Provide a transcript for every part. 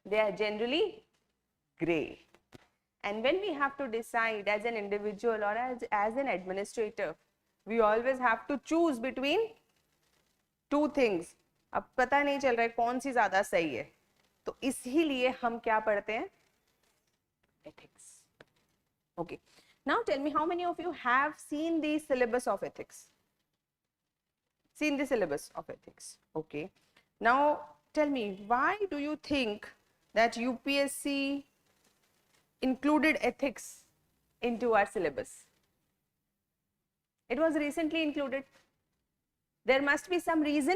They are generally grey. And when we have to decide as an individual or as an administrator, we always have to choose between two things. अब पता नहीं चल रहा है कौन सी ज़्यादा सही है, तो इसीलिए हम क्या पढ़ते हैं? Ethics. Okay. Now tell me, how many of you have seen the syllabus of ethics? Seen the syllabus of ethics. Okay. Now tell me, why do you think that UPSC included ethics into our syllabus? It was recently included. There must be some reason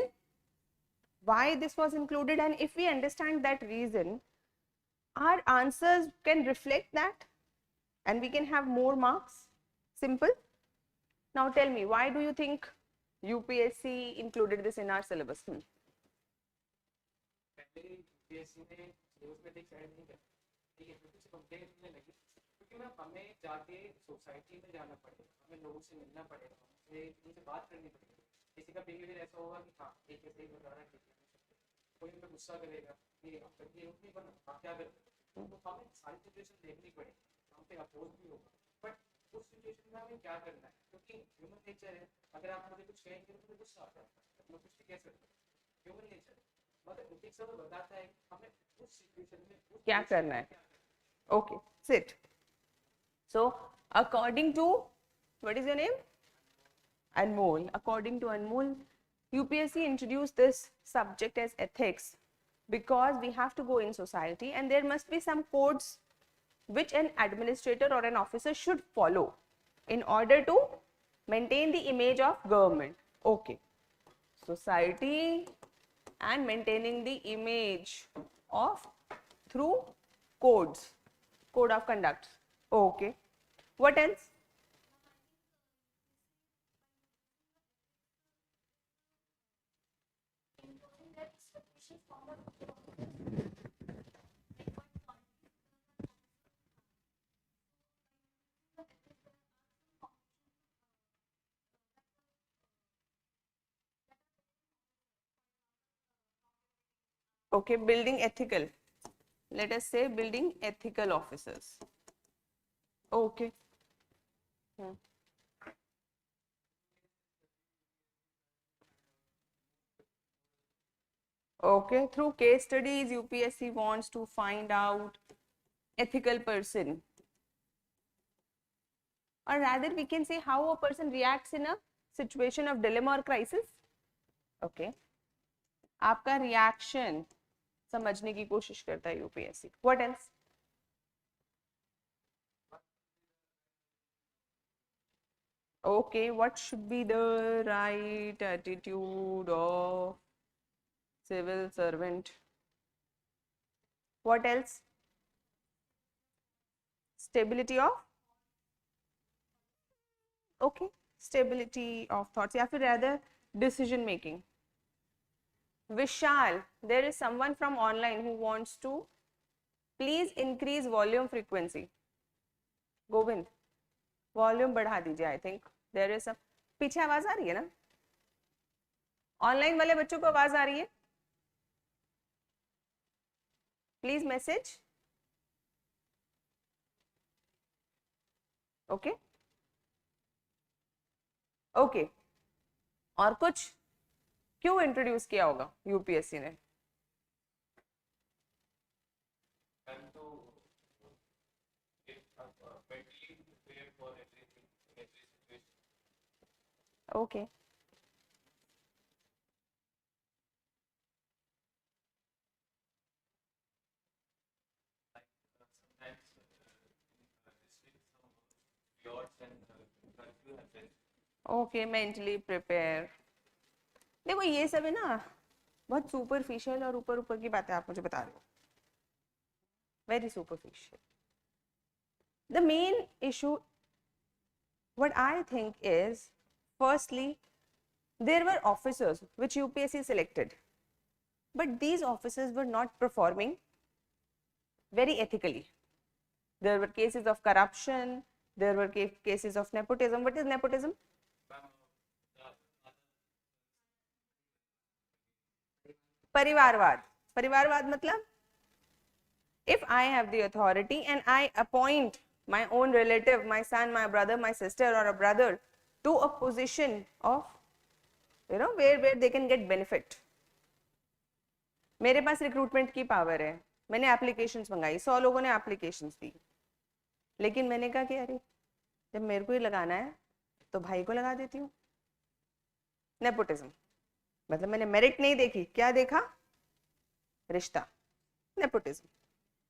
why this was included, and if we understand that reason, our answers can reflect that and we can have more marks. Simple. Now tell me, why do you think UPSC included this in our syllabus? क्योंकि ma'am हमें जाके society में जाना पड़ेगा, हमें लोगों से मिलना पड़ेगा, उनसे बात करनी पड़ेगी. किसी का बिहेवियर ऐसा होगा कि हाँ एक ऐसे ही बता रहा है, कोई उन पे गुस्सा करेगा कि अब तक ये नहीं बना, हाँ क्या करते, तो हमें सारी सिचुएशन देखनी पड़ेगी. हम पे अपोज भी होगा, बट उस सिचुएशन में हमें क्या करना है, क्योंकि ह्यूमन नेचर है. अगर आप मुझे कुछ कहेंगे तो मुझे गुस्सा आता है, मैं कुछ नहीं कह सकता, ह्यूमन नेचर है. मगर एथिक्स हमें बताता है हमें उस सिचुएशन में क्या करना है. Okay, sit. So, according to, what is your name? Anmol. According to Anmol, UPSC introduced this subject as ethics because we have to go in society and there must be some codes which an administrator or an officer should follow in order to maintain the image of government. Okay. Society and maintaining the image of through codes. Code of conduct. Okay. What else? Okay, building ethical. Let us say building ethical officers. Okay. Okay, through case studies, UPSC wants to find out ethical person. Or rather, we can say how a person reacts in a situation of dilemma or crisis. Okay. आपका reaction समझने की कोशिश करता है UPSC. What else? Okay, what should be the right attitude of civil servant? What else? Stability of? Okay, stability of thoughts. या फिर rather decision making. Vishal, there is someone from online who wants to please increase volume frequency. Govind, volume बढ़ा दीजिए. I think there is some. पीछे आवाज आ रही है ना? Online वाले बच्चों को आवाज आ रही है? Please message. Okay okay. और कुछ क्यों इंट्रोड्यूस किया होगा यूपीएससी ने? ओके. Okay, mentally prepare. देखो ये सब है ना बहुत सुपरफिशियल और ऊपर ऊपर की बातें आप मुझे बता रहे हो. Very superficial. The main issue what I think is, firstly, there were officers which UPSC selected, but these officers were not performing very ethically. There were cases of corruption, there were cases of nepotism. What is nepotism? परिवारवाद. परिवारवाद मतलब If I have the authority and I appoint my own relative, my son, my brother, my sister or a brother to a position of, where they can get benefit. मेरे पास recruitment की power है, मैंने applications मंगाई, 100 लोगों ने applications दी, लेकिन मैंने कहा कि अरे जब मेरे को ही लगाना है तो भाई को लगा देती हूँ. नेपोटिज्म, मतलब मैंने मेरिट नहीं देखी, क्या देखा? रिश्ता, नेपोटिज्म.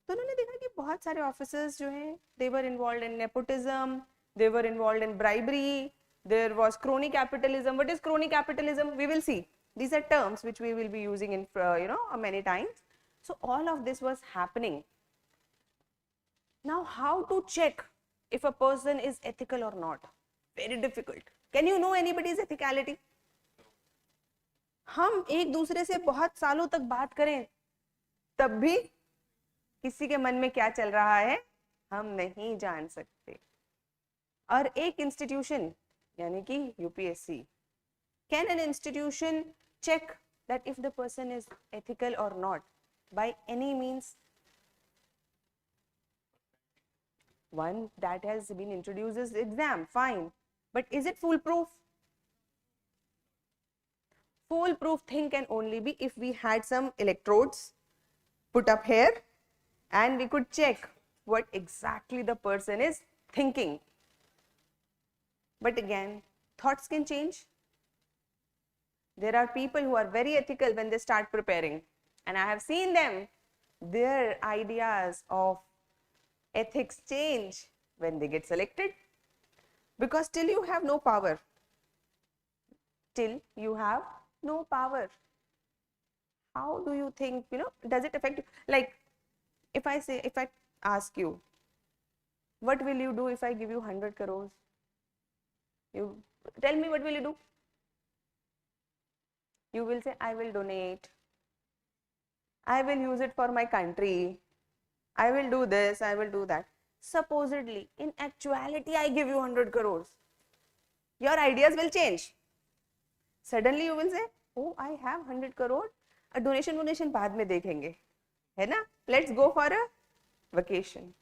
तो उन्होंने देखा कि बहुत सारे ऑफिसर्स जो हैं they were involved in nepotism, they were involved in bribery, there was crony capitalism. What is crony capitalism? We will see. These are terms which we will be using in many times. So all of this was happening. Now how to check if a person is ethical or not? Very difficult. Can you know anybody's ethicality? हम एक दूसरे से बहुत सालों तक बात करें तब भी किसी के मन में क्या चल रहा है हम नहीं जान सकते. और एक इंस्टीट्यूशन यानी कि UPSC, can an institution check that if the person is ethical or not by any means? One that has been introduced is exam, fine, but is it foolproof? Foolproof thing can only be if we had some electrodes put up here and we could check what exactly the person is thinking. But again, thoughts can change. There are people who are very ethical when they start preparing, and I have seen them, their ideas of ethics change when they get selected, because till you have no power, how do you think, does it affect you? Like if I ask you, what will you do if I give you 100 crores? You tell me, what will you do? You will say, I will donate, I will use it for my country, I will do this, I will do that. Supposedly, in actuality, I give you 100 crores. Your ideas will change. Suddenly you will say, oh, I have 100 crore, a donation बाद में देखेंगे, है ना? Let's go for a vacation.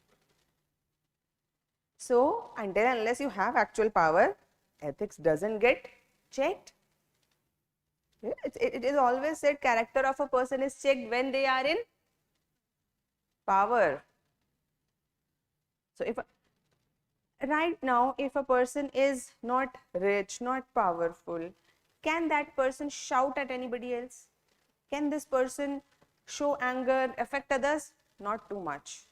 So, until unless you have actual power, ethics doesn't get checked. It is always said character of a person is checked when they are in power. So if right now if a person is not rich, not powerful, can that person shout at anybody else? Can this person show anger, affect others? Not too much.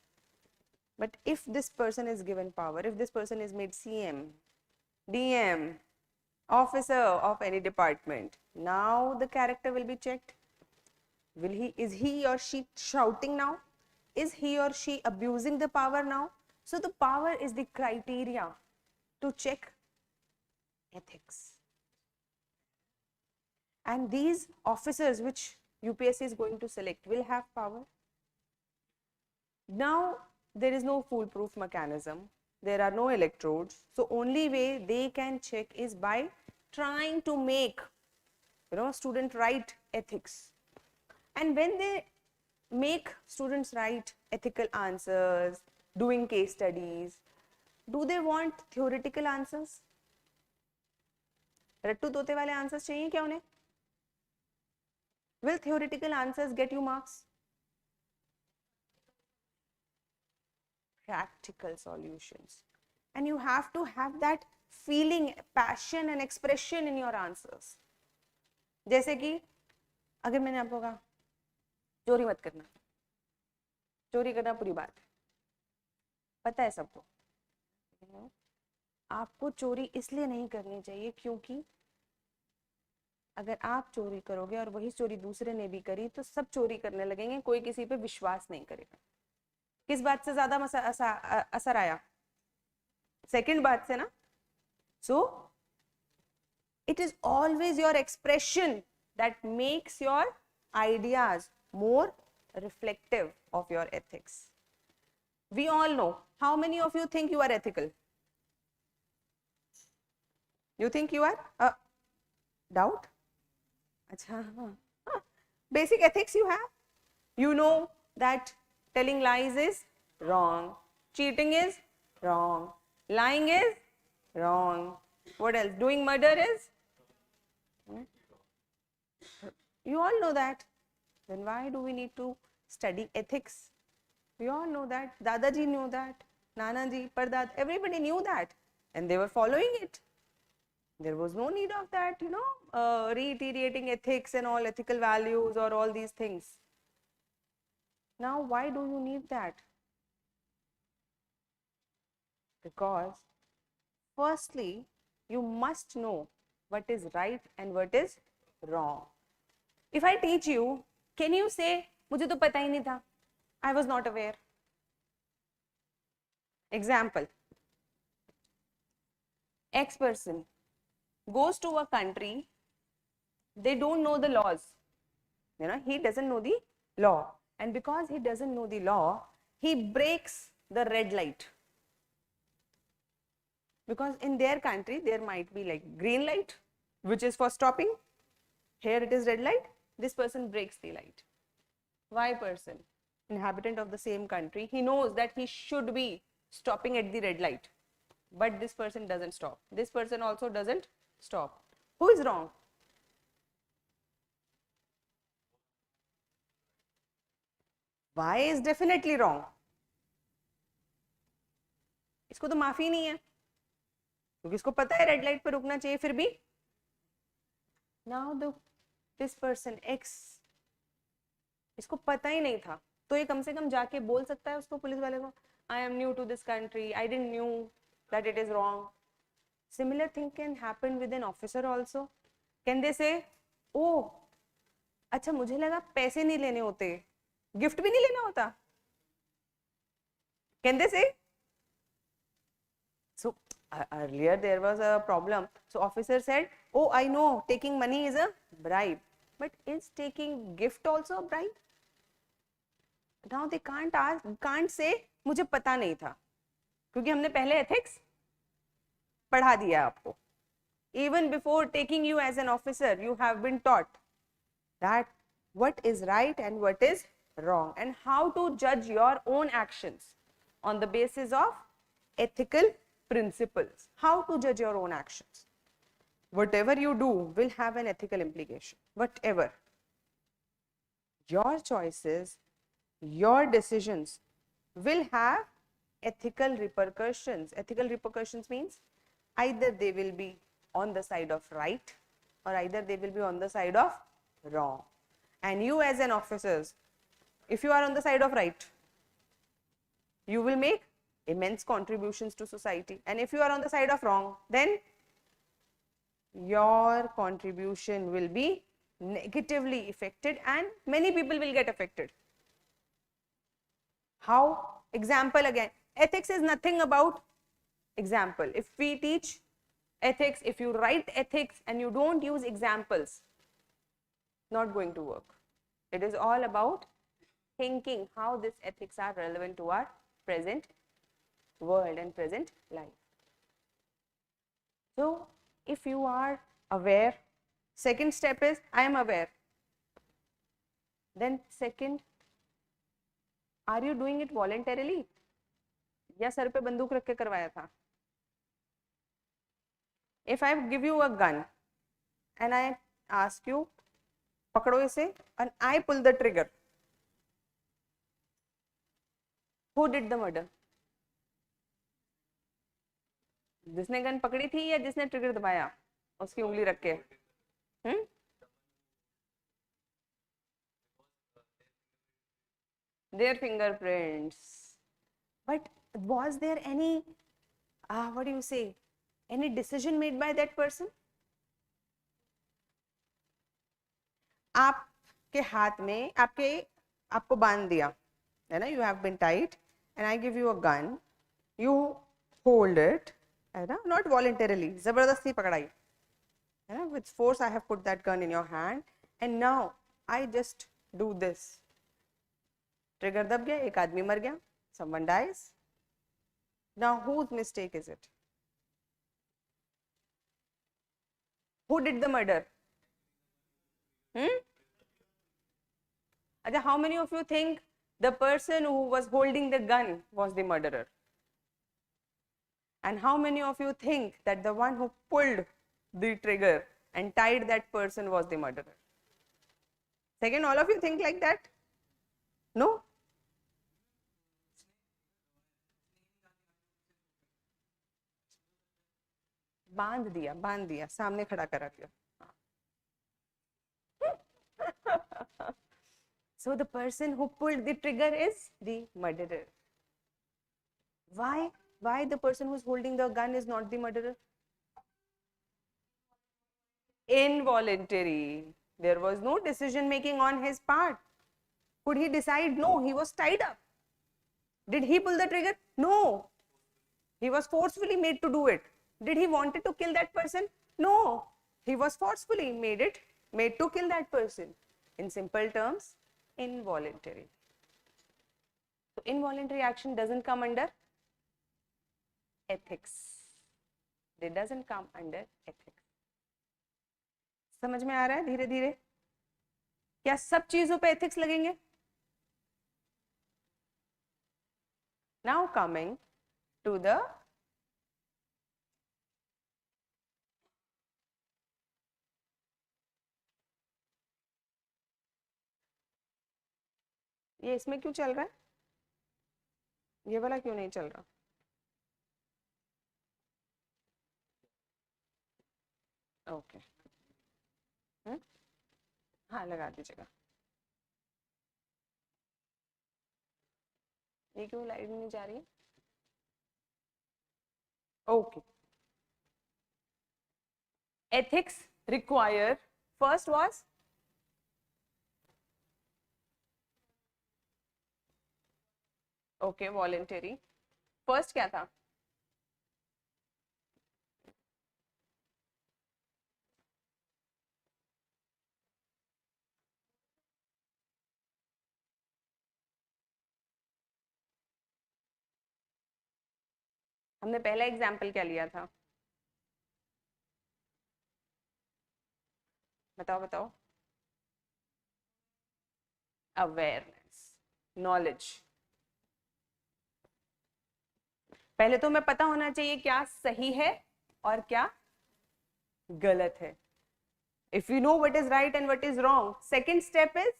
But if this person is given power, if this person is made CM, DM, officer of any department, now the character will be checked. Is he or she shouting now? Is he or she abusing the power now? So the power is the criteria to check ethics. And these officers which UPSC is going to select will have power. Now there is no foolproof mechanism. There are no electrodes. So only way they can check is by trying to make student write ethics. And when they make students write ethical answers, doing case studies, do they want theoretical answers? रट्टू तोते वाले answers चाहिए क्या उन्हें? Will theoretical answers get you marks? Practical solutions. And you have to have that feeling, passion and expression in your answers. जैसे कि अगर मैंने आपको कहा चोरी मत करना, चोरी करना बुरी बात है, पता है सबको, आपको चोरी इसलिए नहीं करनी चाहिए क्योंकि अगर आप चोरी करोगे और वही चोरी दूसरे ने भी करी तो सब चोरी करने लगेंगे, कोई किसी पे विश्वास नहीं करेगा. किस बात से ज्यादा असर आया? सेकंड बात से ना. So it is always your expression that makes your ideas more reflective of your ethics. We all know. How many of you think you are ethical? You think you are? Doubt? Achha, basic ethics you have. You know that telling lies is wrong, cheating is wrong, lying is wrong. What else? Doing murder is? You all know that. Then why do we need to study ethics? We all know that. Dadaji knew that. Nanaji, Pardad, everybody knew that. And they were following it. There was no need of that, reiterating ethics and all ethical values or all these things. Now, why do you need that? Because, firstly, you must know what is right and what is wrong. If I teach you, can you say, मुझे तो पता ही नहीं था, I was not aware. Example, X person goes to a country, they don't know the laws. He doesn't know the law. And because he doesn't know the law, he breaks the red light. Because in their country, there might be like green light, which is for stopping. Here it is red light. This person breaks the light. Y person, inhabitant of the same country, he knows that he should be stopping at the red light. But this person doesn't stop. This person also doesn't stop. Who is wrong? Y is definitely wrong. इसको तो माफी नहीं है, क्योंकि इसको पता है red light पर रुकना चाहिए, फिर भी. Now this person X, इसको पता ही नहीं था, तो ये कम से कम जाके बोल सकता है उसको, पुलिस वाले को, I am new to this country, I didn't knew that it is wrong. Similar thing can happen with an officer also. Can they say, oh, अच्छा मुझे लगा पैसे नहीं लेने होते, गिफ्ट भी नहीं लेना होता? Can they say? So earlier there was a problem. So officer said, oh, I know taking money is a bribe, but is taking gift also a bribe? Now they can't say मुझे पता नहीं था, क्योंकि हमने पहले ethics पढ़ा दिया आपको. Even before taking you as an officer, you have been taught that what is right and what is wrong, and how to judge your own actions on the basis of ethical principles. How to judge your own actions. Whatever you do will have an ethical implication. Whatever. Your choices, your decisions will have ethical repercussions. Ethical repercussions means either they will be on the side of right or either they will be on the side of wrong. And you as an officer, if you are on the side of right, you will make immense contributions to society, and if you are on the side of wrong, then your contribution will be negatively affected and many people will get affected. How? Example again. Ethics is nothing about example. If we teach ethics, if you write ethics and you don't use examples, not going to work. It is all about thinking how these ethics are relevant to our present world and present life. So, if you are aware, second step is I am aware. Then second, are you doing it voluntarily? या sir पे बंदूक रख के करवाया था? If I give you a gun and I ask you, पकड़ो इसे, and I pull the trigger, who did the murder? जिसने गन पकड़ी थी या जिसने ट्रिगर दबाया उसकी उंगली रख के? Their fingerprints. But was there any, what do you say, any decision made by that person? आपके हाथ में आपको बांध दिया है ना, you have been tied and I give you a gun, you hold it, है ना, not voluntarily, जबरदस्ती पकड़ाई है ना, with force I have put that gun in your hand and now I just do this, trigger दब गया, एक आदमी मर गया, someone dies. Now whose mistake is it? Who did the murder? How many of you think the person who was holding the gun was the murderer? And how many of you think that the one who pulled the trigger and tied that person was the murderer? Second, all of you think like that? No? बांध दिया, सामने खड़ा करा दिया. So the person who pulled the trigger is the murderer. Why? Why the person who's holding the gun is not the murderer? Involuntary. There was no decision making on his part. Could he decide? No, he was tied up. Did he pull the trigger? No. He was forcefully made to do it. Did he wanted to kill that person? No. He was forcefully made to kill that person. In simple terms, involuntary. So involuntary action doesn't come under ethics. It doesn't come under ethics. समझ में आ रहा है धीरे धीरे? क्या सब चीजों पे ethics लगेंगे? Now coming to the ये इसमें क्यों चल रहा है? ये वाला क्यों नहीं चल रहा? ओके हाँ लगा दीजिएगा. ये क्यों लाइट नहीं जा रही है? Okay. Ethics require, first was voluntary. First क्या था? हमने पहला एग्जाम्पल क्या लिया था? बताओ. Awareness, knowledge. पहले तो हमें पता होना चाहिए क्या सही है और क्या गलत है. If we know what is right and what is wrong, second step is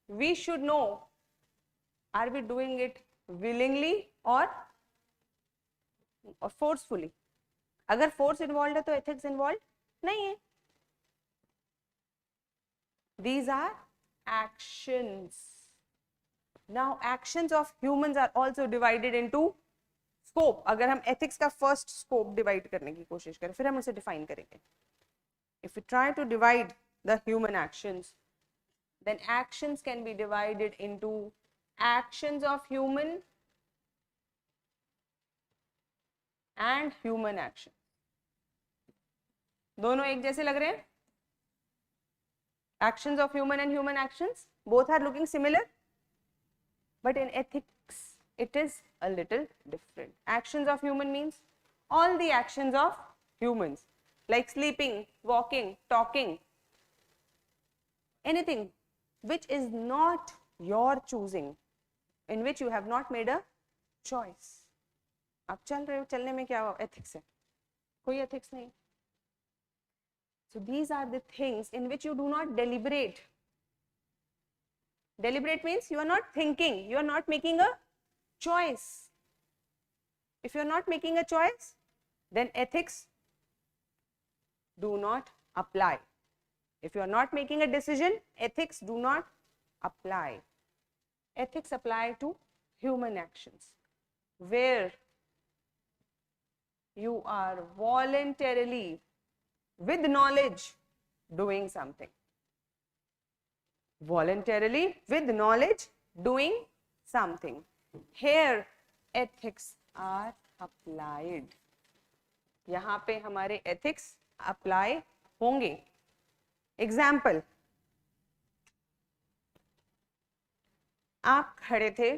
we should know, are we doing it willingly or forcefully? अगर force involved है तो ethics involved नहीं है. These are actions. Now actions of humans are also divided into scope. अगर हम ethics का first scope divide करने की कोशिश करें, फिर हम उसे define करेंगे. If we try to divide the human actions, then actions can be divided into actions of human and human action. दोनों एक जैसे लग रहे हैं? Actions of human and human actions, both are looking similar, but in ethics it is a little different. Actions of human means all the actions of humans, like sleeping, walking, talking, anything which is not your choosing, in which you have not made a choice. आप चल रहे हो, चलने में क्या ethics है? कोई ethics नहीं. So these are the things in which you do not deliberate. Deliberate means you are not thinking, you are not making a choice. If you are not making a choice, then ethics do not apply. If you are not making a decision, ethics do not apply. Ethics apply to human actions, where you are voluntarily, with knowledge, doing something. Voluntarily, with knowledge, doing something. Here, ethics are applied. यहाँ पे हमारे ethics apply होंगे. Example, आप खड़े थे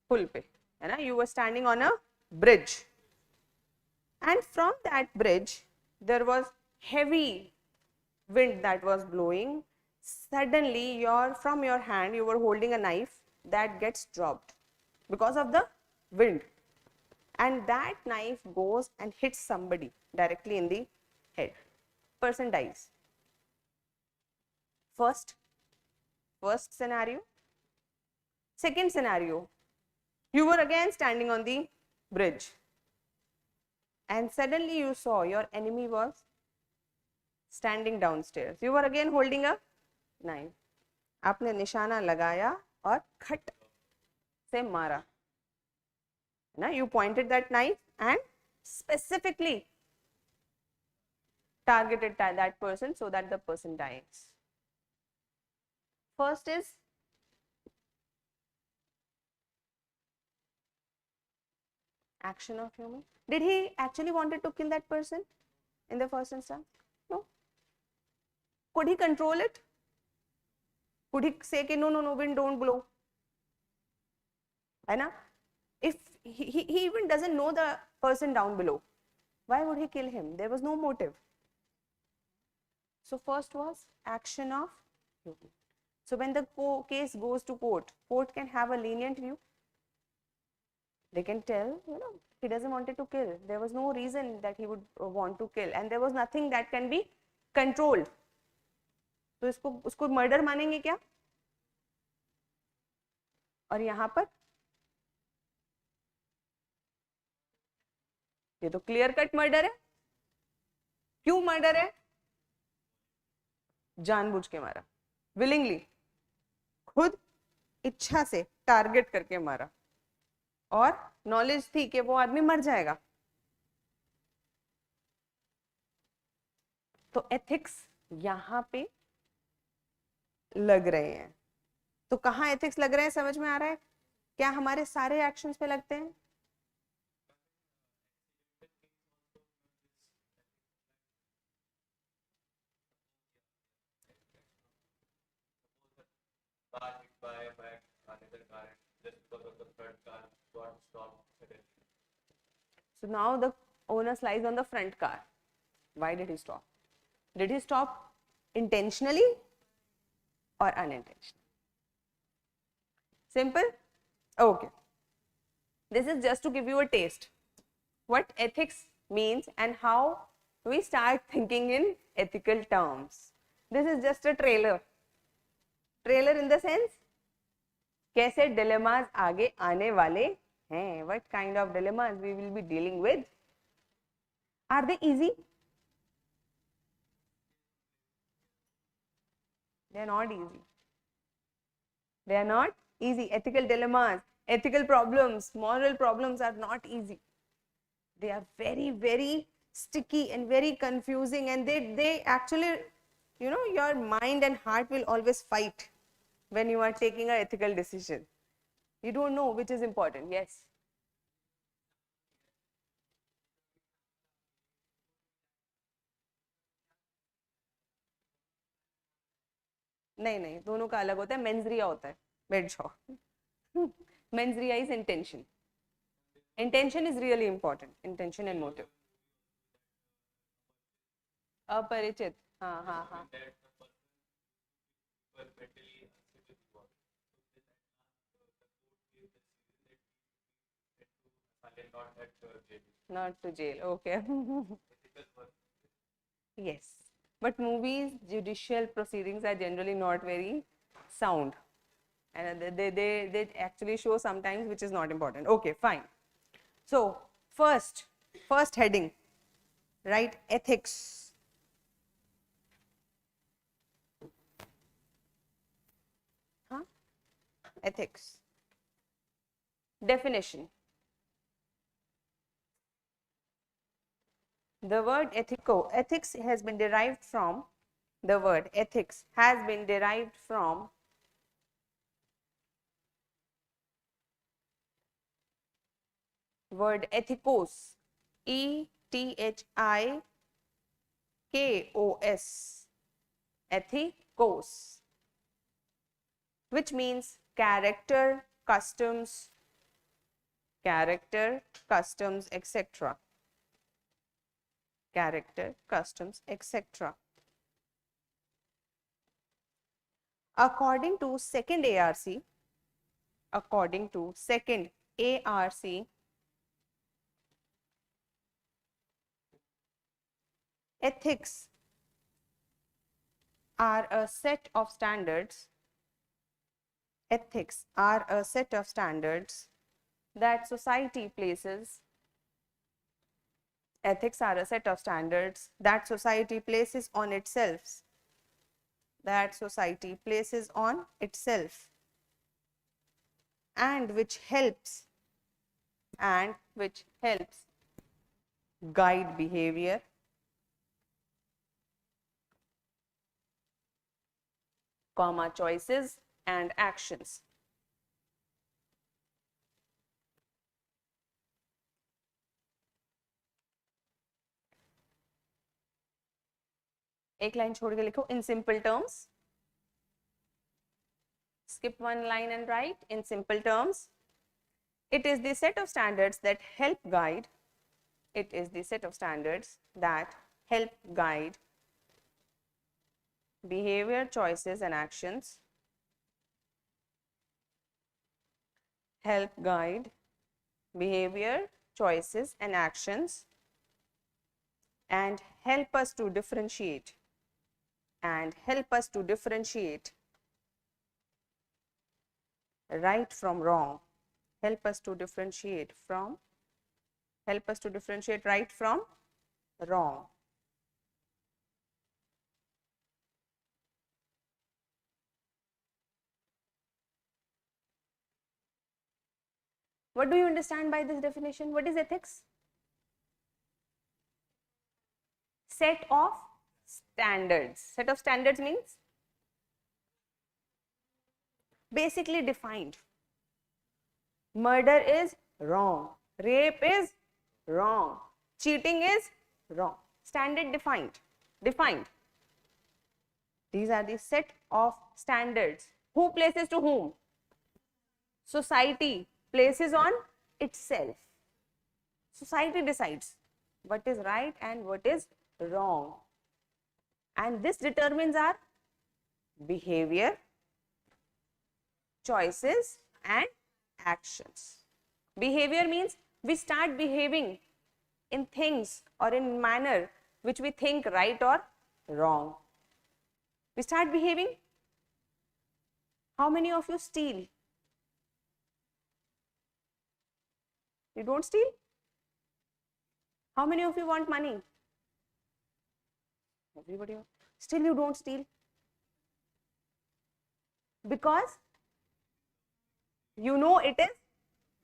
पुल पे, है ना? You were standing on a bridge, and from that bridge there was heavy wind that was blowing. Suddenly from your hand you were holding a knife. that gets dropped because of the wind, and that knife goes and hits somebody directly in the head. Person dies. First scenario. Second scenario, you were again standing on the bridge and suddenly you saw your enemy was standing downstairs. You were again holding a knife. आपने निशाना लगाया और खट से मारा. Now you pointed that knife and specifically targeted that person so that the person dies. First is action of human. Did he actually wanted to kill that person in the first instance? No. Could he control it? Could he say, no, wind don't blow? Right? If he even doesn't know the person down below, why would he kill him? There was no motive. So first was action of human. So when the case goes to court, court can have a lenient view. They can tell, he doesn't want to kill. There was no reason that he would want to kill, and there was nothing that can be controlled. तो उसको murder मानेंगे क्या? और यहाँ पर ये तो clear cut murder है. क्यों मर्डर है? जानबूझ के मारा, विलिंगली, खुद इच्छा से टारगेट करके मारा, और नॉलेज थी कि वो आदमी मर जाएगा. तो एथिक्स यहाँ पे लग रहे हैं. तो कहाँ एथिक्स लग रहे हैं समझ में आ रहा है? क्या हमारे सारे एक्शंस पे लगते हैं? So now the onus lies on the front car. Why did he stop? Did he stop intentionally or unintentionally? Simple? Okay. This is just to give you a taste what ethics means and how we start thinking in ethical terms. This is just a trailer. Trailer in the sense, कैसे dilemmas आगे आने वाले हैं? What kind of dilemmas we will be dealing with? Are they easy? They are not easy. They are not easy. Ethical dilemmas, ethical problems, moral problems are not easy. They are very, very sticky and very confusing, and they actually, your mind and heart will always fight when you are taking an ethical decision. You don't know which is important. Yes. नहीं, दोनों का अलग होता है. Mains रिया होता है. बैठ जाओ. Mains Riya is intention. Intention is really important. Intention and motive. अपरिचित. हाँ. Not to jail. Okay. Yes. But movies, judicial proceedings are generally not very sound. And they actually show sometimes which is not important. Okay, fine. So, first heading, right? Ethics. Ethics. Definition. The word ethics has been derived from, the word ethics has been derived from word ethikos, ETHIKOS, ethikos, which means character, customs, etc. Character, customs, etc. According to second ARC, according to second ARC, ethics are a set of standards. Ethics are a set of standards that society places. Ethics are a set of standards that society places on itself. That society places on itself, and which helps guide behavior, comma, choices and actions. एक line छोड़ के लिखो, in simple terms. Skip one line and write, in simple terms, it is the set of standards that help guide. It is the set of standards that help guide behavior, choices and actions. Help guide behavior, choices and actions, and help us to differentiate. Right from wrong. Help us to differentiate right from wrong. What do you understand by this definition? What is ethics? Set of standards. Set of standards means basically defined. Murder is wrong. Rape is wrong. Cheating is wrong. Standard defined. These are the set of standards. Who places to whom? Society places on itself. Society decides what is right and what is wrong. And this determines our behavior, choices and actions. Behavior means we start behaving in things or in manner which we think right or wrong. We start behaving. How many of you steal? You don't steal? How many of you want money? Everybody. Still you don't steal. Because you know it is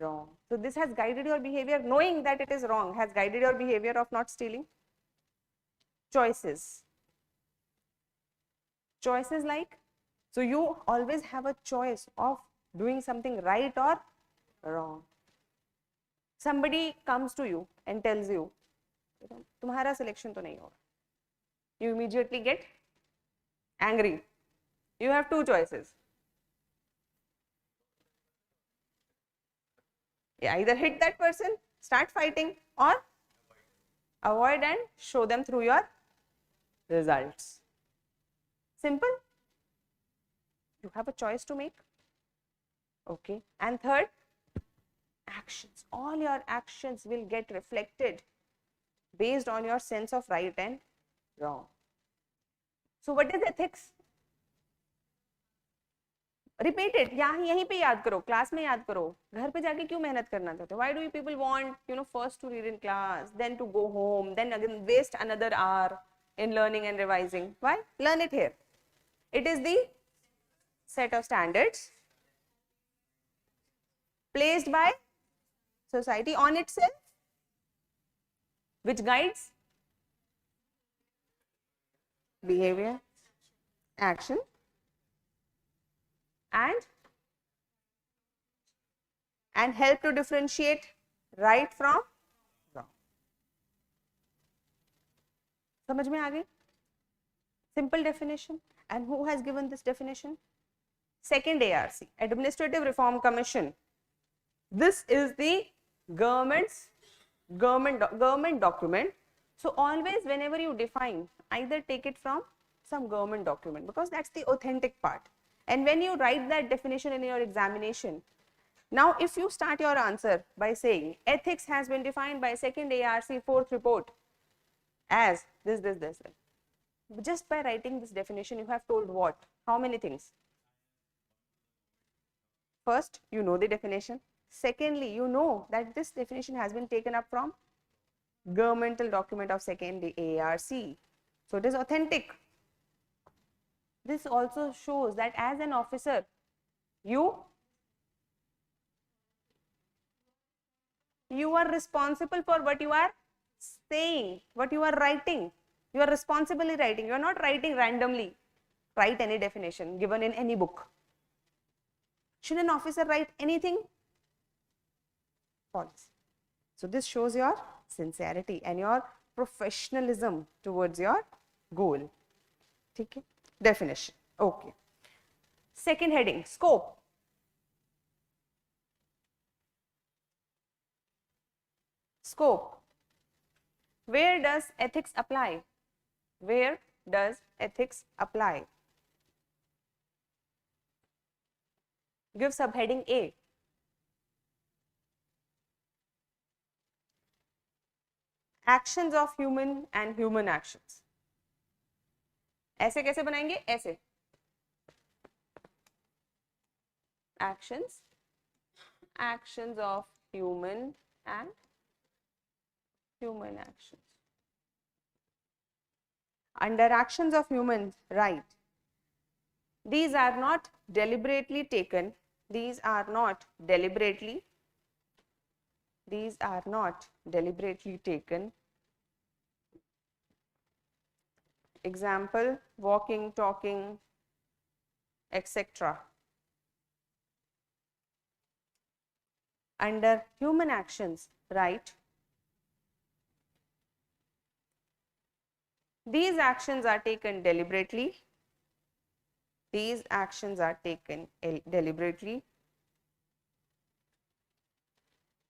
wrong. So this has guided your behavior. Knowing that it is wrong has guided your behavior of not stealing. Choices. Choices like, so you always have a choice of doing something right or wrong. Somebody comes to you and tells you, तुम्हारा selection तो नहीं होगा. You immediately get angry. You have two choices. You either hit that person, start fighting, or avoid and show them through your results. Simple. You have a choice to make. Okay. And third, actions. All your actions will get reflected based on your sense of right and wrong. So what is ethics? Repeat it. यहीं पे याद करो, class में याद करो. घर पे जाके क्यों मेहनत करना चाहते हो? Why do you people want, first to read in class, then to go home, then again waste another hour in learning and revising? Why? Learn it here. It is the set of standards placed by society on itself, which guides behavior, action, and help to differentiate right from wrong. समझ में आ गई? Simple definition. And who has given this definition? Second ARC, Administrative Reform Commission. This is the government document. So always whenever you define, either take it from some government document, because that's the authentic part. And when you write that definition in your examination, Now, if you start your answer by saying ethics has been defined by second ARC fourth report as this, just by writing this definition, you have told what? How many things? First, you know the definition. Secondly, you know that this definition has been taken up from governmental document of second ARC. So it is authentic. This also shows that as an officer, you are responsible for what you are saying, what you are writing. You are responsibly writing. You are not writing randomly. Write any definition given in any book. Should an officer write anything? False. So this shows your sincerity and your professionalism towards your goal. Okay? Definition. Okay. Second heading, scope. Scope. Where does ethics apply? Where does ethics apply? Give subheading A. Actions of human and human actions. ऐसे कैसे बनाएंगे? ऐसे. Actions of human and human actions. Under actions of humans, right? These are not deliberately taken. These are not deliberately taken. Example, walking, talking, etc. Under human actions, right? These actions are taken deliberately. These actions are taken deliberately.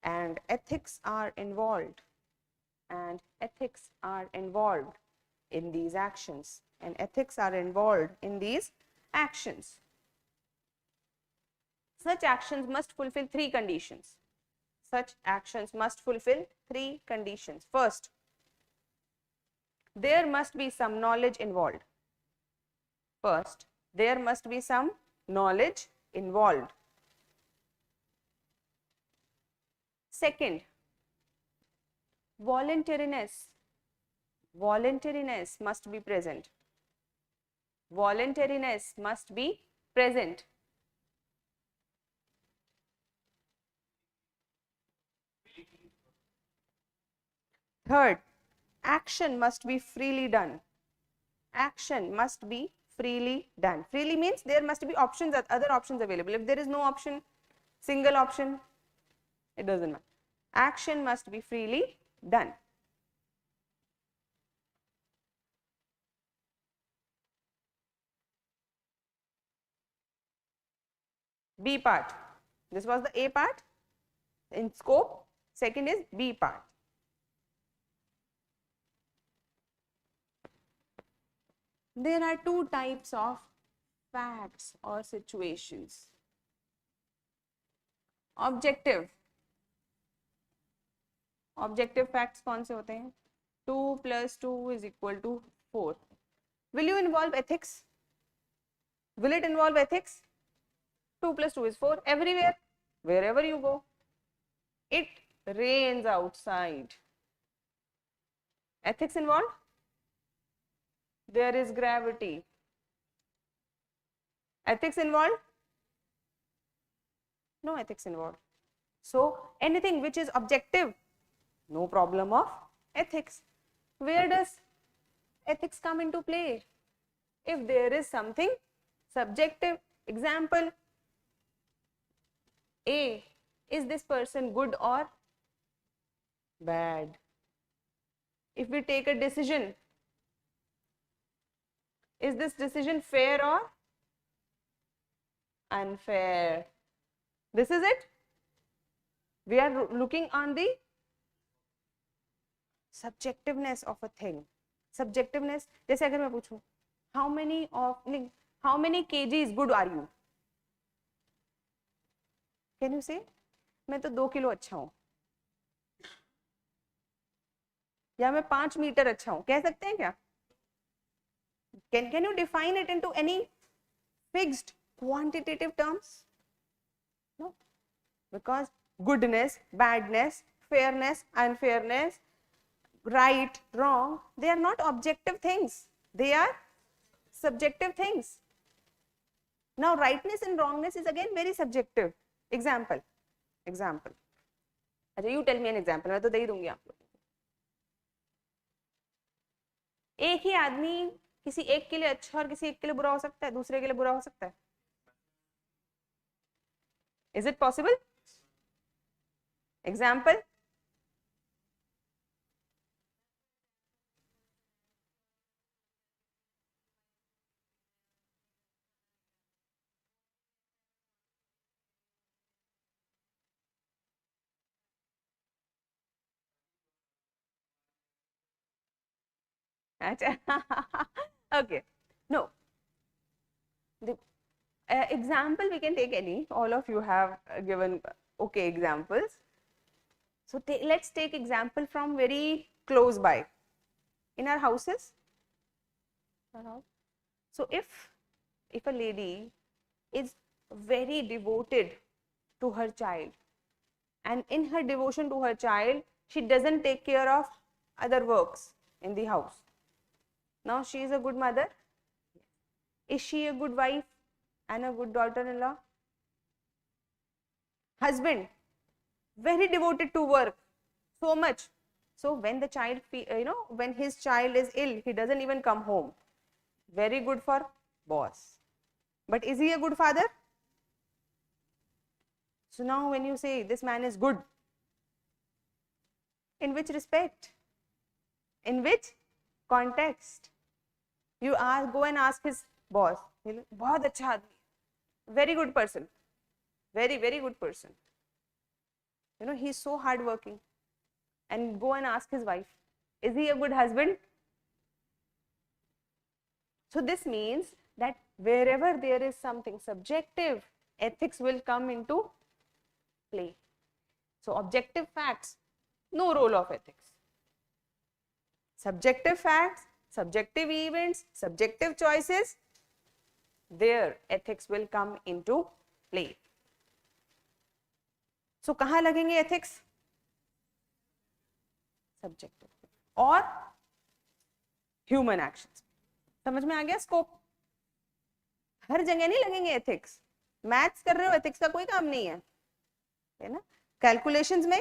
And ethics are involved. And ethics are involved in these actions. And ethics are involved in these actions. Such actions must fulfill three conditions. Such actions must fulfill three conditions. First, there must be some knowledge involved. First, there must be some knowledge involved. Second, voluntariness must be present. Voluntariness must be present. Third, action must be freely done. Action must be freely done. Freely means there must be options, other options available. If there is no option, single option, it doesn't matter. Action must be freely done. B part. This was the A part in scope. Second is B part. There are two types of facts or situations. Objective facts कौन से होते हैं? 2 + 2 = 4. Will you involve ethics? Will it involve ethics? 2 + 2 is 4. Everywhere, wherever you go, it rains outside. Ethics involved? There is gravity. Ethics involved? No ethics involved. So anything which is objective, no problem of ethics. Where does ethics come into play? If there is something subjective. Example, A, is this person good or bad? If we take a decision, is this decision fair or unfair? This is it. We are looking on the subjectiveness of a thing. Subjectiveness, जैसे अगर मैं पूछूं, how many kgs good are you? Can you से मैं तो 2 kilo अच्छा हूँ, या मैं 5 मीटर अच्छा हूँ, कह सकते हैं क्या? Can you define it into any fixed quantitative terms? No, because goodness, badness, fairness, unfairness, right, wrong, they are not objective things, they are subjective things. Now rightness and wrongness is again very subjective. Example, अच्छा you tell me an example, मैं तो दे ही दूंगी आप लोग। एक ही आदमी किसी एक के लिए अच्छा और किसी एक के लिए बुरा हो सकता है, दूसरे के लिए बुरा हो सकता है? Is it possible? Example, okay, no, the example we can take any, all of you have given okay examples. So let's take example from very close by, in our houses. So if a lady is very devoted to her child, and in her devotion to her child she doesn't take care of other works in the house, now she is a good mother? Is she a good wife and a good daughter-in-law? Husband very devoted to work, so much, so when the child when his child is ill, he doesn't even come home, very good for boss, but is he a good father? So now when you say this man is good, in which respect, in which context? You go and ask his boss, बहुत अच्छा आदमी, very good person, very very good person, he's so hardworking, and go and ask his wife, is he a good husband? So this means that wherever there is something subjective, ethics will come into play. So objective facts, no role of ethics. Subjective facts, subjective events, subjective choices, there ethics will come into play. So कहाँ लगेंगे ethics? Subjective और human actions. समझ में आ गया scope? हर जगह नहीं लगेंगे एथिक्स, मैथ्स कर रहे हो एथिक्स का कोई काम नहीं है ना, कैलकुलेशंस में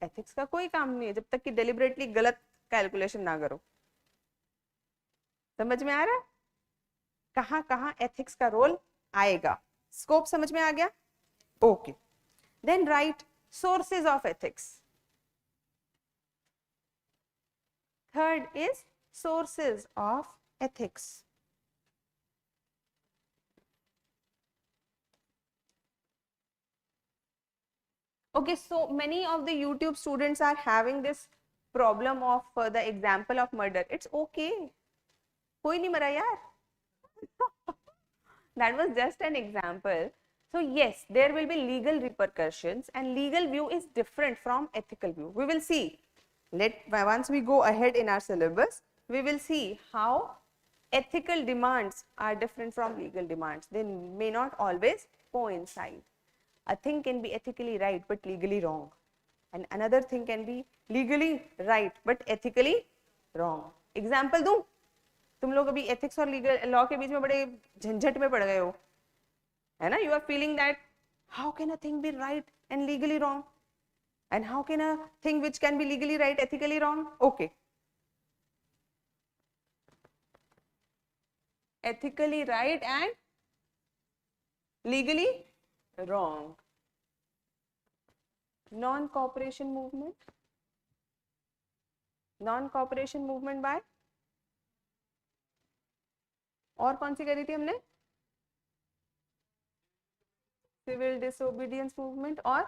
एथिक्स का कोई काम नहीं है जब तक कि डेलिबरेटली गलत कैलकुलेशन ना करो। समझ में आ रहा है कहाँ कहाँ एथिक्स का रोल आएगा? स्कोप समझ में आ गया? Okay, then right sources of ethics. Third is sources of ethics. Okay, so many of the YouTube students are having this problem of the example of murder. It's okay, कोई नहीं मरा यार. That was just an example. So yes, there will be legal repercussions, and legal view is different from ethical view. We will see. Once we go ahead in our syllabus, we will see how ethical demands are different from legal demands. They may not always coincide. A thing can be ethically right but legally wrong, and another thing can be legally right but ethically wrong. Example दूं? तुम लोग अभी ethics और legal law के बीच में बड़े झंझट में पड़ गए हो, है ना? You are feeling that how can a thing be right and legally wrong, and how can a thing which can be legally right ethically wrong? Okay. Ethically right and legally wrong. Non-cooperation movement. Non-cooperation movement by, और कौन सी करी थी हमने? Civil disobedience movement, और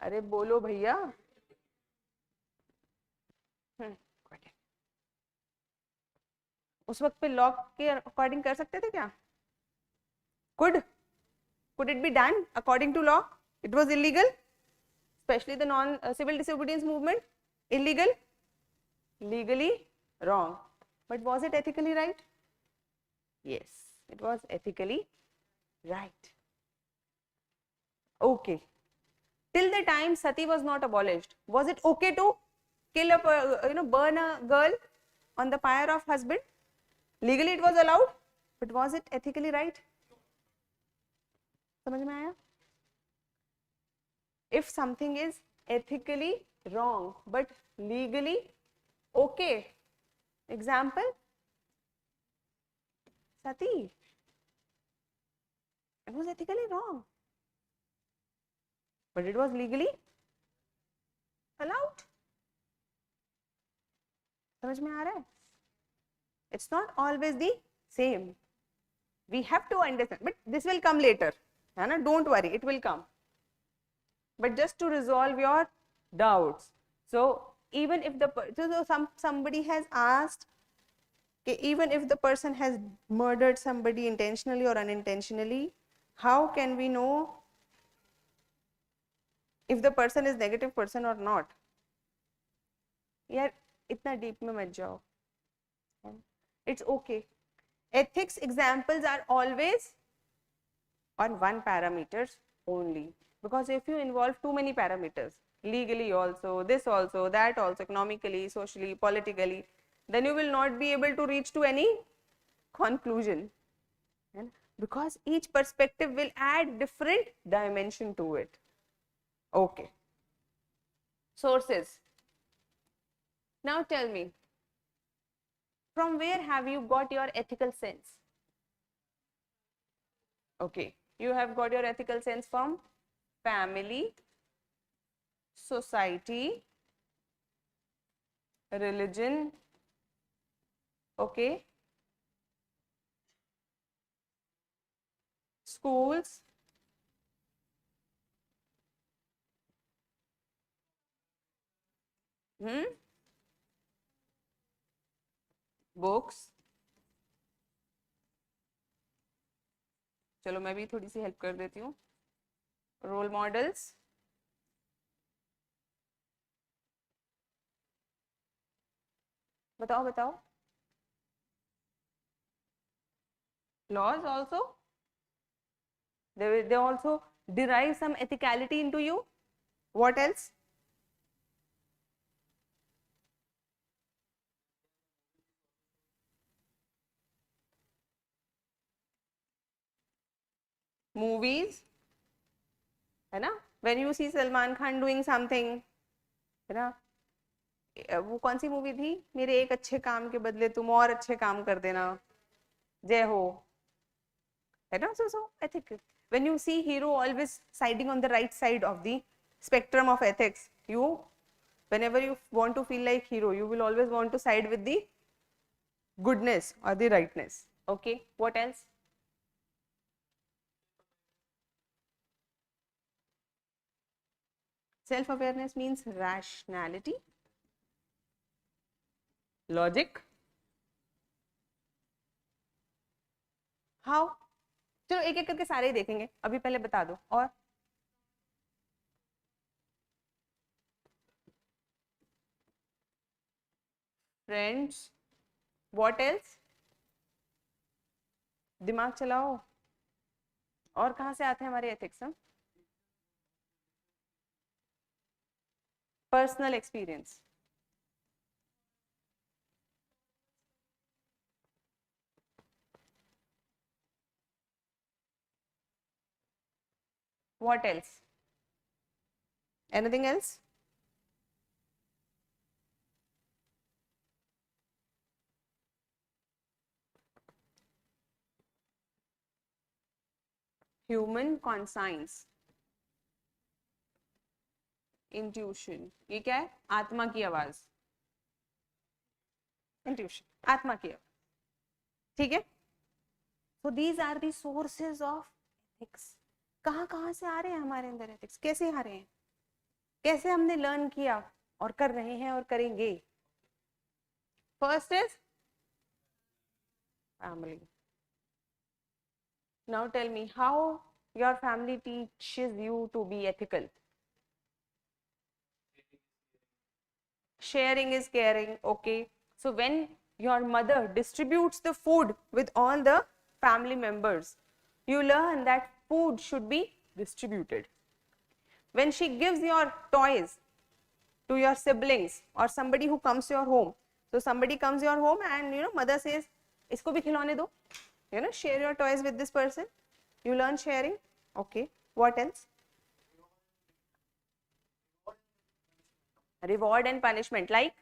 अरे बोलो भैया, उस वक्त पे लॉ के अकॉर्डिंग कर सकते थे क्या? Could Could it be done according to law? It was illegal, especially the non-civil disobedience movement. Illegal, legally wrong. But was it ethically right? Yes, it was ethically right. Okay. Till the time sati was not abolished, was it okay to kill a burn a girl on the pyre of husband? Legally it was allowed, but was it ethically right? समझ में आया? If something is ethically wrong but legally okay, example, sati, it was ethically wrong, but it was legally allowed. समझ में आ रहा है? It's not always the same. We have to understand, but this will come later. है ना? Don't worry, it will come. But just to resolve your doubts. So even if somebody has asked, okay, even if the person has murdered somebody intentionally or unintentionally, how can we know if the person is negative person or not? यार इतना deep में मत जाओ. It's okay. Ethics examples are always on one parameters only, because if you involve too many parameters, legally also, this also, that also, economically, socially, politically, then you will not be able to reach to any conclusion, because each perspective will add different dimension to it. Okay. Sources. Now tell me, from where have you got your ethical sense? Okay, you have got your ethical sense from family, society, religion, okay, schools, books. चलो मैं भी थोड़ी सी help कर देती हूँ. Role models, बताओ बताओ. Laws also, they also derive some ethicality into you. What else? Movies, है ना? When you see Salman Khan doing something, है ना? वो कौन सी मूवी थी? मेरे एक अच्छे काम के बदले तुम और अच्छे काम कर देना, जय हो, है ना? So ethical. When you see hero always siding on the right side of the spectrum of ethics, whenever you want to feel like hero, you will always want to side with the goodness or the rightness. Okay, what else? Self-awareness means rationality, logic. How? चलो एक एक करके सारे ही देखेंगे, अभी पहले बता दो. और फ्रेंड्स, व्हाट एल्स? दिमाग चलाओ. और कहाँ से आते हैं हमारे ethics? Personal experience. What else? Anything else? Human conscience, intuition. ये क्या है? आत्मा की आवाज. Intuition, आत्मा की आवाज. ठीक है? So these are the sources of ethics. कहाँ से आ रहे हैं हमारे अंदर एथिक्स? कैसे आ रहे हैं? कैसे हमने लर्न किया और कर रहे हैं और करेंगे? First is family. Now tell me, how your family teaches you to be ethical? Sharing is caring. Okay. So when your mother distributes the food with all the family members, you learn that food should be distributed. When she gives your toys to your siblings or somebody who comes to your home, so somebody comes to your home and mother says, isko bhi khilone do, share your toys with this person. You learn sharing. Okay. What else? Reward and punishment. Like,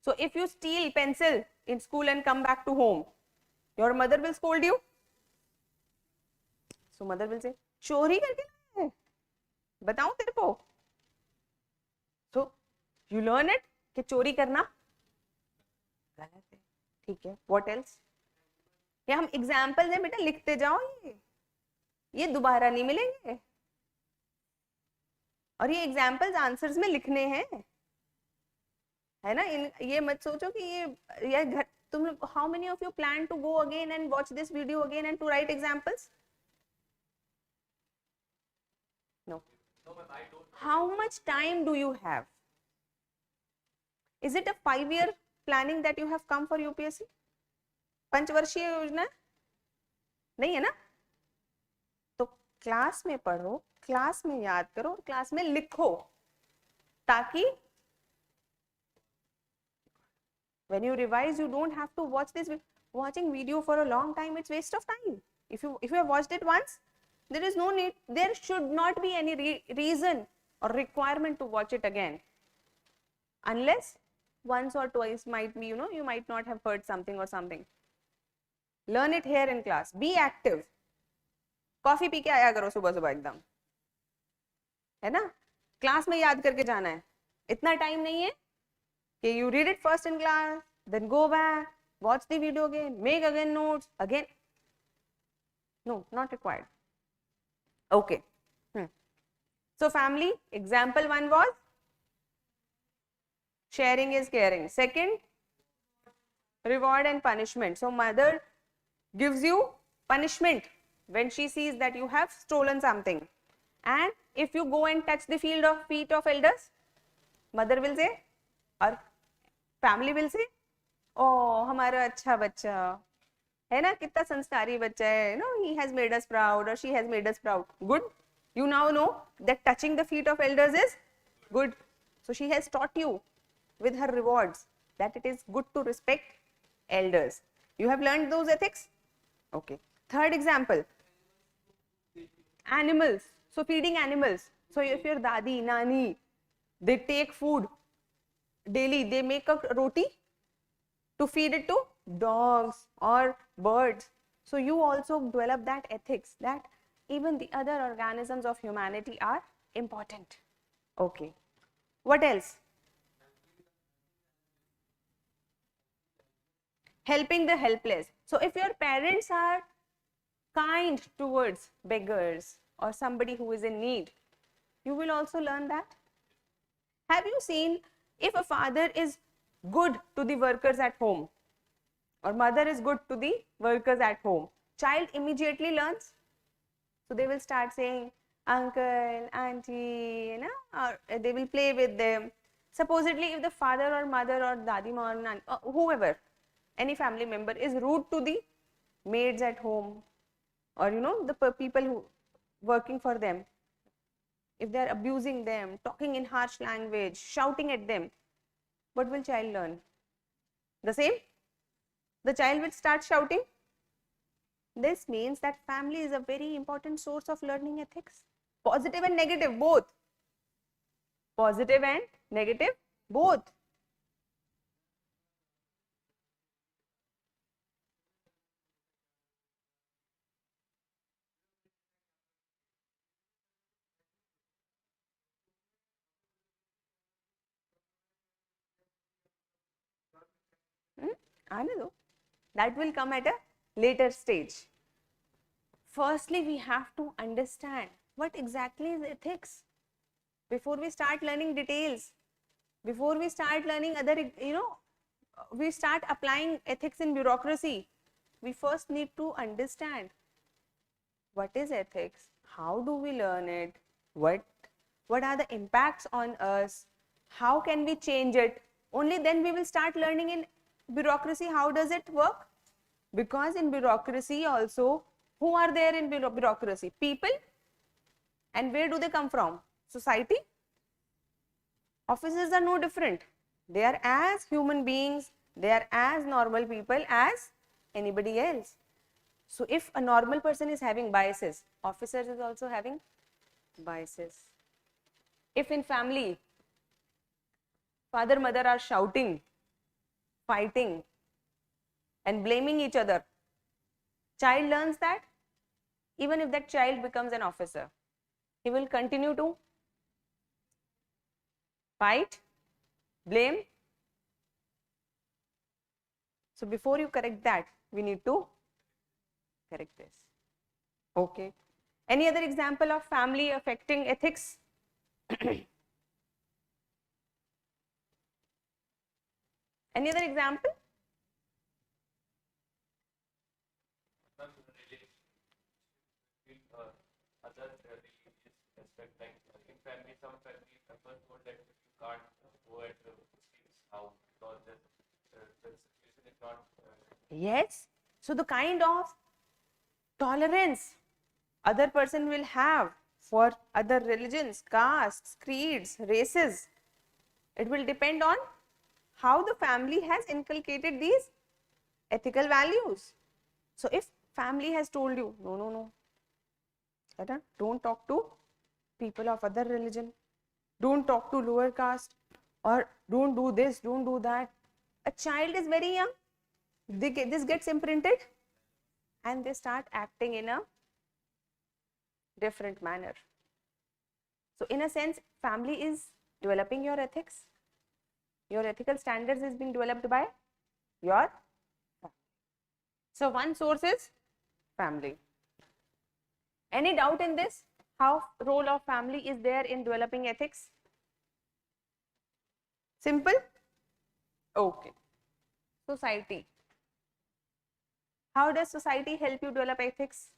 so if you steal pencil in school and come back to home, your mother will scold you. So mother will say, चोरी करके लाया है, बताऊं तेरे को. So you learn it कि चोरी करना गलत है. ठीक है. What else? ये हम एग्जाम्पल हैं बेटा, लिखते जाओ. ये दोबारा नहीं मिलेंगे. और ये एग्जाम्पल्स आंसर्स में लिखने हैं, है ना. ये मत सोचो कि ये घर तुम लोग. How many of you plan to go again and watch this video again and to write examples? No. How much time do you have? Is it a 5-year planning that you have come for UPSC? पंचवर्षीय योजना नहीं है ना. तो class में पढ़ो, class में याद करो, क्लास में लिखो, ताकि when you revise you don't have to watch this. Watching video for a long time, it's waste of time. If you have watched it once, there is no need, there should not be any reason or requirement to watch it again, unless once or twice might be, you might not have heard something or something. Learn it here in class. Be active. Coffee P के आया करो सुबह सुबह एकदम, है ना. Class में याद करके जाना है. इतना टाइम नहीं है कि you read it first in class, then go back, watch the video again, make again notes again. No, not required. Okay. So family, example 1 was sharing is caring. Second, reward and punishment. So mother gives you punishment when she sees that you have stolen something, and if you go and touch the feet of elders, mother will say or family will say, oh हमारा अच्छा बच्चा है ना, कितना संस्कारी बच्चा है, he has made us proud or she has made us proud. Good. You now know that touching the feet of elders is good. So she has taught you with her rewards that it is good to respect elders. You have learned those ethics. Okay. Third example, animals. So feeding animals. So if your dadi, nani, they take food daily, they make a roti to feed it to dogs or birds. So you also develop that ethics that even the other organisms of humanity are important. Okay. What else? Helping the helpless. So if your parents are kind towards beggars or somebody who is in need, you will also learn that. Have you seen, if a father is good to the workers at home or mother is good to the workers at home, child immediately learns. So they will start saying uncle, auntie, or they will play with them. Supposedly if the father or mother or dadima or nan, whoever, any family member is rude to the maids at home or the people who working for them, if they are abusing them, talking in harsh language, shouting at them, what will child learn? The same? The child will start shouting. This means that family is a very important source of learning ethics. Positive and negative both. Positive and negative both. आने दो. That will come at a later stage. Firstly, we have to understand what exactly is ethics before we start learning details, before we start learning other, we start applying ethics in bureaucracy. We first need to understand what is ethics, How do we learn it? What are the impacts on us? How can we change it? Only then we will start learning in bureaucracy. How does it work? Because in bureaucracy also, who are there in bureaucracy? People. And where do they come from? Society. Officers are no different. They are as human beings, they are as normal people as anybody else. So if a normal person is having biases, officers is also having biases. If in family, father, mother are shouting, fighting and blaming each other, child learns that. Even if that child becomes an officer, he will continue to fight, blame. So before you correct that, we need to correct this. Okay. Any other example of family affecting ethics? Any other example? Other religious aspect, like in family, some family members told that you can't go at the Muslim's house because the situation is not. Yes. So the kind of tolerance other person will have for other religions, castes, creeds, races, it will depend on how the family has inculcated these ethical values. So if family has told you, no, don't talk to people of other religion, don't talk to lower caste, or don't do this, don't do that. A child is very young, this gets imprinted and they start acting in a different manner. So in a sense, family is developing your ethics. Your ethical standards is being developed by your family. So one source is family. Any doubt in this? How role of family is there in developing ethics? Simple? Okay. Society. How does society help you develop ethics?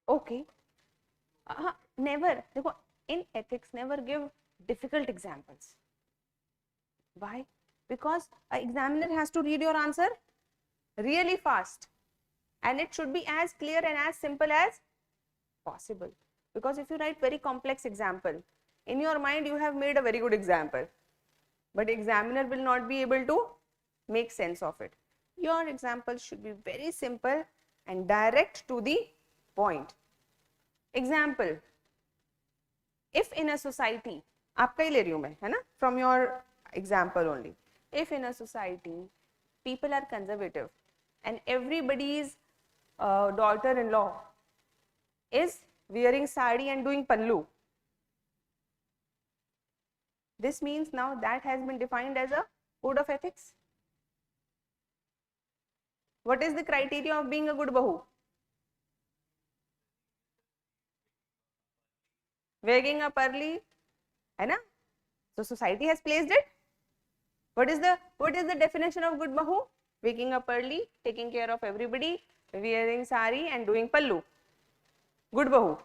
Okay. Never. In ethics, never give difficult examples. Why? Because an examiner has to read your answer really fast. And it should be as clear and as simple as possible. Because if you write very complex example, in your mind you have made a very good example, but examiner will not be able to make sense of it. Your example should be very simple and direct to the point. Example, if in a society, आपका ही ले रही हूँ मैं, है ना, from your example only. If in a society people are conservative and everybody's daughter-in-law is wearing sari and doing pallu, this means now that has been defined as a code of ethics. What is the criteria of being a good bahu? Waking up early, है ना? So society has placed it. What is the definition of good bahu? Waking up early, taking care of everybody, wearing sari and doing pallu. Good bahu.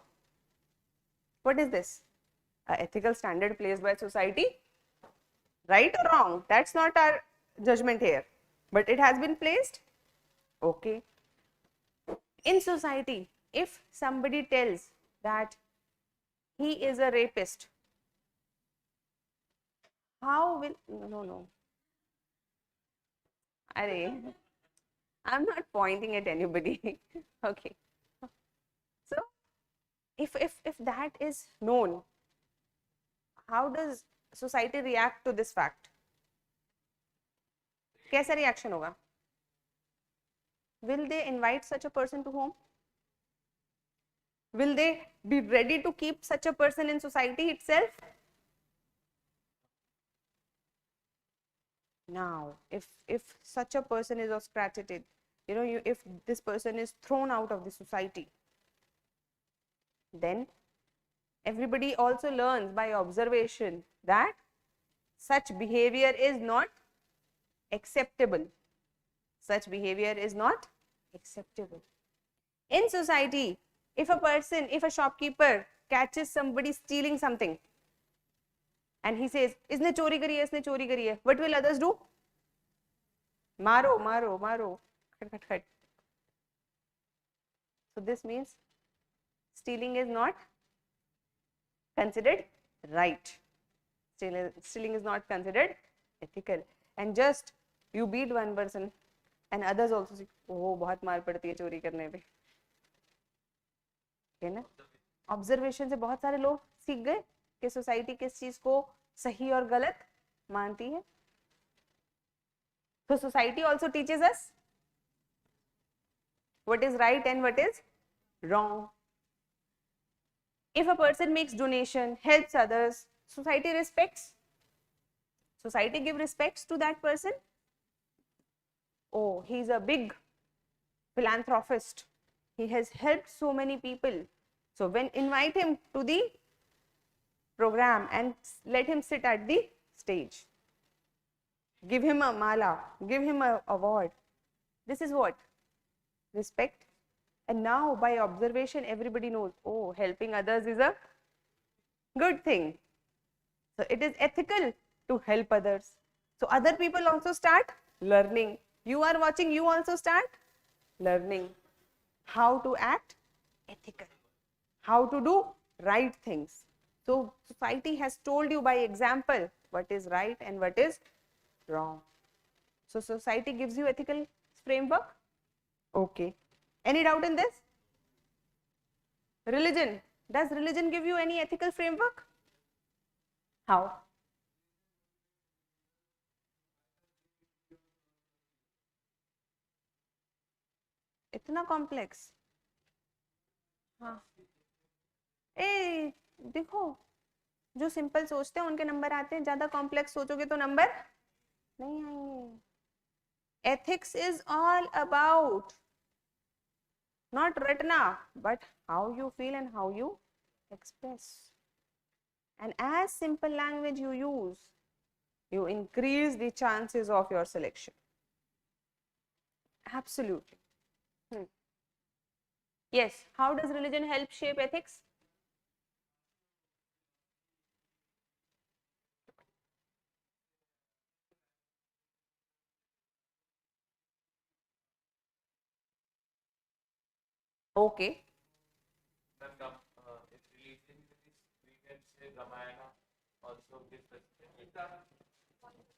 What is this? A ethical standard placed by society. Right or wrong? That's not our judgment here. But it has been placed. Okay. In society, if somebody tells that he is a rapist, how will, no. I'm not pointing at anybody. Okay. So if that is known, how does society react to this fact? कैसा reaction होगा? Will they invite such a person to home? Will they be ready to keep such a person in society itself? Now, if such a person is ostracated, if this person is thrown out of the society, then Everybody also learns by observation that such behavior is not acceptable. Such behavior is not acceptable. In society, if a shopkeeper catches somebody stealing something and he says, isne chori kari hai, isne chori kari hai, what will others do? Maro, maro, maro, khat, khat, khat. So this means stealing is not considered right. Stealing is not considered ethical. And just you beat one person and others also see, oh, बहुत मार पड़ती है चोरी करने पे, है ना? Observation से बहुत सारे लोग सीख गए कि सोसाइटी किस चीज को सही और गलत मानती है. So society also teaches us what is right and what is wrong. If a person makes donation, helps others, society respects. Society give respects to that person. Oh, he is a big philanthropist. He has helped so many people. So when invite him to the program and let him sit at the stage. Give him a mala, give him an award. This is what? Respect. And now by observation, everybody knows, oh, helping others is a good thing. So it is ethical to help others. So other people also start learning. You are watching, you also start learning how to act ethical, how to do right things. So society has told you by example what is right and what is wrong. So society gives you ethical framework. Okay. Any doubt in this? Religion. Does religion give you any ethical framework? How? इतना complex? हाँ. ए देखो, जो simple सोचते हैं उनके number आते हैं, ज्यादा कॉम्प्लेक्स सोचोगे तो नंबर नहीं आएंगे. Ethics is all about not Ratna, but how you feel and how you express. And as simple language you use, you increase the chances of your selection. Absolutely. Yes, how does religion help shape ethics? Okay. If religion we can say Ramayana also gives us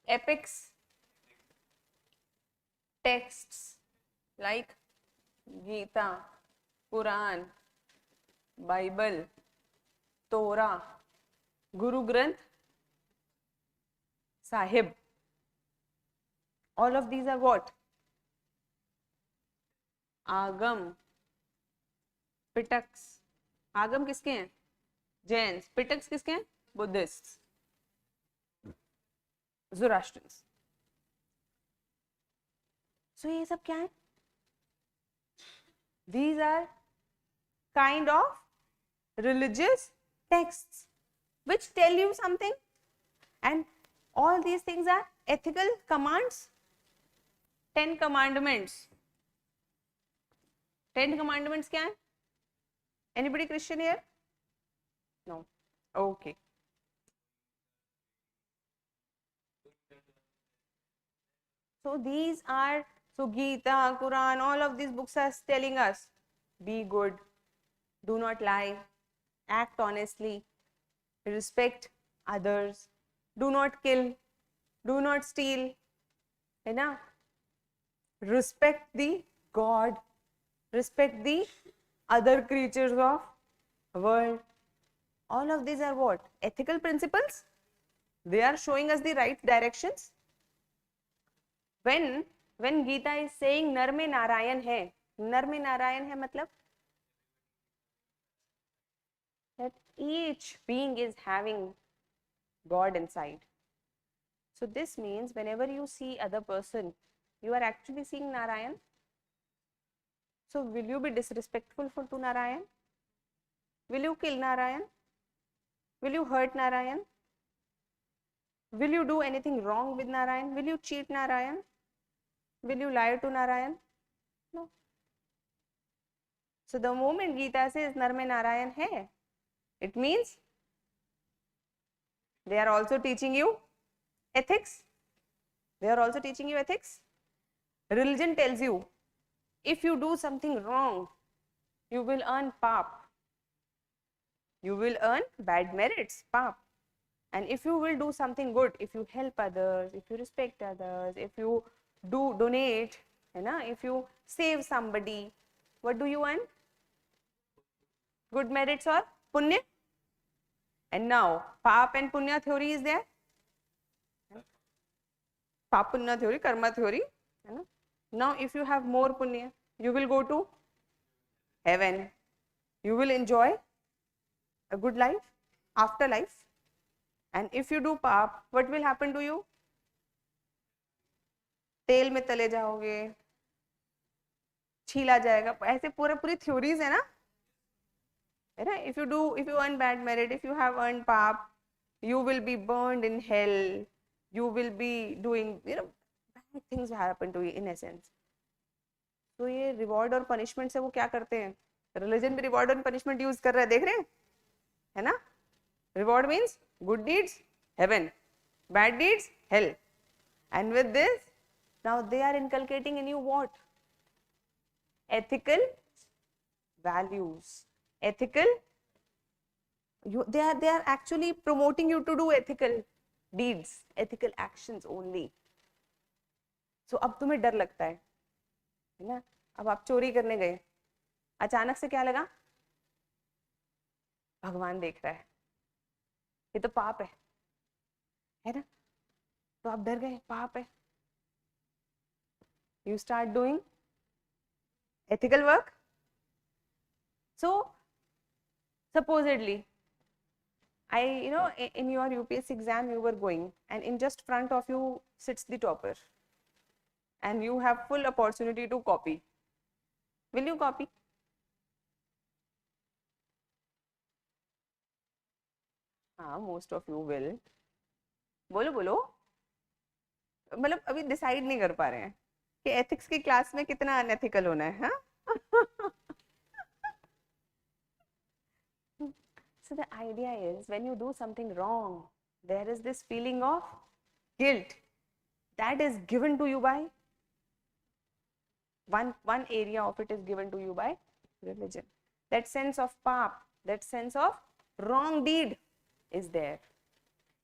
Epics, texts like Gita, Quran, Bible, Torah, Guru Granth Sahib. All of these are what? Agam, Pitaks. Agam किसके हैं? Jains. Pitaks किसके हैं? Buddhists. Zoroastrians. So ये सब क्या है? These are kind of religious texts which tell you something, and all these things are ethical commands. 10 commandments. 10 commandments क्या है? Anybody Christian here? No. Okay. So these are, so Gita, Quran, all of these books are telling us, be good, do not lie, act honestly, respect others, do not kill, do not steal, है ना? Respect the God, respect the other creatures of world. All of these are what? Ethical principles. They are showing us the right directions. When Gita is saying नर में नारायण है, नर में नारायण है मतलब that each being is having God inside. So this means whenever you see other person, you are actually seeing Narayan. So will you be disrespectful to Narayan? Will you kill Narayan? Will you hurt Narayan? Will you do anything wrong with Narayan? Will you cheat Narayan? Will you lie to Narayan? No. So the moment Gita says Nar mein Narayan hai, it means they are also teaching you ethics. They are also teaching you ethics. Religion tells you, if you do something wrong, you will earn pap. You will earn bad merits, pap. And if you will do something good, if you help others, if you respect others, if you do donate, if you save somebody, what do you earn? Good merits or punya? And now, pap and punya theory is there. Pap punya theory, karma theory. Now, if you have more punya, you will go to heaven. You will enjoy a good life, afterlife. And if you do pap, what will happen to you? तेल में तले जाओगे, छीला जाएगा, ऐसे पूरी theories है ना? If you earn bad merit, if you have earned pap, you will be burned in hell. You will be doing, bad things happen to you in essence. तो ये reward और punishment से वो क्या करते हैं? Religion में reward और punishment use कर रहा है, देख रहे हैं? है ना? Reward means good deeds, heaven. Bad deeds, hell. And with this, now they are inculcating in you what? Ethical values. Ethical, they are actually promoting you to do ethical deeds, ethical actions only. So अब तुम्हें डर लगता है ना? अब आप चोरी करने गए, अचानक से क्या लगा? भगवान देख रहा है, ये तो पाप है ना? तो आप डर गए, पाप है. You start doing ethical work. So supposedly, in your UPSC exam you were going, and in just front of you sits the topper, and you have full opportunity to copy. Will you copy? Most of you will. बोलो. मतलब अभी decide नहीं कर पा रहे हैं कि ethics की क्लास में कितना अनएथिकल होना है, हाँ? So the idea is, when you do something wrong, there is this feeling of guilt that is given to you by one area of it is given to you by religion. That sense of pap, that sense of wrong deed is there.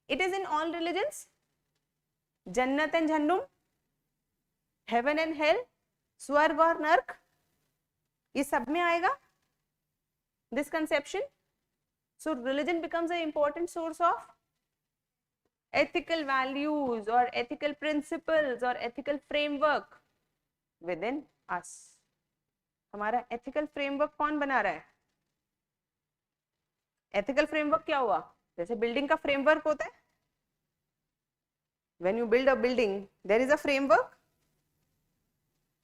It is in all religions. Jannat and Jahannam, heaven and hell, Swarg और नर्क, ये सब में आएगा this conception. So religion becomes an important source of ethical values or ethical principles or ethical framework within us. हमारा ethical framework कौन बना रहा है? Ethical framework क्या हुआ? जैसे building का framework होता है. When you build a building, there is a framework.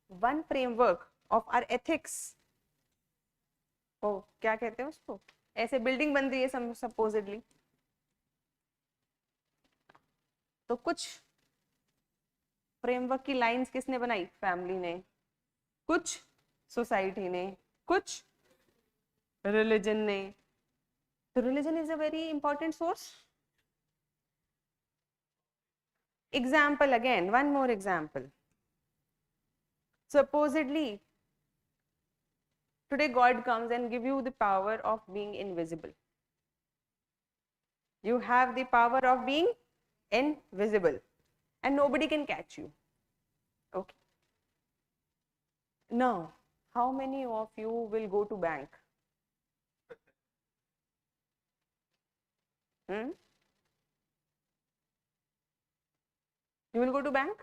One framework of our ethics. Oh, क्या कहते हैं उसको? ऐसे बिल्डिंग बन रही है supposedly. तो कुछ फ्रेमवर्क की लाइंस किसने बनाई? फैमिली ने, कुछ सोसाइटी ने, कुछ रिलीजन ने. तो religion is a very important source. Example again, one more example. Supposedly, today God comes and give you the power of being invisible. You have the power of being invisible and nobody can catch you. Okay. Now, how many of you will go to bank? You will go to bank?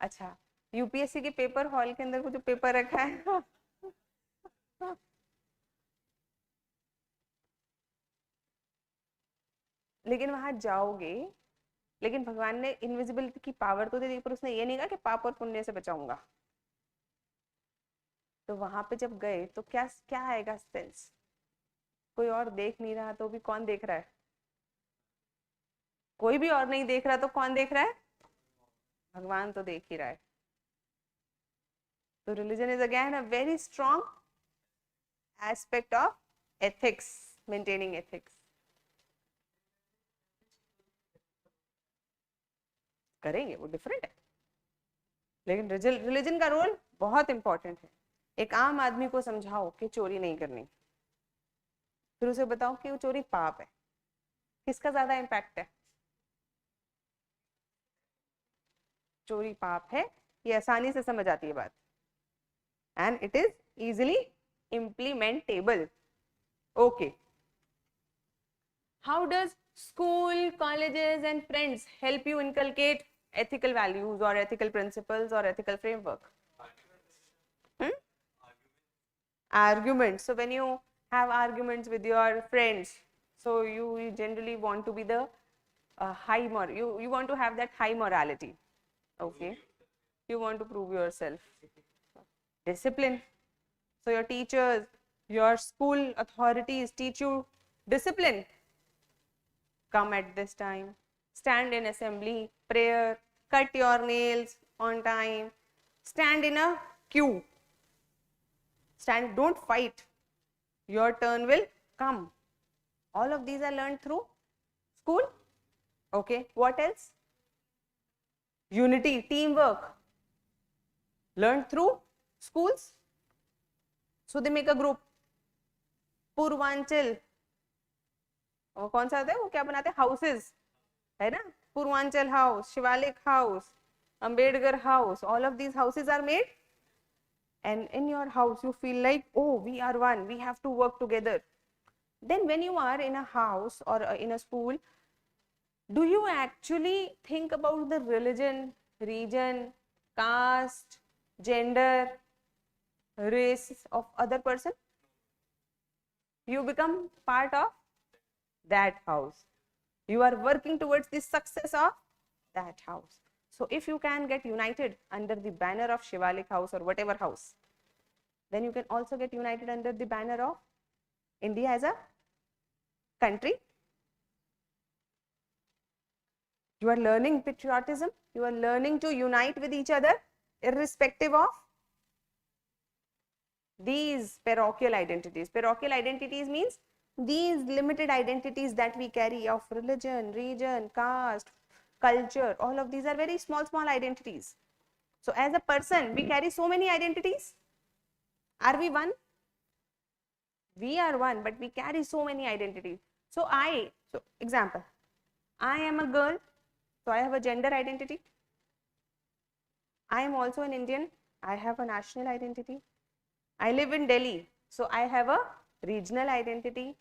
अच्छा, UPSC के paper hall के अंदर को जो paper रखा है लेकिन वहां जाओगे, लेकिन भगवान ने इनविजिबिलिटी की पावर तो दे दी, पर उसने ये नहीं कहा कि पाप और पुण्य से बचाऊंगा. तो वहां पे जब गए तो क्या क्या आएगा सेंस? कोई और देख नहीं रहा तो भी कौन देख रहा है? कोई भी और नहीं देख रहा तो कौन देख रहा है? भगवान तो देख ही रहा है. तो religion is again a very strong aspect of ethics, maintaining ethics. करेंगे, वो डिफरेंट है, लेकिन रिलीजन का रोल बहुत इंपॉर्टेंट है. एक आम आदमी को समझाओ कि चोरी नहीं करनी, फिर उसे बताओ कि वो चोरी पाप है, किसका ज्यादा इम्पैक्ट है? चोरी पाप है, ये आसानी से समझ आती है बात, and it is easily implementable. Okay, how does school, colleges and friends help you inculcate ethical values or ethical principles or ethical framework? Arguments. So when you have arguments with your friends, so you generally want to be the high moral, you want to have that high morality. Okay, you want to prove yourself. Discipline. So your teachers, your school authorities teach you discipline. Come at this time, stand in assembly, prayer, cut your nails on time, stand in a queue, stand, don't fight, your turn will come. All of these are learned through school. Okay, what else? Unity, teamwork, learned through schools. So they make a group. Purvanchal, वो कौन सा होता है, वो क्या बनाते हैं, houses है ना, Purvanchal house, Shivalik house, Ambedkar house, all of these houses are made, and in your house you feel like, oh, we are one, we have to work together. Then when you are in a house or in a school, do you actually think about the religion, region, caste, gender, race of other person? You become part of that house. You are working towards the success of that house. So if you can get united under the banner of Shivalik house or whatever house, then you can also get united under the banner of India as a country. You are learning patriotism, you are learning to unite with each other irrespective of these parochial identities. Parochial identities means these limited identities that we carry of religion, region, caste, culture, all of these are very small identities. So as a person, we carry so many identities. Are we one? We are one, but we carry so many identities. So example, I am a girl, so I have a gender identity. I am also an Indian, I have a national identity. I live in Delhi, so I have a regional identity.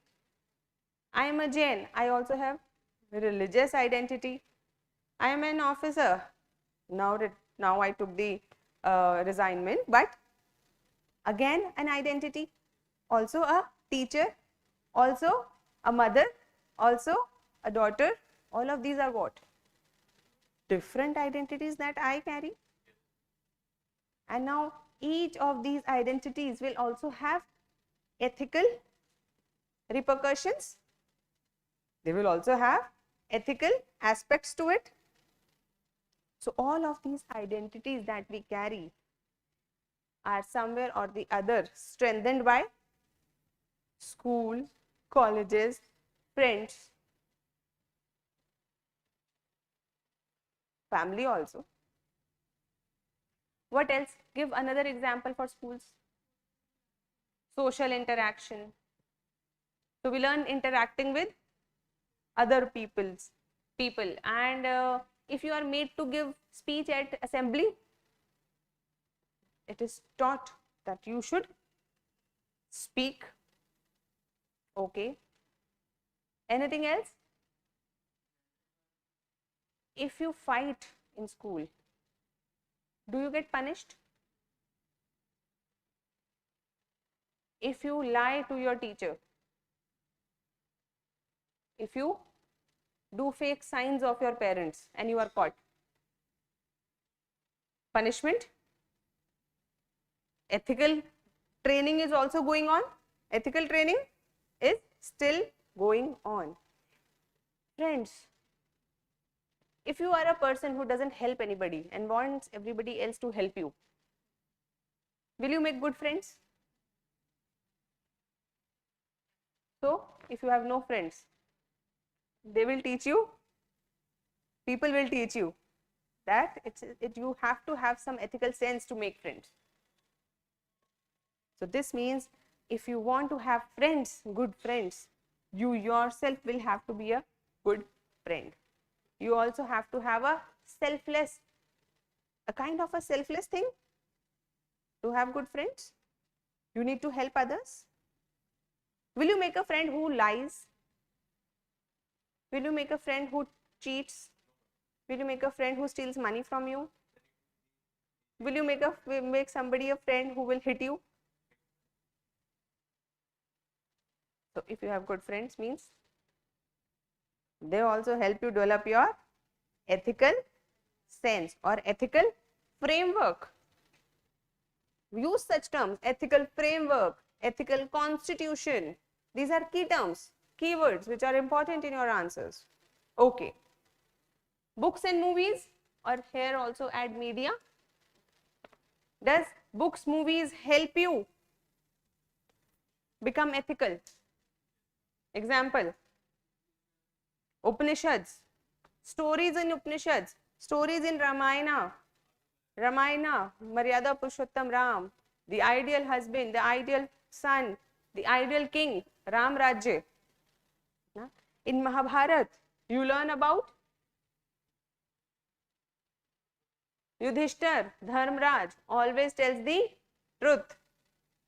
I am a Jain, I also have religious identity. I am an officer, now I took the resignment, but again an identity, also a teacher, also a mother, also a daughter. All of these are what? Different identities that I carry. And now each of these identities will also have ethical repercussions. They will also have ethical aspects to it. So all of these identities that we carry are somewhere or the other strengthened by school, colleges, friends, family also. What else? Give another example for schools. Social interaction. So we learn interacting with other people, and if you are made to give speech at assembly, it is taught that you should speak. Okay. Anything else? If you fight in school, do you get punished? If you lie to your teacher, if you do fake signs of your parents and you are caught, punishment, ethical training is also going on. Ethical training is still going on. Friends, if you are a person who doesn't help anybody and wants everybody else to help you, will you make good friends? So, if you have no friends, they will teach you, people will teach you that you have to have some ethical sense to make friends. So, this means if you want to have friends, good friends, you yourself will have to be a good friend. You also have to have a kind of a selfless thing to have good friends. You need to help others. Will you make a friend who lies? Will you make a friend who cheats? Will you make a friend who steals money from you? Will you make somebody a friend who will hit you? So, if you have good friends, means they also help you develop your ethical sense or ethical framework. Use such terms: ethical framework, ethical constitution. These are key terms, keywords which are important in your answers. Okay. Books and movies, or here also add media. Does books, movies help you become ethical? Example, Upanishads, stories in Upanishads, stories in Ramayana, Maryada Purushottam Ram, the ideal husband, the ideal son, the ideal king, Ram Rajya. In Mahabharata, you learn about Yudhishthir, Dharmraj, always tells the truth.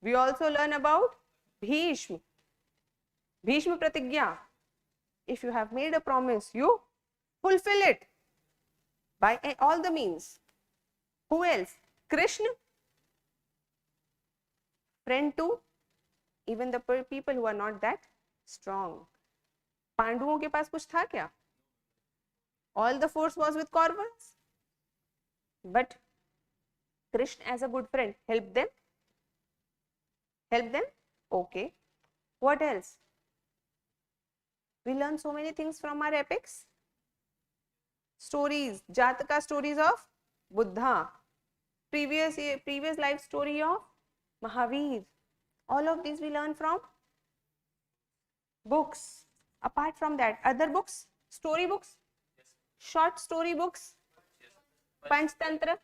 We also learn about Bhishma Pratigya. If you have made a promise, you fulfill it by all the means. Who else? Krishna, friend to even the people who are not that strong. पांडवों के पास कुछ था क्या? All the force was with Kauravas, but Krishna as a good friend helped them. Okay. What else? We learn so many things from our epics. Stories, Jataka stories of Buddha, previous life story of Mahavir. All of these we learn from books. Apart from that, other books, story books, short story books, Panchtantra,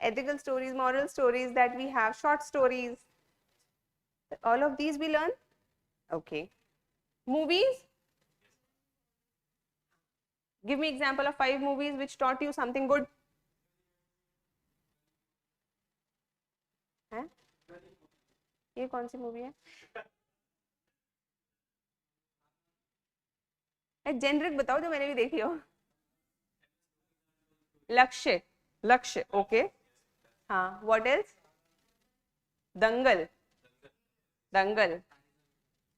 ethical stories, moral stories that we have, short stories. All of these we learn. Okay. Movies. Give me example of 5 movies which taught you something good. हैं? ये कौन सी movie है? Generic बताओ जो मैंने भी देखी हो. लक्ष्य, ओके. हाँ, what else? दंगल,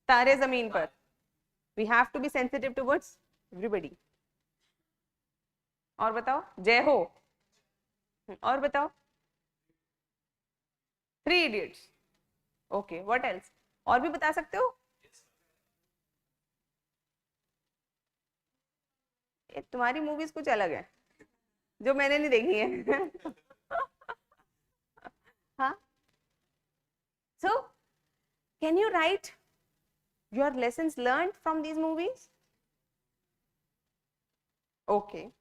तारे जमीन पर. We have to be sensitive towards everybody. और बताओ, जय हो. और बताओ, 3 Idiots. Okay, what else? और भी बता सकते हो? तुम्हारी मूवीज कुछ अलग है जो मैंने नहीं देखी है. हाँ. So, can you write your lessons learned from these movies? Okay.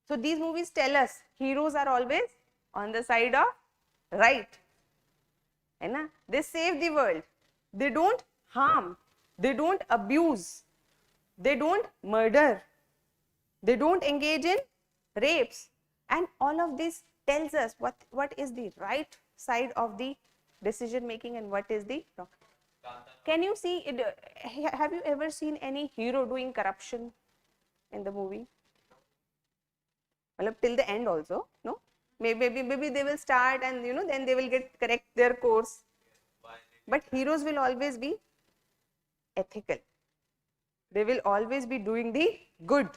So, these movies tell us heroes are always on the side of right. है ना? They save the world. They don't harm. They don't abuse. They don't murder. They don't engage in rapes, and all of this tells us what is the right side of the decision making and what is the wrong. Can you see it? Have you ever seen any hero doing corruption in the movie? Well, till the end also, no? Maybe they will start and then they will correct their course. But heroes will always be ethical. They will always be doing the good.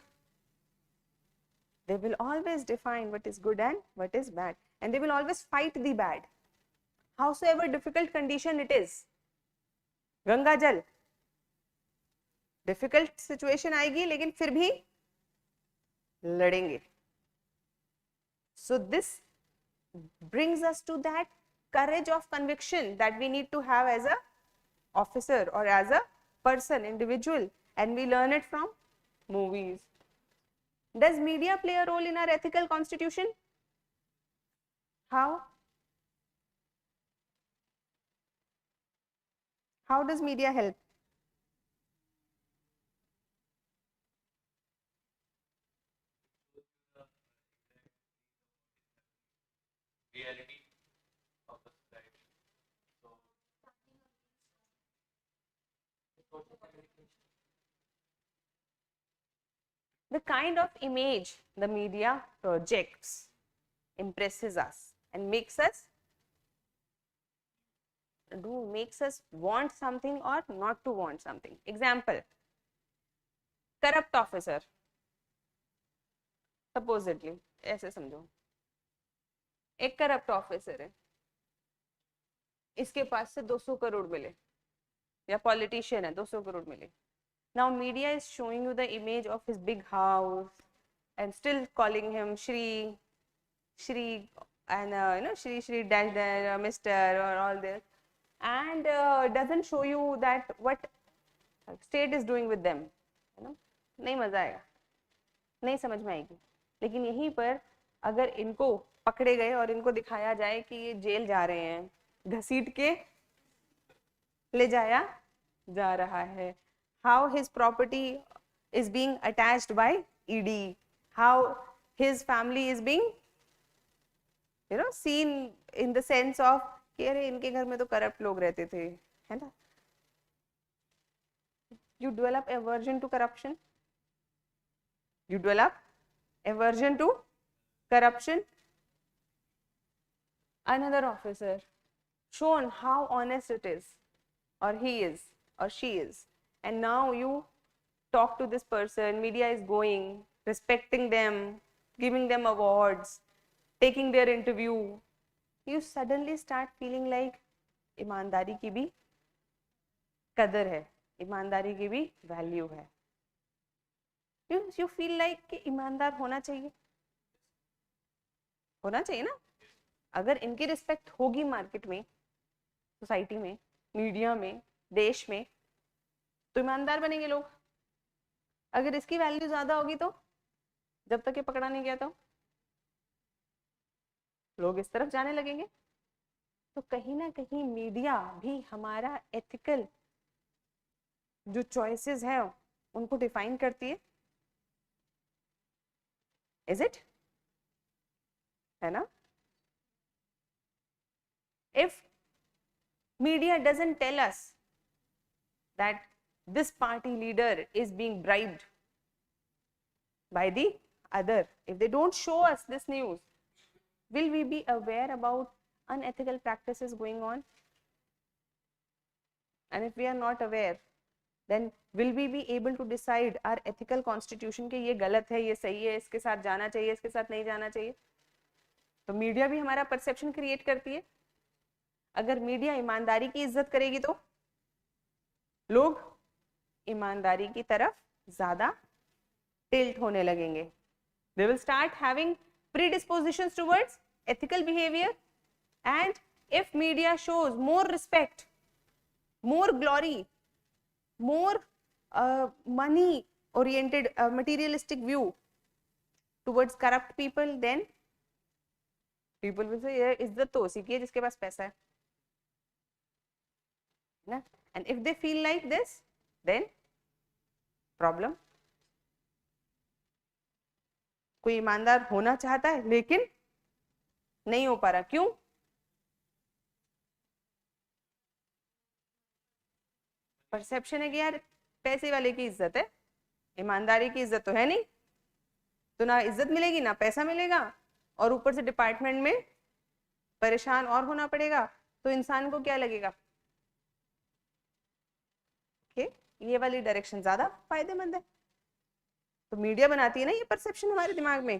They will always define what is good and what is bad, and they will always fight the bad. howsoever difficult condition it is. Ganga जल, difficult situation आएगी लेकिन फिर भी लड़ेंगे. So this brings us to that courage of conviction that we need to have as a officer or as a person, individual, and we learn it from movies. Does media play a role in our ethical constitution? How? How does media help? Reality of the society. So The kind of image the media projects impresses us and makes us want something or not to want something. Example, corrupt officer, supposedly, ऐसे समझो, एक corrupt officer है, इसके पास से 200 करोड़ मिले, या politician है 200 करोड़ मिले. Now media is showing you the image of his big house and still calling him Shri, and Shri dash dash, Mr. or all this, and doesn't show you that what state is doing with them. नहीं मजा आएगा, नहीं समझ में आएगी. लेकिन यहीं पर अगर इनको पकड़े गए और इनको दिखाया जाए कि ये जेल जा रहे हैं, घसीट के ले जाया जा रहा है, how his property is being attached by ED, how his family is being seen in the sense of कि अरे इनके घर में तो करप्ट लोग रहते थे, है ना. You develop aversion to corruption. You develop aversion to corruption. Another officer, shown how honest it is, or he is, or she is, and now you talk to this person, media is going, respecting them, giving them awards, taking their interview, you suddenly start feeling like ईमानदारी की भी कदर है, ईमानदारी की भी value है. You feel like कि ईमानदार होना चाहिए ना. अगर इनकी रिस्पेक्ट होगी मार्केट में, सोसाइटी में, मीडिया में, देश में, तो ईमानदार बनेंगे लोग. अगर इसकी वैल्यू ज्यादा होगी तो जब तक ये पकड़ा नहीं गया तो लोग इस तरफ जाने लगेंगे. तो कहीं ना कहीं मीडिया भी हमारा एथिकल जो चॉइसेस है उनको डिफाइन करती है. इज इट, है ना? If media doesn't tell us that this party leader is being bribed by the other, if they don't show us this news, will we be aware about unethical practices going on? And if we are not aware, then will we be able to decide our ethical constitution कि ये गलत है, ये सही है, इसके साथ जाना चाहिए, इसके साथ नहीं जाना चाहिए? तो मीडिया भी हमारा परसेप्शन क्रिएट करती है. अगर मीडिया ईमानदारी की इज्जत करेगी तो लोग ईमानदारी की तरफ ज्यादा टिल्ट होने लगेंगे. They will start having predispositions towards ethical behavior, and if media shows more respect, more glory, more money oriented materialistic view towards corrupt people, then people will say ये इज्जत तो उसी की है जिसके पास पैसा है ना. And if they feel like this, then problem. कोई ईमानदार होना चाहता है लेकिन नहीं हो पा रहा, क्यों? परसेप्शन है कि यार पैसे वाले की इज्जत है, ईमानदारी की इज्जत तो है नहीं, तो ना इज्जत मिलेगी ना पैसा मिलेगा, और ऊपर से डिपार्टमेंट में परेशान और होना पड़ेगा. तो इंसान को क्या लगेगा कि ये वाली डायरेक्शन ज्यादा फायदेमंद है. तो मीडिया बनाती है ना ये परसेप्शन हमारे दिमाग में.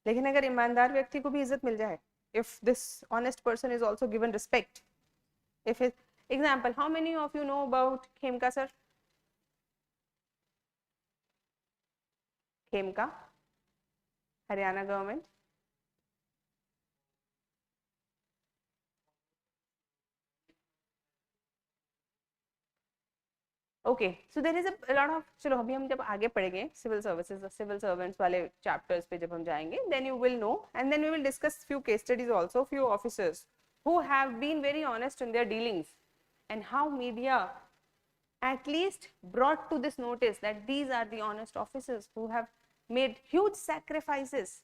लेकिन अगर ईमानदार व्यक्ति को भी इज्जत मिल जाए if this honest person is also given respect. If it, example, how many of you know about Khemka sir? Khemka, Haryana government. Okay, so there is a lot of, चलो अभी हम जब आगे पढ़ेंगे civil services, civil servants वाले chapters पे जब हम जाएंगे, then you will know, and then we will discuss few case studies also, few officers who have been very honest in their dealings, and how media at least brought to this notice that these are the honest officers who have made huge sacrifices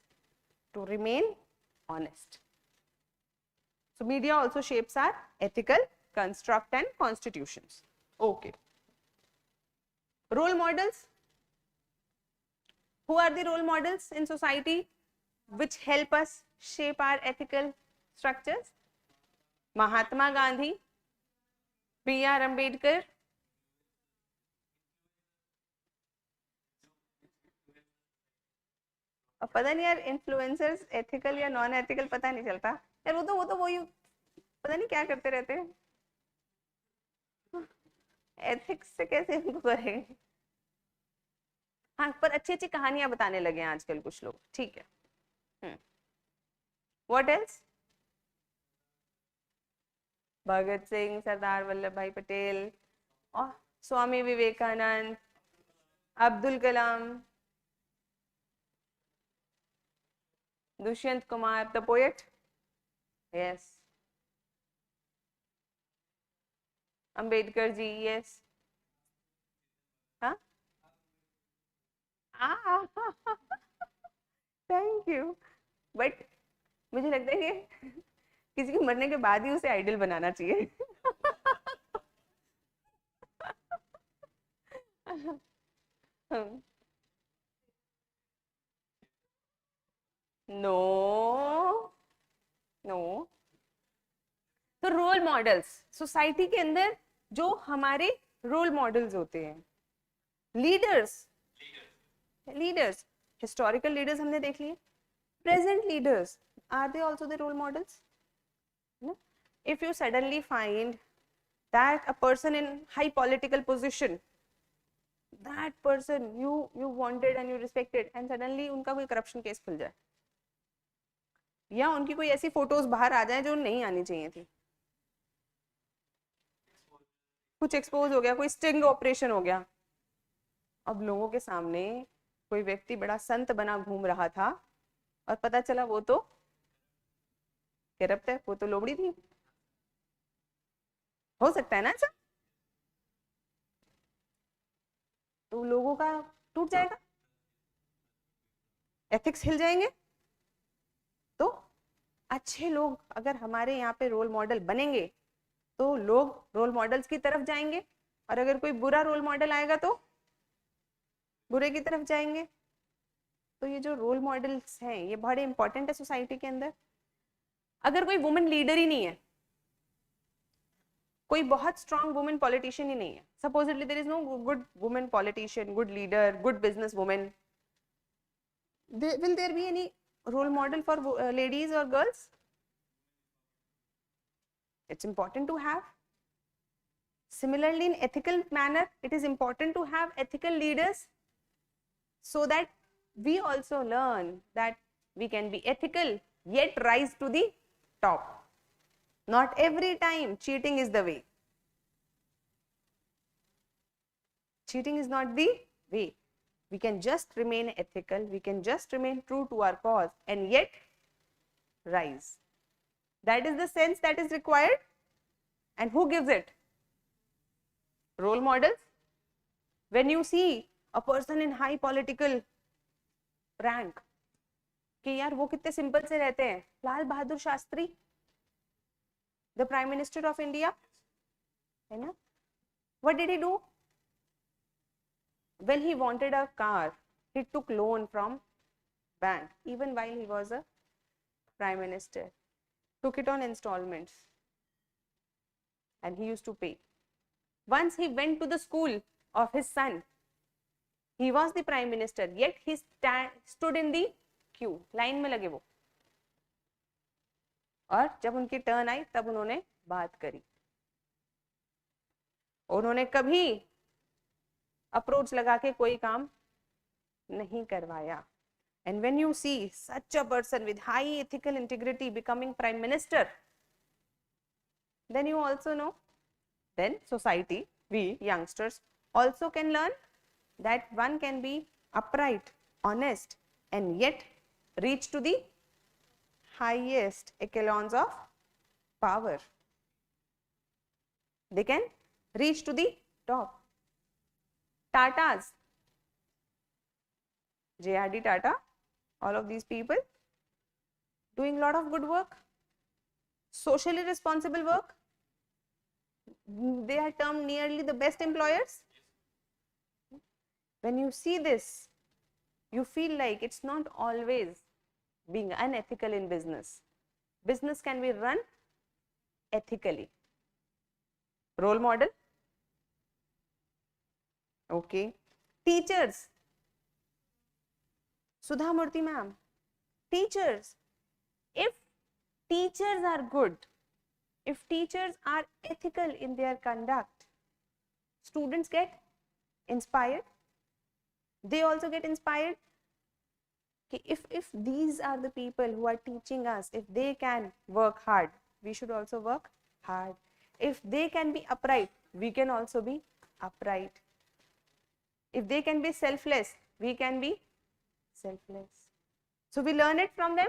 to remain honest. So media also shapes our ethical construct and constitutions. Okay. Role models. Who are the role models in society which help us shape our ethical structures? Mahatma Gandhi, B.R. Ambedkar. अब पता नहीं यार influencers ethical या non ethical पता नहीं चलता यार, वो तो वही पता नहीं क्या करते रहते हैं, एथिक्स से कैसे इनको करेंगे। हाँ, पर अच्छी अच्छी कहानियां बताने लगे हैं आजकल कुछ लोग, ठीक है। What else? भगत सिंह, सरदार वल्लभ भाई पटेल, और Swami Vivekanand, Abdul Kalam, Dushyant Kumar the poet, yes, Ambedkar ji, yes, हाँ, थैंक यू। बट मुझे लगता है कि किसी के मरने के बाद ही उसे आइडल बनाना चाहिए। नो नो, तो रोल मॉडल्स सोसाइटी के अंदर जो हमारे रोल मॉडल्स होते हैं, लीडर्स, हिस्टोरिकल लीडर्स हमने देख लिए, present leaders, are they also the role models? If you suddenly find that a person in high political position, that person you wanted and you respected, and suddenly उनका कोई corruption case खुल जाए, या उनकी कोई ऐसी फोटोज बाहर आ जाए जो नहीं आनी चाहिए थी, कुछ एक्सपोज हो गया, कोई स्टिंग ऑपरेशन हो गया, अब लोगों के सामने कोई व्यक्ति बड़ा संत बना घूम रहा था और पता चला वो तो करप्ट है, वो तो लोबड़ी थी, हो सकता है ना ऐसा? तो लोगों का टूट जाएगा, एथिक्स हिल जाएंगे। तो अच्छे लोग अगर हमारे यहाँ पे रोल मॉडल बनेंगे तो लोग रोल मॉडल्स की तरफ जाएंगे, और अगर कोई बुरा रोल मॉडल आएगा तो बुरे की तरफ जाएंगे। तो ये जो रोल मॉडल्स हैं ये बड़े इंपॉर्टेंट है सोसाइटी के अंदर। अगर कोई वुमेन लीडर ही नहीं है, कोई बहुत स्ट्रॉन्ग वुमेन पॉलिटिशियन ही नहीं है, supposedly there is no good women politician, good leader, good business women, will there be any role model for ladies or girls? It's important to have. Similarly, in ethical manner, it is important to have ethical leaders so that we also learn that we can be ethical yet rise to the top. Not every time cheating is the way. Cheating is not the way. We can just remain ethical, we can just remain true to our cause and yet rise. That is the sense that is required. And who gives it? Role models. When you see a person in high political rank, कि यार वो कितने simple से रहते हैं, Lal Bahadur Shastri, the Prime Minister of India, है ना? What did he do? When he wanted a car, he took loan from bank, even while he was a Prime Minister, took it on installments, and he used to pay. Once he went to the school of his son, he was the Prime Minister, yet he stood in the queue, line में लगे वो, और जब उनकी turn I तब उन्होंने बात करी, उन्होंने कभी अप्रोच लगा के कोई काम नहीं करवाया. And when you see such a person with high ethical integrity becoming prime minister, then you also know, then society, we youngsters also can learn that one can be upright, honest, and yet reach to the highest echelons of power. They can reach to the top. Tatas, J.R.D. Tata, all of these people doing a lot of good work, socially responsible work. They are termed nearly the best employers. When you see this, you feel like it's not always being unethical in business. Business can be run ethically. Role model. Okay. Teachers. Sudha Murthy ma'am. Teachers. If teachers are good, if teachers are ethical in their conduct, students get inspired. They also get inspired. If these are the people who are teaching us, if they can work hard, we should also work hard. If they can be upright, we can also be upright. If they can be selfless, we can be selfless. So we learn it from them.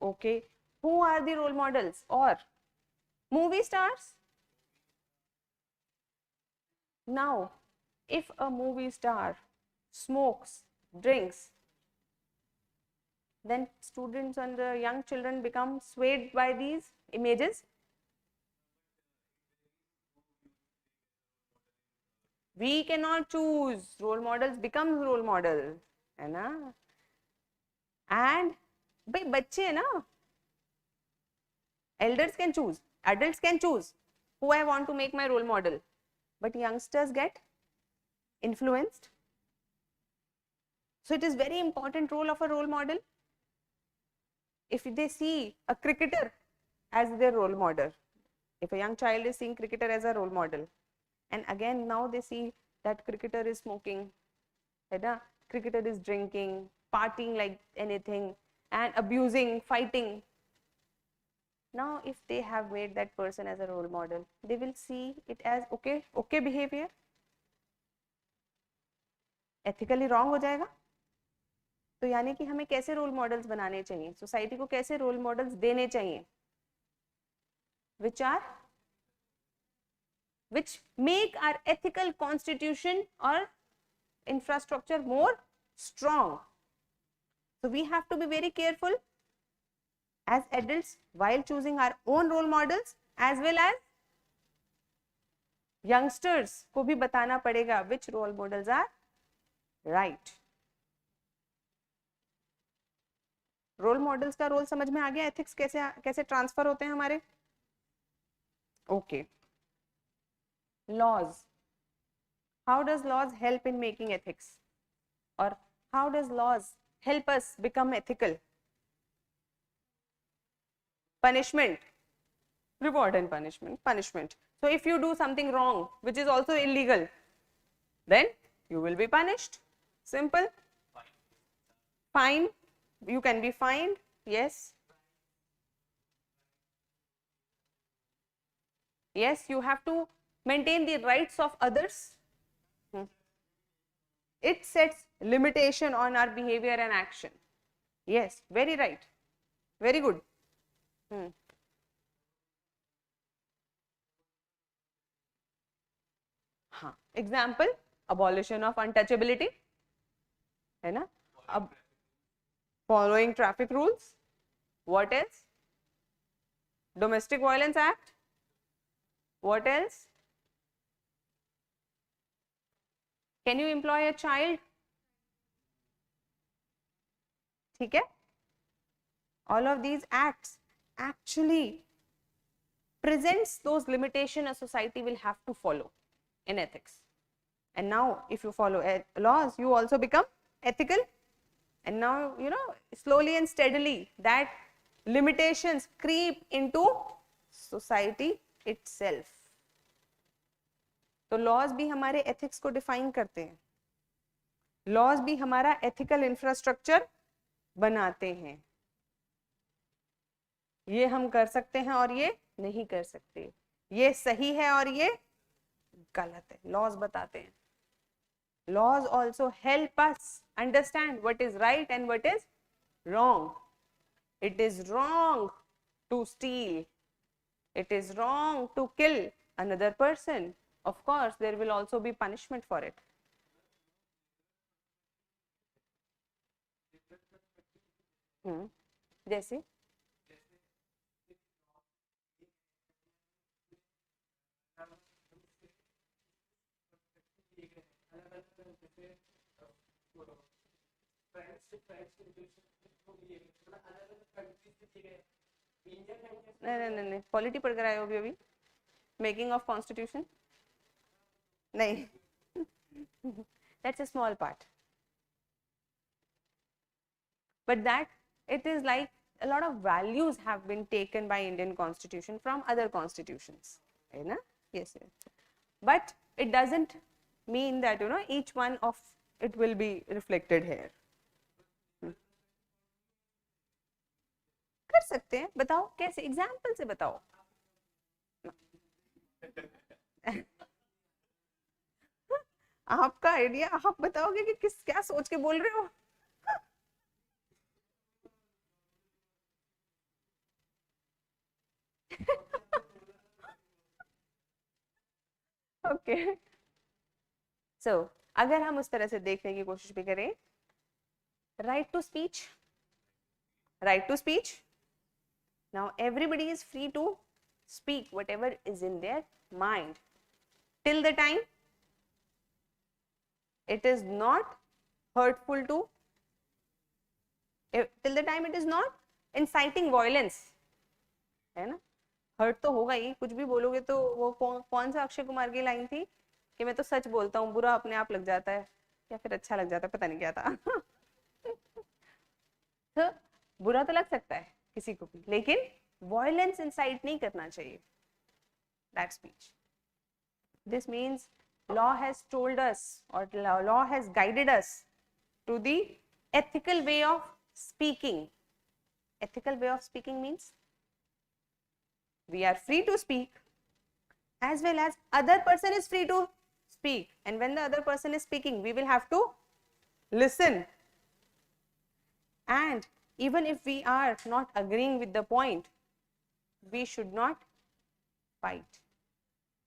Okay. Who are the role models? Or movie stars? Now, if a movie star smokes, drinks, then students and the young children become swayed by these images. We cannot choose. Role models becomes role model, है ना? And भाई बच्चे है ना? Elders can choose, adults can choose who I want to make my role model, but youngsters get influenced. So it is very important role of a role model. If they see a cricketer as their role model, if a young child is seeing cricketer as a role model, and again now they see that cricketer is smoking, cricketer is drinking, partying like anything, and abusing, fighting. Now if they have made that person as a role model, they will see it as okay behavior. Ethically wrong हो जाएगा. तो यानी कि हमें कैसे role models बनाने चाहिए, society को कैसे रोल मॉडल्स देने चाहिए, which make our ethical constitution or infrastructure more strong. So we have to be very careful as adults while choosing our own role models, as well as youngsters को भी बताना पड़ेगा which role models are right. Role models का role समझ में आ गया, ethics कैसे ट्रांसफर होते हैं हमारे. Okay. Laws. How does laws help in making ethics, और how does laws help us become ethical? Punishment, reward and punishment. So if you do something wrong which is also illegal, then you will be punished. Simple. Fine. You can be fined. Yes. Yes, you have to maintain the rights of others. It sets limitation on our behavior and action. Yes, very right. Very good. Example, abolition of untouchability, है ना? Following traffic rules. What else? Domestic Violence Act. What else? Can you employ a child? ठीक है? All of these acts actually presents those limitations a society will have to follow in ethics. And now if you follow laws, you also become ethical. And now, you know, slowly and steadily that limitations creep into society itself. तो laws भी हमारे ethics को define करते हैं, laws भी हमारा ethical infrastructure बनाते हैं. ये हम कर सकते हैं और ये नहीं कर सकते, ये सही है और ये गलत है, लॉज बताते हैं. Laws also help us understand what is right and what is wrong. It is wrong to steal. It is wrong to kill another person. Of course, there will also be punishment for it. जैसे नहीं polity पढ़ कर आए हो अभी making of constitution नहीं. That's a small part, but that it is like a lot of values have been taken by Indian constitution from other constitutions, है ना? Yes, but it doesn't mean that each one of it will be reflected here. कर सकते हैं, बताओ कैसे, example से बताओ. आपका आइडिया आप बताओगे कि किस क्या सोच के बोल रहे हो. ओके सो अगर हम उस तरह से देखने की कोशिश भी करें, right to speech, right to speech. Now everybody is free to speak whatever is in their mind till the time it is not hurtful to, till the time it is not inciting violence, है ना? Hurt तो होगा ही, कुछ भी बोलोगे तो. वो कौन सा अक्षय कुमार की लाइन थी कि मैं तो सच बोलता हूँ, बुरा अपने आप लग जाता है या फिर अच्छा लग जाता है, पता नहीं क्या था. तो बुरा तो लग सकता है किसी को भी, लेकिन वायलेंस इंसाइट नहीं करना चाहिए. That speech. This means law has told us or law has guided us to the ethical way of speaking. Ethical way of speaking means we are free to speak as well as other person is free to speak, and when the other person is speaking we will have to listen, and even if we are not agreeing with the point we should not fight.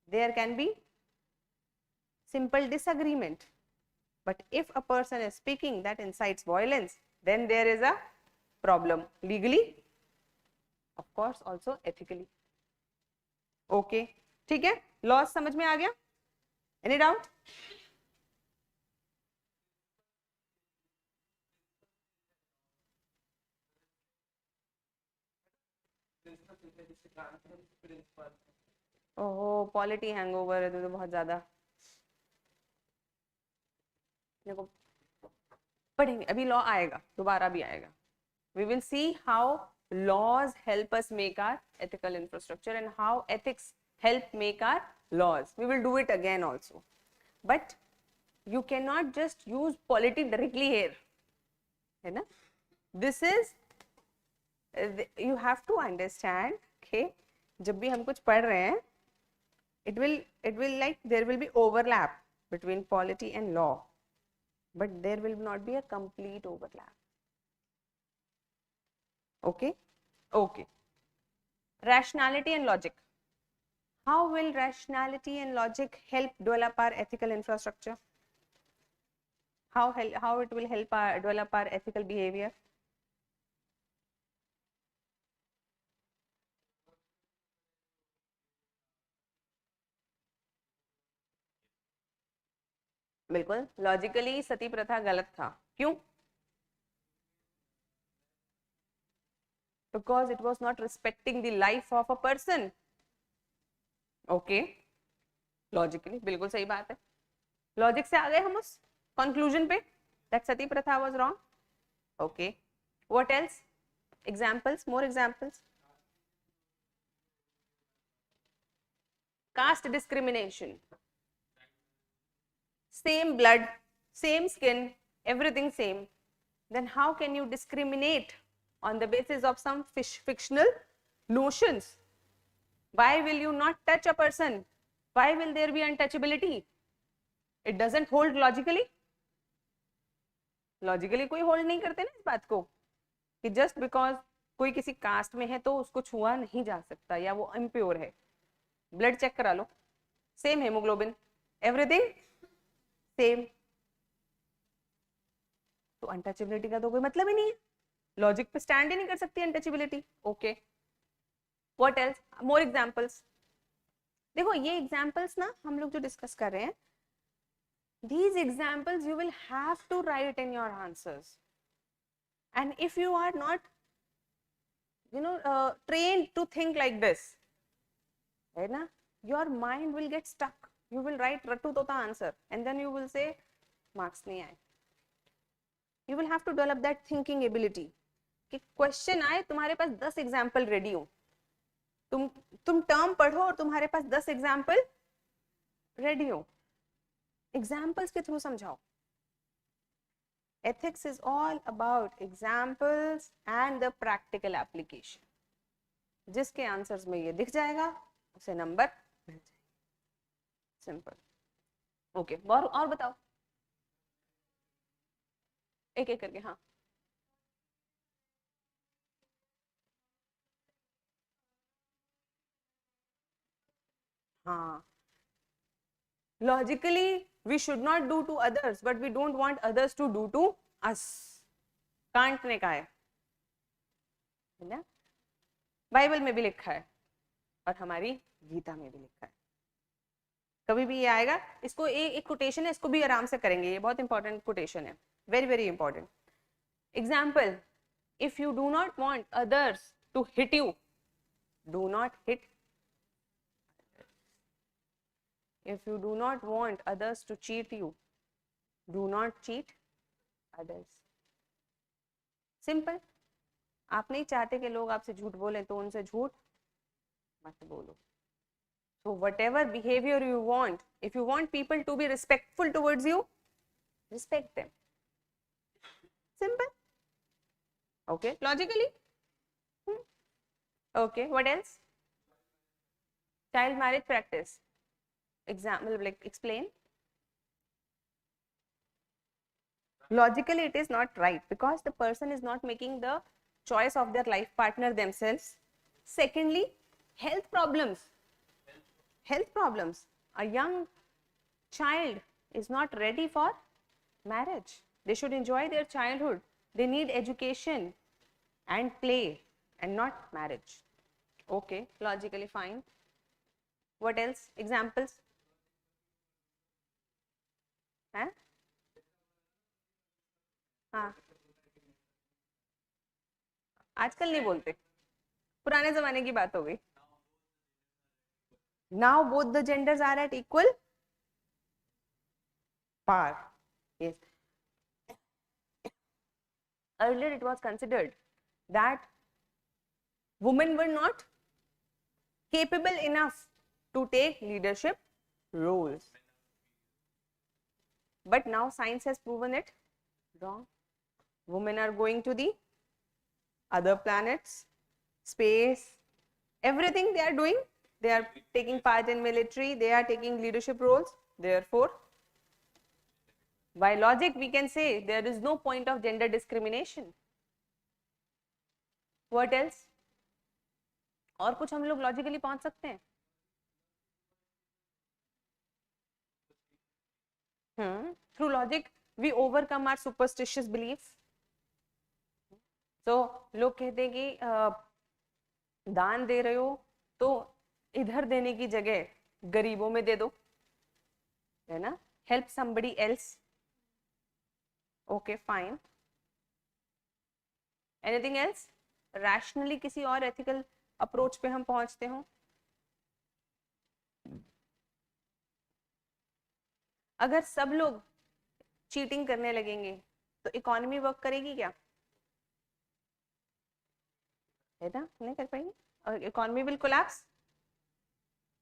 There can be simple disagreement, but if a person is speaking that incites violence, then there is a problem legally, of course also ethically. Okay, ठीक है, laws समझ में आ गया? Any doubt? ओहो polity hangover है तो बहुत ज्यादा. देखो पढ़ेंगे, अभी लॉ आएगा, दोबारा भी आएगा. We will see how laws help us make our ethical infrastructure and how ethics help make our laws. We will do it again also, but you cannot just use polity directly here, है ना? This is you have to understand, okay? जब भी हम कुछ पढ़ रहे हैं, it will like there will be overlap between polity and law, but there will not be a complete overlap. Okay? Okay. Rationality and logic. How will rationality and logic help develop our ethical infrastructure? How it will help develop our ethical behavior? बिल्कुल, logically सती प्रथा गलत था. क्यों? Because it was not respecting the life of a person. Okay, logically बिल्कुल सही बात है. Logic से आ गए हम उस कंक्लूजन पे that सती प्रथा was wrong. Okay, what else? Examples, more examples. Caste discrimination. Same blood, same skin, everything same. Then how can you discriminate on the basis of some fictional notions? Why will you not touch a person? Why will there be untouchability? It doesn't hold logically. Logically कोई hold नहीं करते ना इस बात को कि just because कोई किसी कास्ट में है तो उसको छुआ नहीं जा सकता या वो impure है. ब्लड चेक करा लो, सेम हेमोग्लोबिन, एवरीथिंग सेम. तो अनटचेबिलिटी का तो कोई मतलब ही नहीं है, लॉजिक पे स्टैंड ही नहीं कर सकती untouchability. Okay, what else, more examples. देखो ये एग्जांपल्स ना हम लोग जो डिस्कस कर रहे हैं, these examples you will have to write in your answers, and if you are not trained to think like this, है ना, your mind will get stuck. You will write रट्टू तोता answer and then you will say marks नहीं आए. You will have to develop that thinking ability कि question आए तुम्हारे पास 10 example ready हो, तुम टर्म पढ़ो और तुम्हारे पास 10 एग्जाम्पल रेडी हो, एग्जाम्पल्स के थ्रू समझाओ. Ethics is all about examples and the practical application. जिसके आंसर्स में ये दिख जाएगा उसे नंबर मिल जाएगा. सिंपल. ओके, और बताओ एक एक करके. हाँ, हाँ, logically we should not do to others but we don't want others to do to us. Can't ने कहा है ना, बाइबल में भी लिखा है और हमारी गीता में भी लिखा है. कभी भी ये आएगा, इसको एक कोटेशन है, इसको भी आराम से करेंगे, ये बहुत इंपॉर्टेंट कोटेशन है, very very important. Example, if you do not want others to hit you, do not hit. If you do not want others to cheat you, do not cheat others. Simple. आप नहीं चाहते कि लोग आपसे झूठ बोलें तो उनसे झूठ मत बोलो. So whatever behavior you want, if you want people to be respectful towards you, respect them. Simple. Okay, logically. Okay, what else? Child marriage practice. Example, like explain. Logically it is not right because the person is not making the choice of their life partner themselves. Secondly, health problems. A young child is not ready for marriage. They should enjoy their childhood. They need education and play and not marriage. Okay, logically fine. What else? Examples? हाँ, आजकल नहीं बोलते, पुराने जमाने की बात हो गई. Now both the genders are at equal par. Yes. Earlier it was considered that women were not capable enough to take leadership roles. But now science has proven it wrong. Women are going to the other planets, space, everything they are doing. They are taking part in military, they are taking leadership roles. Therefore, by logic we can say there is no point of gender discrimination. What else? और कुछ हम लोग logically पहुंच सकते हैं? Through logic we overcome our superstitious beliefs. So लोग कहते हैं कि दान दे रहे हो तो इधर देने की जगह गरीबों में दे दो, है ना, help somebody else. Okay, fine. Anything else? Rationally किसी और ethical approach पे हम पहुंचते हो? अगर सब लोग चीटिंग करने लगेंगे तो इकोनॉमी वर्क करेगी क्या? है ना, नहीं कर पाएंगे और इकोनॉमी विल कोलैप्स,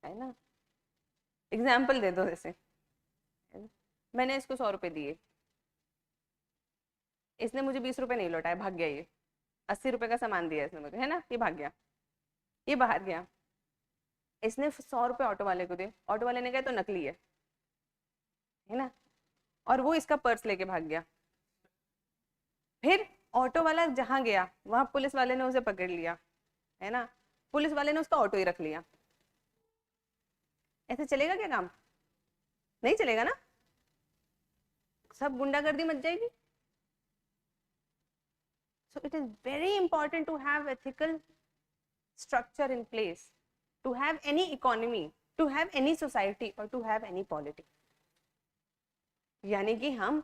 है ना। एग्जाम्पल दे दो, जैसे मैंने इसको 100 रुपए दिए, इसने मुझे 20 रुपए नहीं लौटाए, भाग गया। ये 80 रुपए का सामान दिया इसने मुझे, है ना, ये भाग गया, ये बाहर गया। इसने 100 रुपए ऑटो वाले को दिए, ऑटो वाले ने कहा तो नकली है ना, और वो इसका पर्स लेके भाग गया। फिर ऑटो वाला जहां गया वहां पुलिस वाले ने उसे पकड़ लिया, है ना, पुलिस वाले ने उसका ऑटो ही रख लिया। ऐसे चलेगा क्या काम? नहीं चलेगा ना, सब गुंडागर्दी मच जाएगी। So it is very important to have ethical structure in place, to have any economy, to have any society or to have any polity. यानी कि हम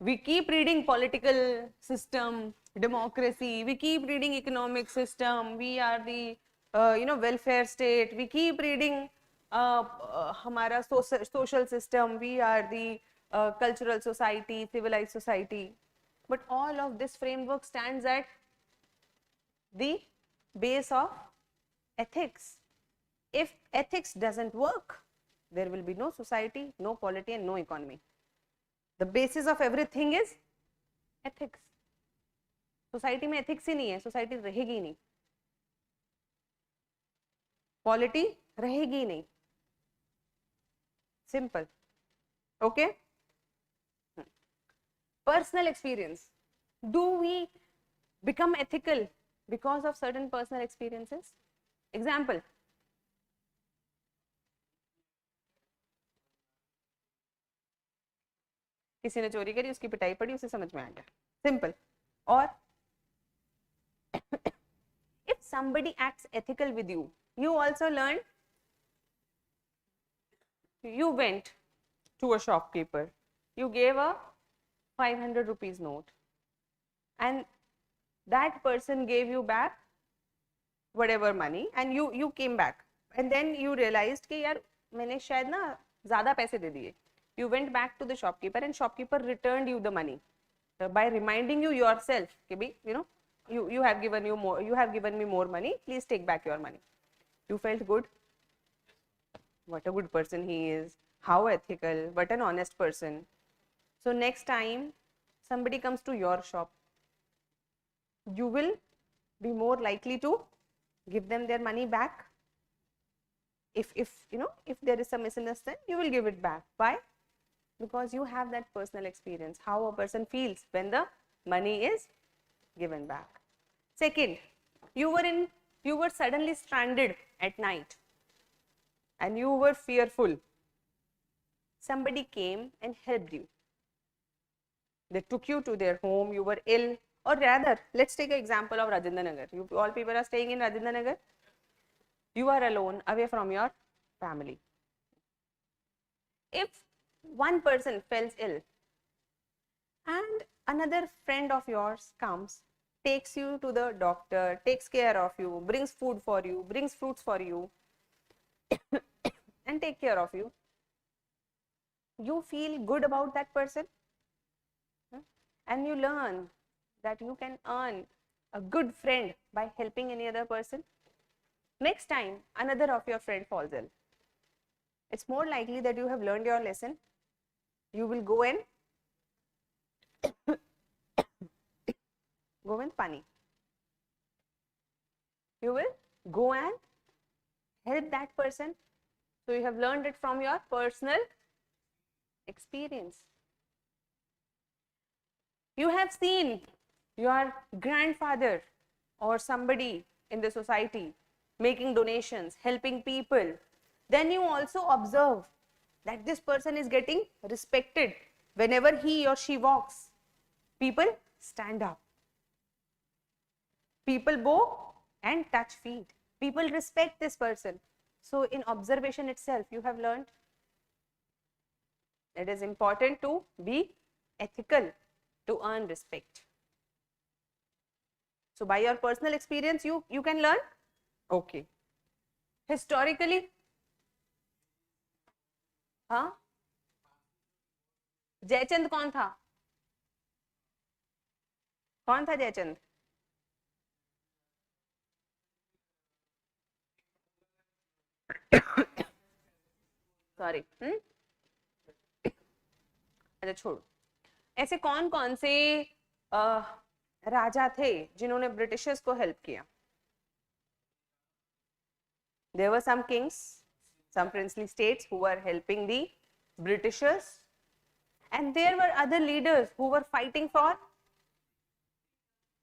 we keep reading political system, democracy, we keep reading economic system, we are the welfare state, we keep reading हमारा social system, we are the cultural society, civilized society. But all of this framework stands at the base of ethics. If ethics doesn't work, there will be no society, no polity and no economy. The basis of everything is ethics. Society में ethics ही नहीं है, society रहेगी नहीं, polity रहेगी नहीं. Simple. Okay? Personal experience. Do we become ethical because of certain personal experiences? Example. किसी ने चोरी करी, उसकी पिटाई पड़ी, उसे समझ में आ गया. Simple. Or if somebody acts ethical with you, you also learn. You went to a shopkeeper, you gave a 500 rupees note and that person gave you back whatever money and you came back and then you realized कि यार मैंने शायद ना ज़्यादा पैसे दे दिए. You went back to the shopkeeper and shopkeeper returned you the money by reminding you yourself कि भाई you have given you more, you have given me more money, please take back your money. You felt good. What a good person he is, how ethical, what an honest person. So next time somebody comes to your shop, you will be more likely to give them their money back. If there is some misunderstanding, you will give it back. Why? Because you have that personal experience, how a person feels when the money is given back. Second, you were suddenly stranded at night and you were fearful. Somebody came and helped you. They took you to their home, you were ill, or rather, let's take an example of Rajendra Nagar. You all people are staying in Rajendra Nagar. You are alone, away from your family. If one person falls ill and another friend of yours comes, takes you to the doctor, takes care of you, brings food for you, brings fruits for you, and take care of you, you feel good about that person, and you learn that you can earn a good friend by helping any other person. Next time another of your friend falls ill, it's more likely that you have learned your lesson. You will go and pani. You will go and help that person. So you have learned it from your personal experience. You have seen your grandfather or somebody in the society making donations, helping people. Then you also observe that this person is getting respected. Whenever he or she walks, people stand up. People bow and touch feet. People respect this person. So in observation itself, you have learned it is important to be ethical to earn respect. So by your personal experience, you can learn. Okay. Historically, हाँ, जयचंद कौन था? कौन था Jaichand? Sorry, अच्छा छोड़। ऐसे कौन कौन से राजा थे जिन्होंने ब्रिटिशर्स को हेल्प किया? There were some kings, some princely states who were helping the Britishers, and there were other leaders who were fighting for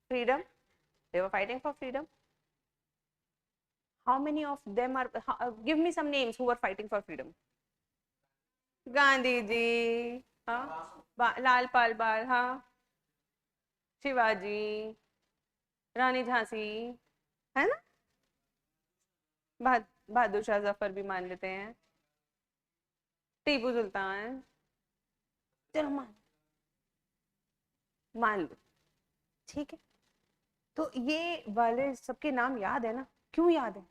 freedom. They were fighting for freedom. How many of them are, give me some names who were fighting for freedom. Gandhi ji, Lal Pal Bal, Shivaji, रानी झांसी, है ना? बहादुर शाह जफर भी मान लेते हैं, टीपू सुल्तान, चलो मान लो, ठीक है। तो ये वाले सबके नाम याद है ना? क्यों याद है?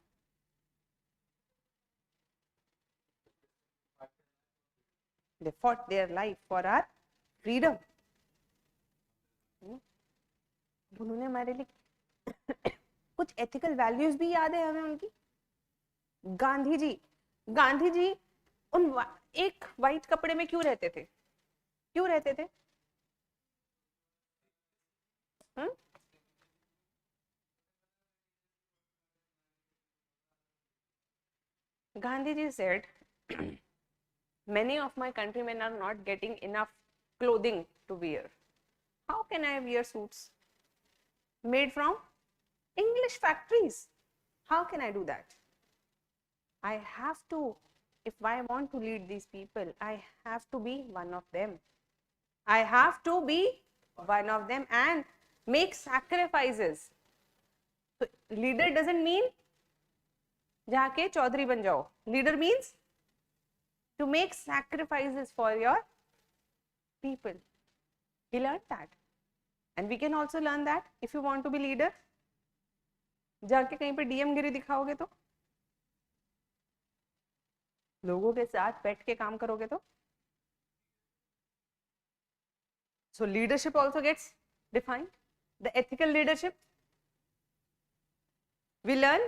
They fought their life for our freedom. उन्होंने हमारे लिए कुछ एथिकल वैल्यूज भी याद है हमें उनकी। गांधी जी उन एक वाइट कपड़े में क्यों रहते थे? क्यों रहते थे? Gandhi ji said, many of my countrymen are not getting enough clothing to wear. How can I wear suits made from English factories? How can I do that? I have to, if I want to lead these people, I have to be one of them. I have to be one of them and make sacrifices. So leader doesn't mean जाके चौधरी बन जाओ. Leader means to make sacrifices for your people. He learned that, and we can also learn that if you want to be leader. जाके कहीं पे DM गिरी दिखाओगे तो, लोगों के साथ बैठ के काम करोगे तो. So leadership also gets defined. The ethical leadership we learn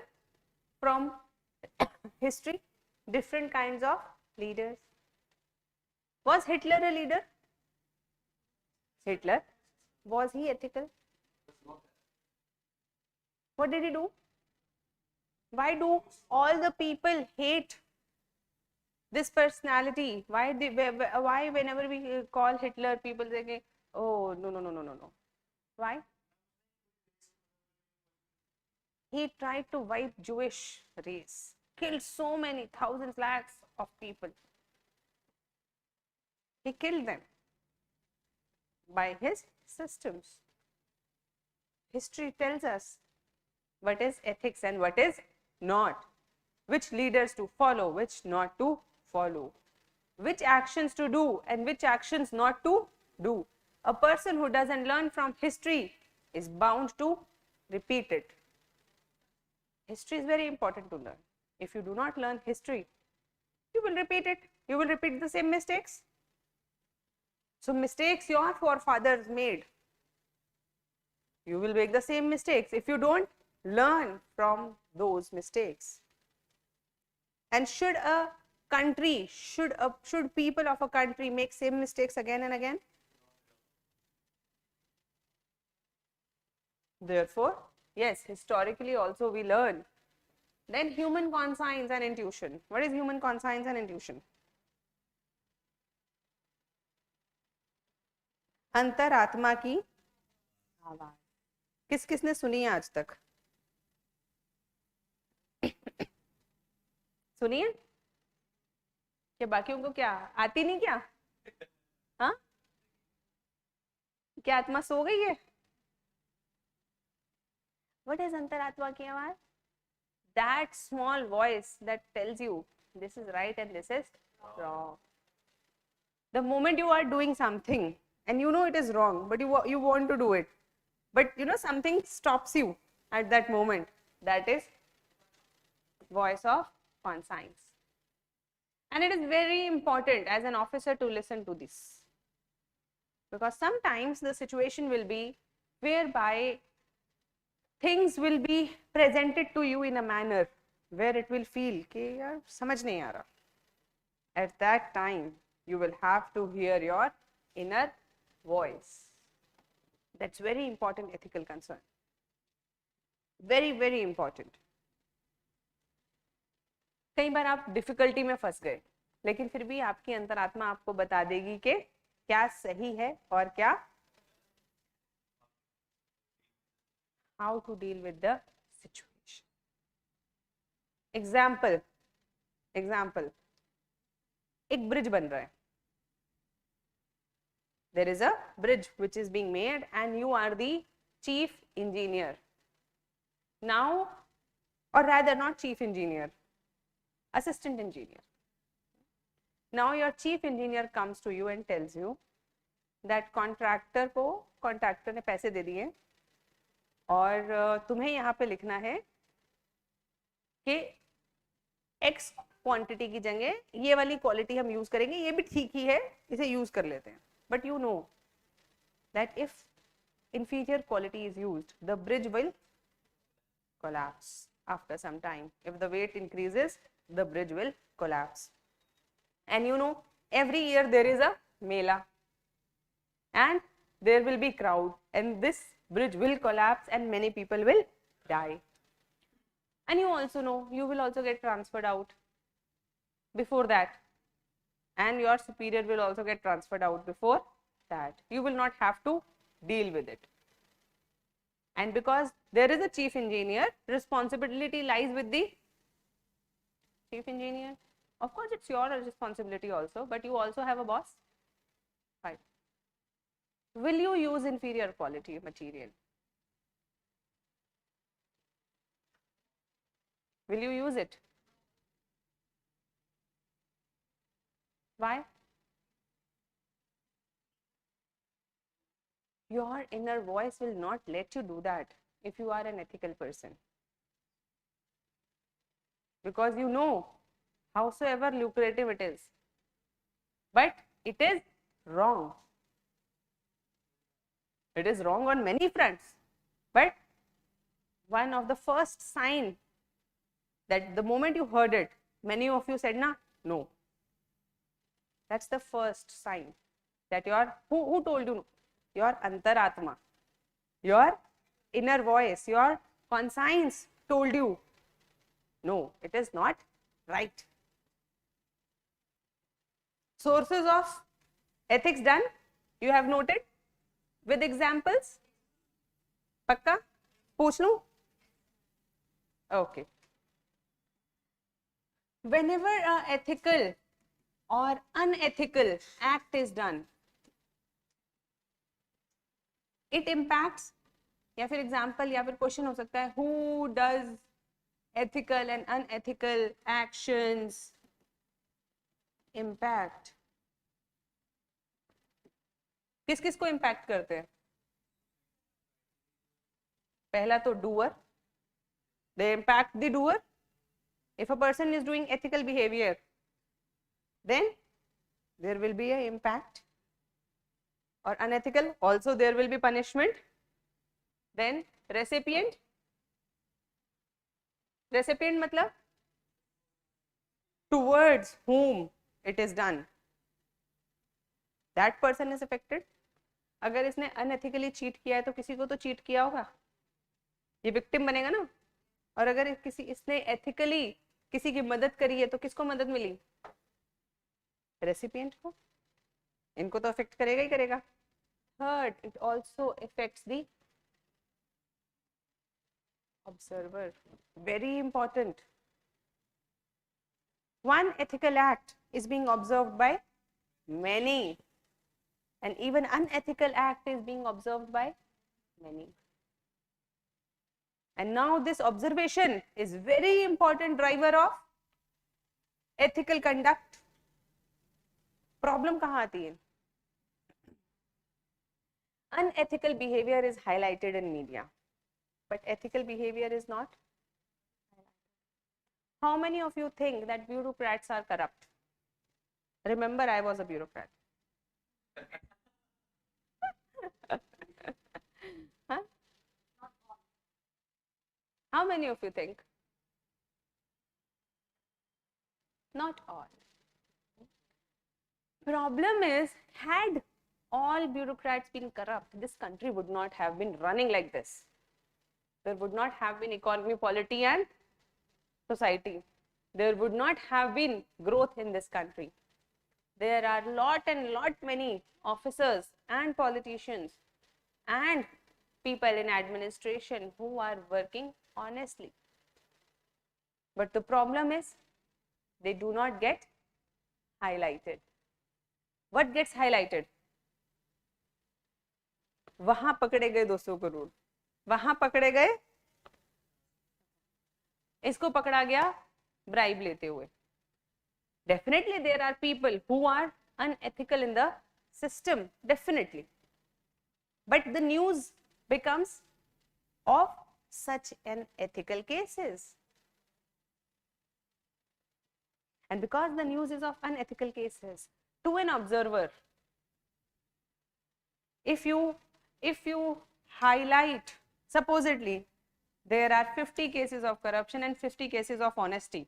from history, different kinds of leaders. Was Hitler a leader? Hitler, was he ethical? What did he do? Why do all the people hate this personality? Why whenever we call Hitler, people say, oh, no. Why? He tried to wipe Jewish race, killed so many thousands, lakhs of people. He killed them by his systems. History tells us what is ethics and what is not, which leaders to follow, which not to follow, which actions to do and which actions not to do. A person who doesn't learn from history is bound to repeat it. History is very important to learn. If you do not learn history, you will repeat it. You will repeat the same mistakes. So mistakes your forefathers made, you will make the same mistakes if you don't learn from those mistakes. And should a country, should people of a country make same mistakes again and again? Therefore, yes, historically also we learn. Then human conscience and intuition. What is human conscience and intuition? अंतरात्मा की आवाज. किस किसने सुनी है आज तक? सुनिए. क्या बाकियों को क्या आती नहीं क्या? हाँ, क्या आत्मा सो गई है? What is अंतरात्मा की आवाज? That small voice that tells you this is right and this is wrong. The moment you are doing something and you know it is wrong, but you want to do it, but you know something stops you at that moment, that is voice of conscience. And it is very important as an officer to listen to this, because sometimes the situation will be whereby things will be presented to you in a manner where it will feel कि यार समझ नहीं आ रहा. At that time, you will have to hear your inner voice. That's very important ethical concern. Very, very important. कई बार आप difficulty में फंस गए, लेकिन फिर भी आपकी अंतरात्मा आपको बता देगी कि क्या सही है और क्या how to deal with the situation. Example, एक ब्रिज बन रहा है. There is a bridge which is being made and you are the chief engineer. Now, or rather not chief engineer, assistant engineer. Now your chief engineer comes to you and tells you that contractor ने पैसे दे दिए और तुम्हें यहाँ पे लिखना है कि X क्वांटिटी की जगह ये वाली क्वालिटी हम यूज करेंगे, ये भी ठीक ही है, इसे यूज कर लेते हैं. But you know that if inferior quality is used, the bridge will collapse after some time. If the weight increases, the bridge will collapse. And you know, every year there is a mela and there will be crowd and this bridge will collapse and many people will die. And you also know, you will also get transferred out before that. And your superior will also get transferred out before that. You will not have to deal with it. And because there is a chief engineer, responsibility lies with the chief engineer. Of course, it's your responsibility also, but you also have a boss. Right. Will you use inferior quality material? Will you use it? Why? Your inner voice will not let you do that if you are an ethical person. Because you know, howsoever lucrative it is, but it is wrong. It is wrong on many fronts. But one of the first sign that the moment you heard it, many of you said, "Na, no." That's the first sign that who told you? Your antaratma, your inner voice, your conscience told you, no, it is not right. Sources of ethics done, you have noted with examples? Pakka? Pooch lu? Okay. Whenever an ethical or unethical act is done, it impacts, या फिर example या फिर question हो सकता है, who does ethical and unethical actions impact? किस किस को impact करते हैं? पहला तो doer, they impact the doer. If a person is doing ethical behavior, then there will be an impact. Or unethical, also there will be punishment. Then recipient मतलब towards whom it is done, that person is affected. अगर इसने unethically cheat किया है तो किसी को तो cheat किया होगा, ये victim बनेगा ना. और अगर इसने ethically किसी की मदद करी है तो किसको मदद मिली? Recipient को. इनको तो affect करेगा ही करेगा. Third, it also affects the observer. Very important. One ethical act is being observed by many, and even unethical act is being observed by many. And now this observation is very important driver of ethical conduct. Problem कहाँ आती है? Unethical behavior is highlighted in media, but ethical behavior is not. How many of you think that bureaucrats are corrupt? Remember, I was a bureaucrat. Huh? How many of you think? Problem is, had all bureaucrats been corrupt, this country would not have been running like this. There would not have been economy, polity and society. There would not have been growth in this country. There are lot many officers and politicians and people in administration who are working honestly. But the problem is, they do not get highlighted. What gets highlighted? वहां पकड़े गए 200 करोड़, वहां पकड़े गए, इसको पकड़ा गया bribe लेते हुए. Definitely there are people who are unethical in the system, definitely. But the news becomes of such unethical cases. And because the news is of unethical cases, to an observer, if you highlight, supposedly there are 50 cases of corruption and 50 cases of honesty.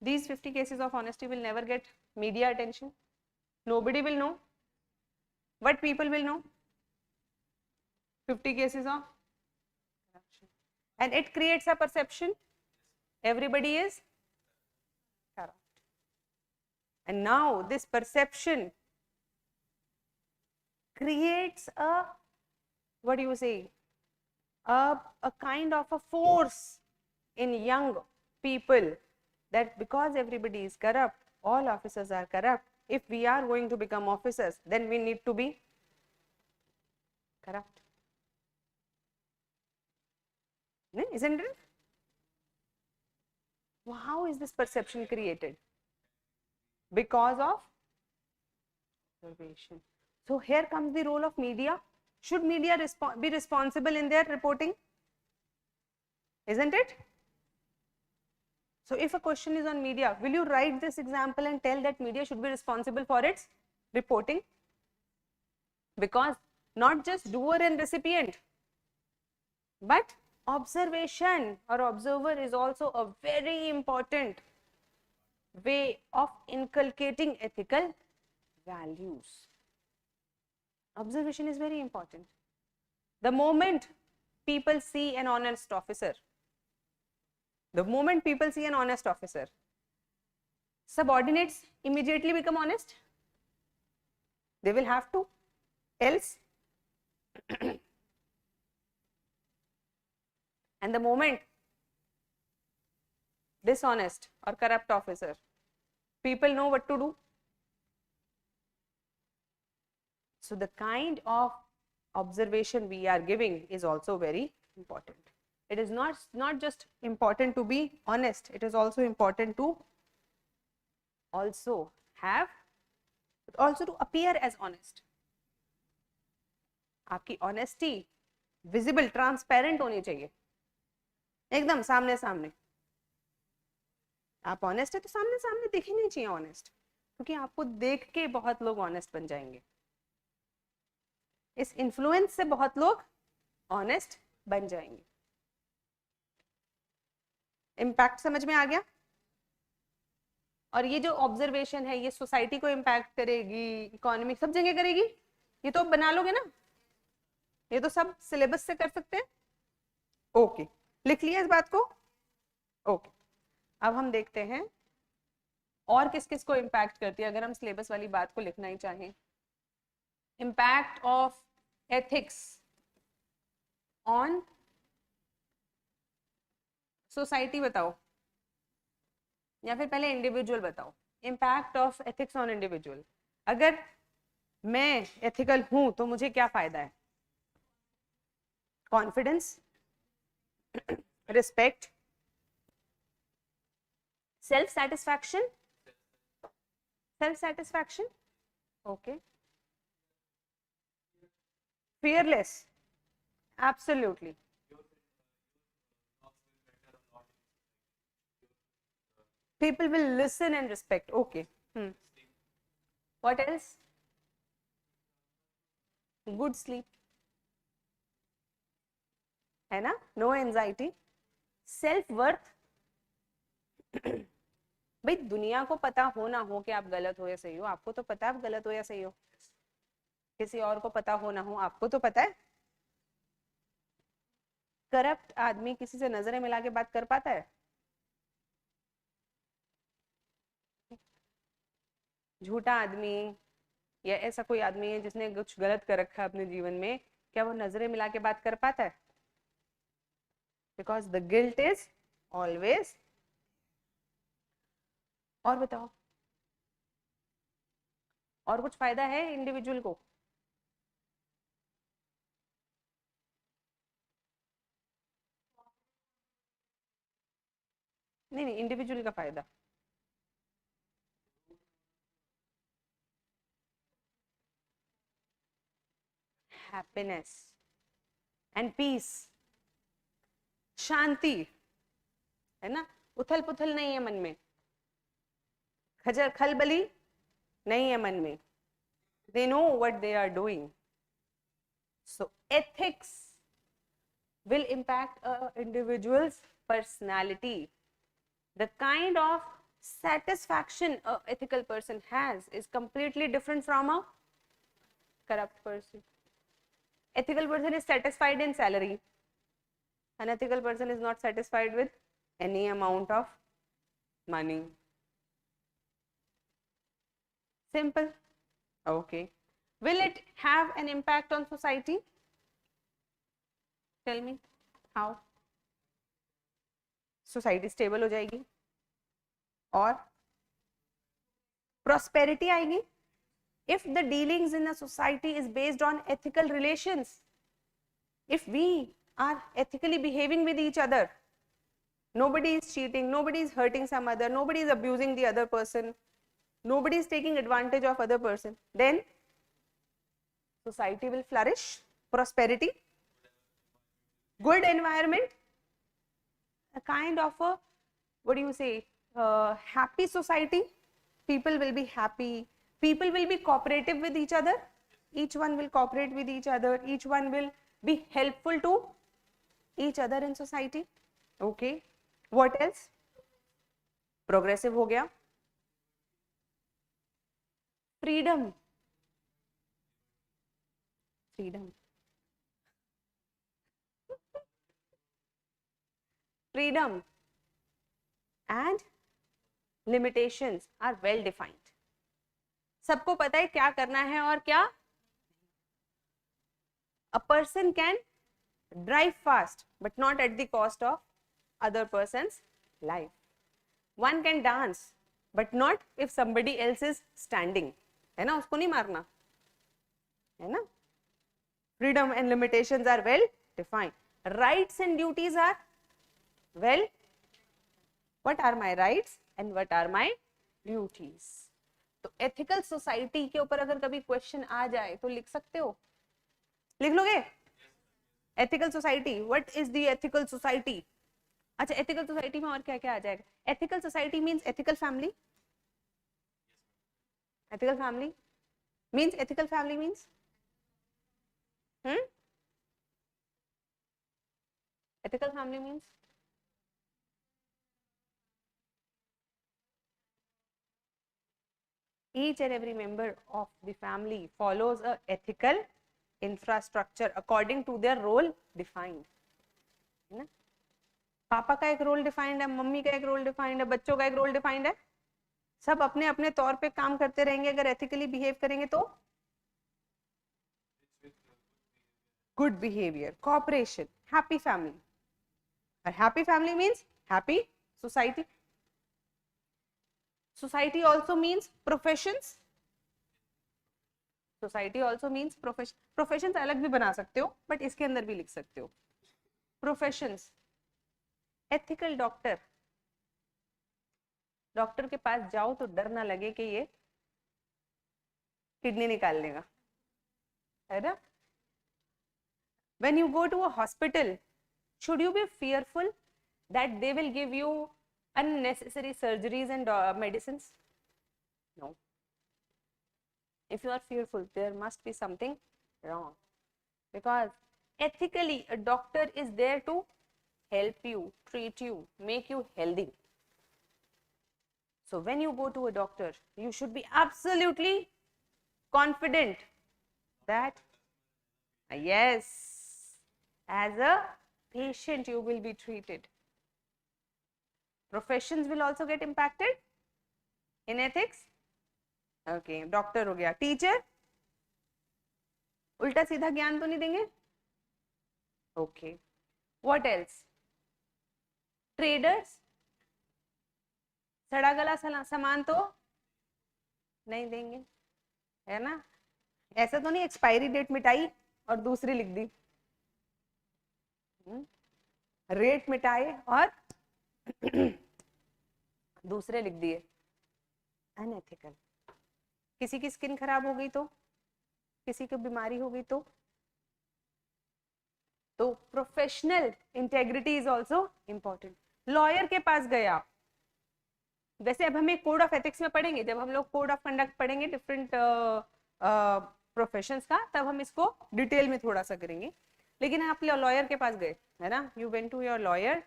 These 50 cases of honesty will never get media attention. Nobody will know. What people will know? 50 cases of corruption. And it creates a perception. Everybody is corrupt. And now this perception creates a, what do you say, a kind of a force in young people, that because everybody is corrupt, all officers are corrupt, if we are going to become officers, then we need to be corrupt. Isn't it? Well, how is this perception created? Because of observation. So here comes the role of media. Should media be responsible in their reporting? Isn't it? So if a question is on media, will you write this example and tell that media should be responsible for its reporting? Because not just doer and recipient, but observation or observer is also a very important way of inculcating ethical values. Observation is very important. The moment people see an honest officer, subordinates immediately become honest. They will have to, else. And the moment dishonest or corrupt officer, people know what to do. So the kind of observation we are giving is also very important. It is not just important to be honest, it is also important to also to appear as honest. आपकी honesty visible, transparent होनी चाहिए, एकदम सामने सामने. आप honest है तो सामने सामने दिख ही नहीं चाहिए honest, क्योंकि आपको देख के बहुत लोग honest बन जाएंगे. इस influence से बहुत लोग honest बन जाएंगे. इम्पैक्ट समझ में आ गया? और ये जो ऑब्जर्वेशन है, ये सोसाइटी को इम्पैक्ट करेगी, इकोनॉमी सब जगह करेगी. ये तो बना लोगे ना, ये तो सब सिलेबस से कर सकते हैं. ओके, लिख लिया इस बात को. ओके, अब हम देखते हैं और किस किस को इम्पैक्ट करती है, अगर हम सिलेबस वाली बात को लिखना ही चाहें. Impact of ethics on society बताओ, या फिर पहले इंडिविजुअल बताओ. Impact of ethics on individual. अगर मैं एथिकल हूं तो मुझे क्या फायदा है? Confidence, respect, self satisfaction. Okay, fearless, absolutely. People will listen and respect. Okay. What else? Good sleep, है ना? No anxiety, self worth. भाई दुनिया को पता हो ना हो कि आप गलत हो या सही हो, आपको तो पता है आप गलत हो या सही हो, किसी और को पता हो ना हो आपको तो पता है। करप्ट आदमी किसी से नजरें मिला के बात कर पाता है? झूठा आदमी या ऐसा कोई आदमी है जिसने कुछ गलत कर रखा है अपने जीवन में, क्या वो नजरें मिला के बात कर पाता है? Because the guilt is always. और बताओ, और कुछ फायदा है इंडिविजुअल को? नहीं नहीं, इंडिविजुअल का फायदा। हैप्पीनेस एंड पीस, शांति, है ना? उथल पुथल नहीं है मन में, खजल खलबली नहीं है मन में। They know what they are doing. So ethics will impact a individual's personality. The kind of satisfaction a ethical person has is completely different from a corrupt person. Ethical person is satisfied in salary. An ethical person is not satisfied with any amount of money. Simple. Okay. Will it have an impact on society? Tell me how. Society stable हो जाएगी और prosperity आएगी. If the dealings in a society is based on ethical relations, if we are ethically behaving with each other, nobody is cheating, nobody is hurting some other, nobody is abusing the other person, nobody is taking advantage of other person, then society will flourish, prosperity, good environment, a kind of a, what do you say, happy society. People will be happy, people will be cooperative with each other, each one will cooperate with each other, each one will be helpful to each other in society. Okay, what else? Progressive हो गया. Freedom, freedom, freedom and limitations are well defined. सबको पता है क्या करना है और क्या. A person can drive fast but not at the cost of other person's life. One can dance but not if somebody else is standing. है ना, उसको नहीं मारना, है ना? Freedom and limitations are well defined. Rights and duties are well. What are my rights and what are my duties? तो ethical society के ऊपर अगर कभी क्वेश्चन आ जाए तो लिख सकते हो, लिख लोगे? Ethical society, what is the ethical society? अच्छा, ethical society में और क्या क्या आ जाएगा? Ethical society means ethical family. Ethical family means, ethical family means, ethical family means each and every member of the family follows a ethical infrastructure according to their role defined. है ना? पापा का एक रोल डिफाइंड है, mummy का एक role defined है, बच्चों का एक रोल डिफाइंड है. सब अपने अपने तौर पे काम करते रहेंगे. अगर एथिकली बिहेव करेंगे तो good behaviour, cooperation, happy family. और happy family means happy society. Society also means professions. Society also means profession. Professions अलग भी बना सकते हो बट इसके अंदर भी लिख सकते हो. Professions, ethical doctor. डॉक्टर के पास जाओ तो डर ना लगे कि ये किडनी निकाल लेगा, है ना? When you go to a hospital, should you be fearful that they will give you unnecessary surgeries and medicines? No. If you are fearful, there must be something wrong, because ethically a doctor is there to help you, treat you, make you healthy. So when you go to a doctor, you should be absolutely confident that yes, as a patient you will be treated. Professions will also get impacted in ethics. Okay, doctor हो गया, teacher उल्टा सीधा ज्ञान तो नहीं देंगे. Okay, what else? Traders सड़ा गला सामान तो नहीं देंगे, है ना. ऐसा तो नहीं एक्सपायरी डेट मिटाई और दूसरी लिख दी, रेट मिटाए और दूसरे लिख दिए. अनएथिकल. किसी की स्किन खराब हो गई तो, किसी को बीमारी हो गई तो professional integrity is also important. Lawyer के पास गए आप, वैसे अब हमें कोड ऑफ एथिक्स में पढ़ेंगे, जब हम लोग कोड ऑफ कंडक्ट पढ़ेंगे डिफरेंट प्रोफेशंस का, तब हम इसको डिटेल में थोड़ा सा करेंगे. लेकिन आप लॉयर के पास गए, है ना, you went to your lawyer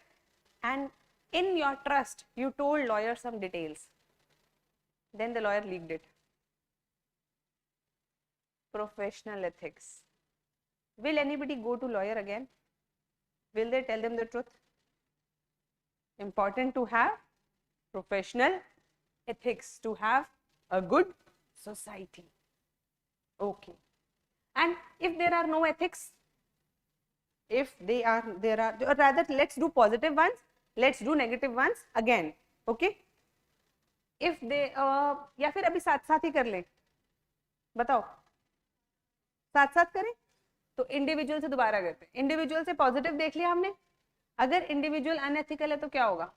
and in your trust you told lawyer some details, then the lawyer leaked it. Professional ethics. Will anybody go to lawyer again? Will they tell them the truth? Important to have professional ethics to have a good society. Okay. And if there are no ethics, if there are, or rather let's do positive ones, let's do negative ones again. Okay. If they या फिर अभी साथ साथ ही कर लें, बताओ साथ साथ करें. तो इंडिविजुअल से दोबारा करते हैं. इंडिविजुअल से पॉजिटिव देख लिया हमने. अगर इंडिविजुअल अनएथिकल है तो क्या होगा?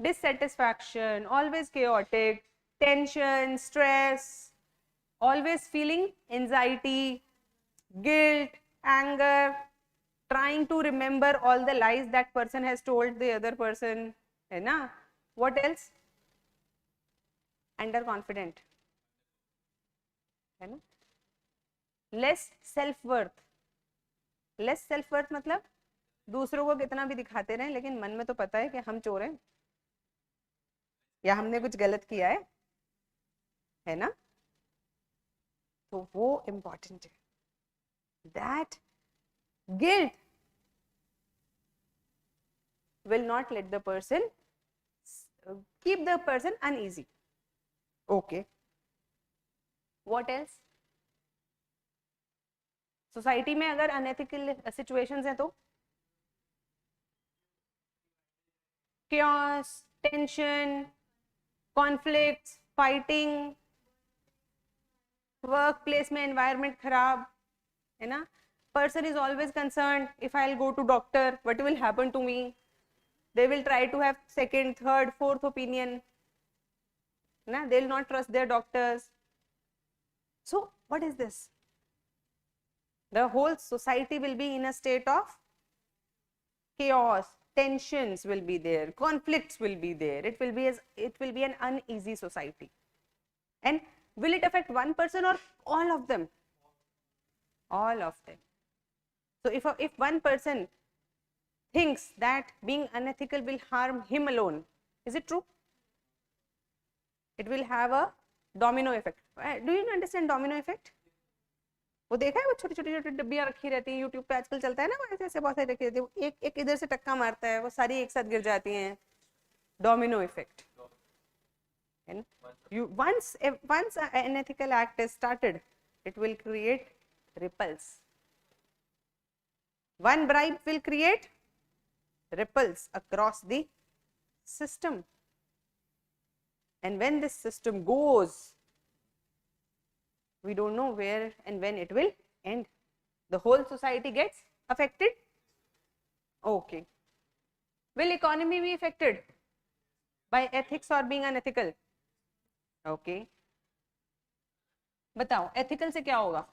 Dissatisfaction, always chaotic, tension, stress, always feeling anxiety, guilt, anger, trying to remember all the lies that person has told the other person, है ना. What else? Underconfident, है ना. Less self worth. Less self worth मतलब दूसरों को कितना भी दिखाते रहे लेकिन मन में तो पता है कि हम चोर हैं या हमने कुछ गलत किया है ना. तो वो इम्पोर्टेंट है. That guilt will not let the person keep the person uneasy. Okay. What else? Society में अगर अनएथिकल सिचुएशंस हैं तो chaos, tension, conflicts, fighting, work place में एनवायरमेंट खराब, है ना. person is always concerned, if I'll go to doctor, what will happen to me? They will try to have second, third, fourth opinion. Na? They will not trust their doctors. So what is this? The whole society will be in a state of chaos, tensions will be there, conflicts will be there. It will be an uneasy society. And will it affect one person or all of them? All of them. So if one person thinks that being unethical will harm him alone, is it true? It will have a domino effect. Do you understand domino effect? वो देखा है, वो छोटी छोटी डब्बियां रखी रहती हैं, YouTube पे आजकल चलता है ना, वो ऐसे बहुत सारी रखी रहती है, एक इधर से टक्का मारता है, वो सारी एक साथ गिर जाती हैं. Domino effect. Once an unethical act is started, it will create ripples. One bribe will create ripples across the system. And when this system goes, we don't know where and when it will end. The whole society gets affected. Okay. Will economy be affected by ethics or being unethical? Okay. बताओ ethical से क्या होगा?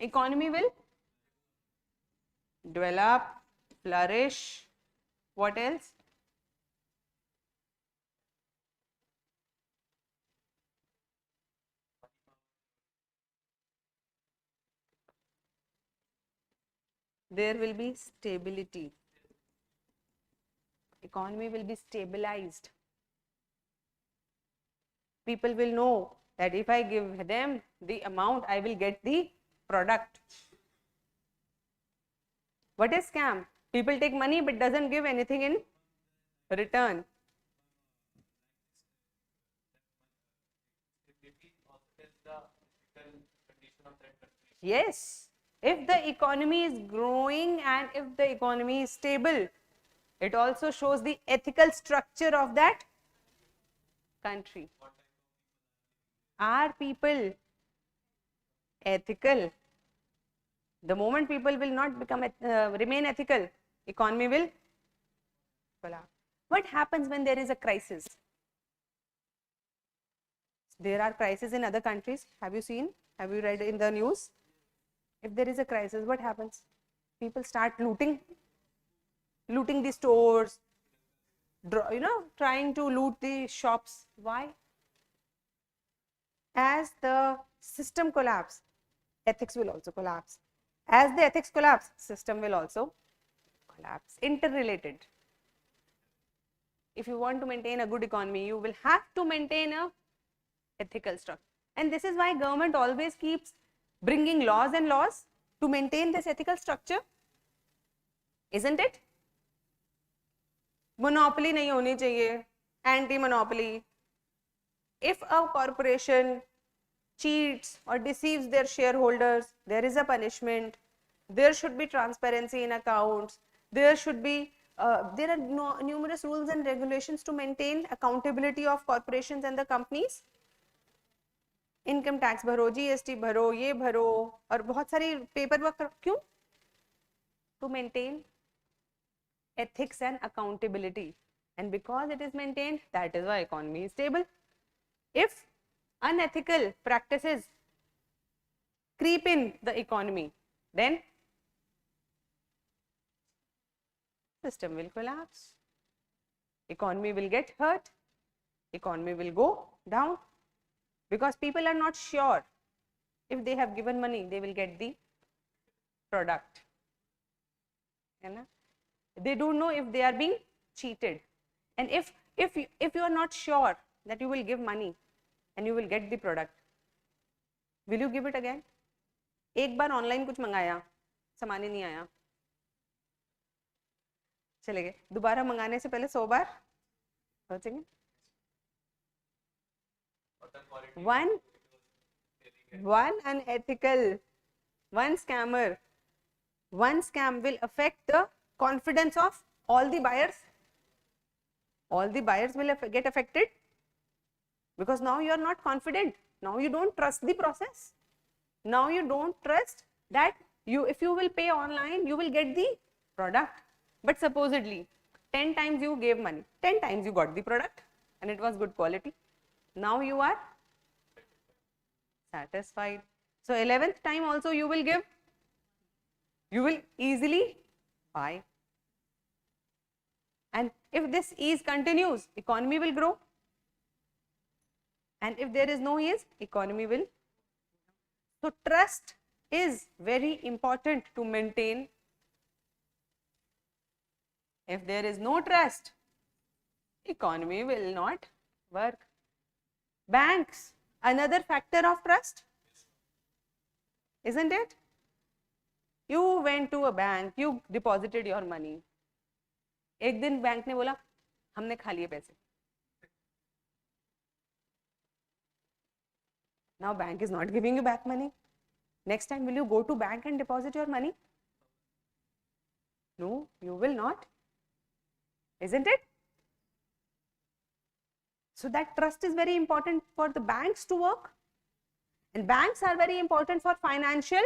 Economy will develop, flourish. What else? there will be stability. Economy will be stabilized. People will know that if I give them the amount, I will get the product. What is scam? People take money but doesn't give anything in return. Yes, if the economy is growing and if the economy is stable, it also shows the ethical structure of that country. Are people ethical? The moment people will not remain ethical, economy will collapse. What happens when there is a crisis? There are crises in other countries. Have you seen? Have you read in the news? If there is a crisis, what happens? People start looting the stores, trying to loot the shops. Why? As the system collapses, ethics will also collapse. As the ethics collapse, system will also collapse. Interrelated. If you want to maintain a good economy, you will have to maintain a ethical structure. And this is why government always keeps bringing laws and laws to maintain this ethical structure. Isn't it? Monopoly nahi honi chahiye, anti-monopoly. If a corporation cheats or deceives their shareholders, there is a punishment. There should be transparency in accounts. There are numerous rules and regulations to maintain accountability of corporations and the companies. Income tax भरो, GST भरो, ये भरो और बहुत सारी paper work. क्यों? To maintain ethics and accountability, and because it is maintained, that is why economy is stable. If unethical practices creep in the economy, then system will collapse, economy will get hurt, economy will go down, because people are not sure if they have given money they will get the product. They don't know if they are being cheated, and if you are not sure that you will give money and you will get the product, will you give it again? एक बार online कुछ मंगाया, सामान ही नहीं आया, चले गए. दोबारा मंगाने से पहले 100 बार सोचेंगे. One unethical, one scammer, one scam will affect the confidence of all the buyers. All the buyers will get affected, because now you are not confident. Now you don't trust the process. Now you don't trust that if you will pay online, you will get the product. But supposedly 10 times you gave money, 10 times you got the product and it was good quality. Now you are satisfied. So 11th time also you will give, you will easily buy. And if this ease continues, economy will grow. And if there is no ease, economy will. So trust is very important to maintain. If there is no trust, economy will not work. Banks, another factor of trust, isn't it? You went to a bank, you deposited your money. एक दिन bank ने बोला हमने खा लिए पैसे. Now bank is not giving you back money. Next time will you go to bank and deposit your money? No, you will not. Isn't it? So that trust is very important for the banks to work, and banks are very important for financial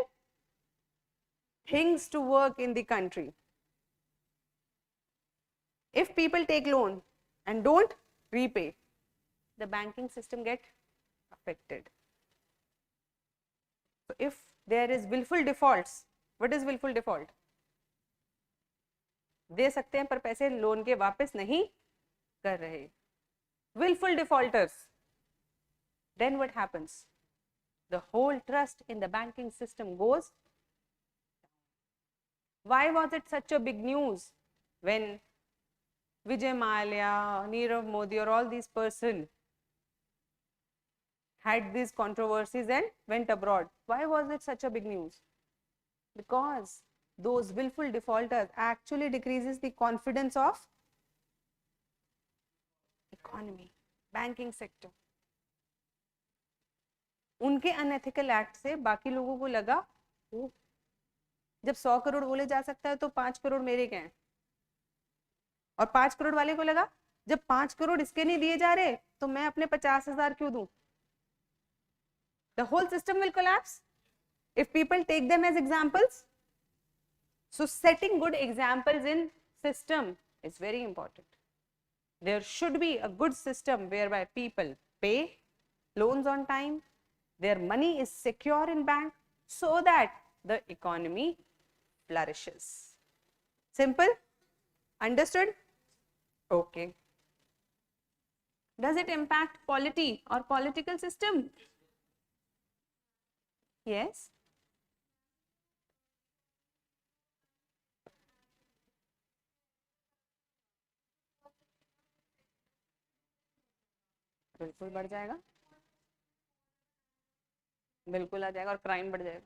things to work in the country. If people take loan and don't repay, the banking system get affected. So if there is willful defaults, what is willful default? दे सकते हैं पर पैसे loan के वापस नहीं कर रहे. Willful defaulters. Then what happens? The whole trust in the banking system goes. Why was it such a big news when Vijay Mallya, Nirav Modi or all these person had these controversies and went abroad? Why was it such a big news? Because those willful defaulters actually decreases the confidence of economy, banking sector. उनके unethical act से बाकी लोगों को लगा ओ, जब 100 करोड़ बोले जा सकता है तो 5 करोड़ मेरे क्या हैं, और 5 करोड़ वाले को लगा जब 5 करोड़ इसके नहीं दिए जा रहे तो मैं अपने 50,000 क्यों दूं. The whole system will collapse if people take them as examples. So setting good examples in system is very important. There should be a good system whereby people pay loans on time, their money is secure in bank so that the economy flourishes. Simple? Understood? Okay. Does it impact polity or political system? Yes. बिल्कुल बढ़ जाएगा, बिल्कुल आ जाएगा, और crime बढ़ जाएगा.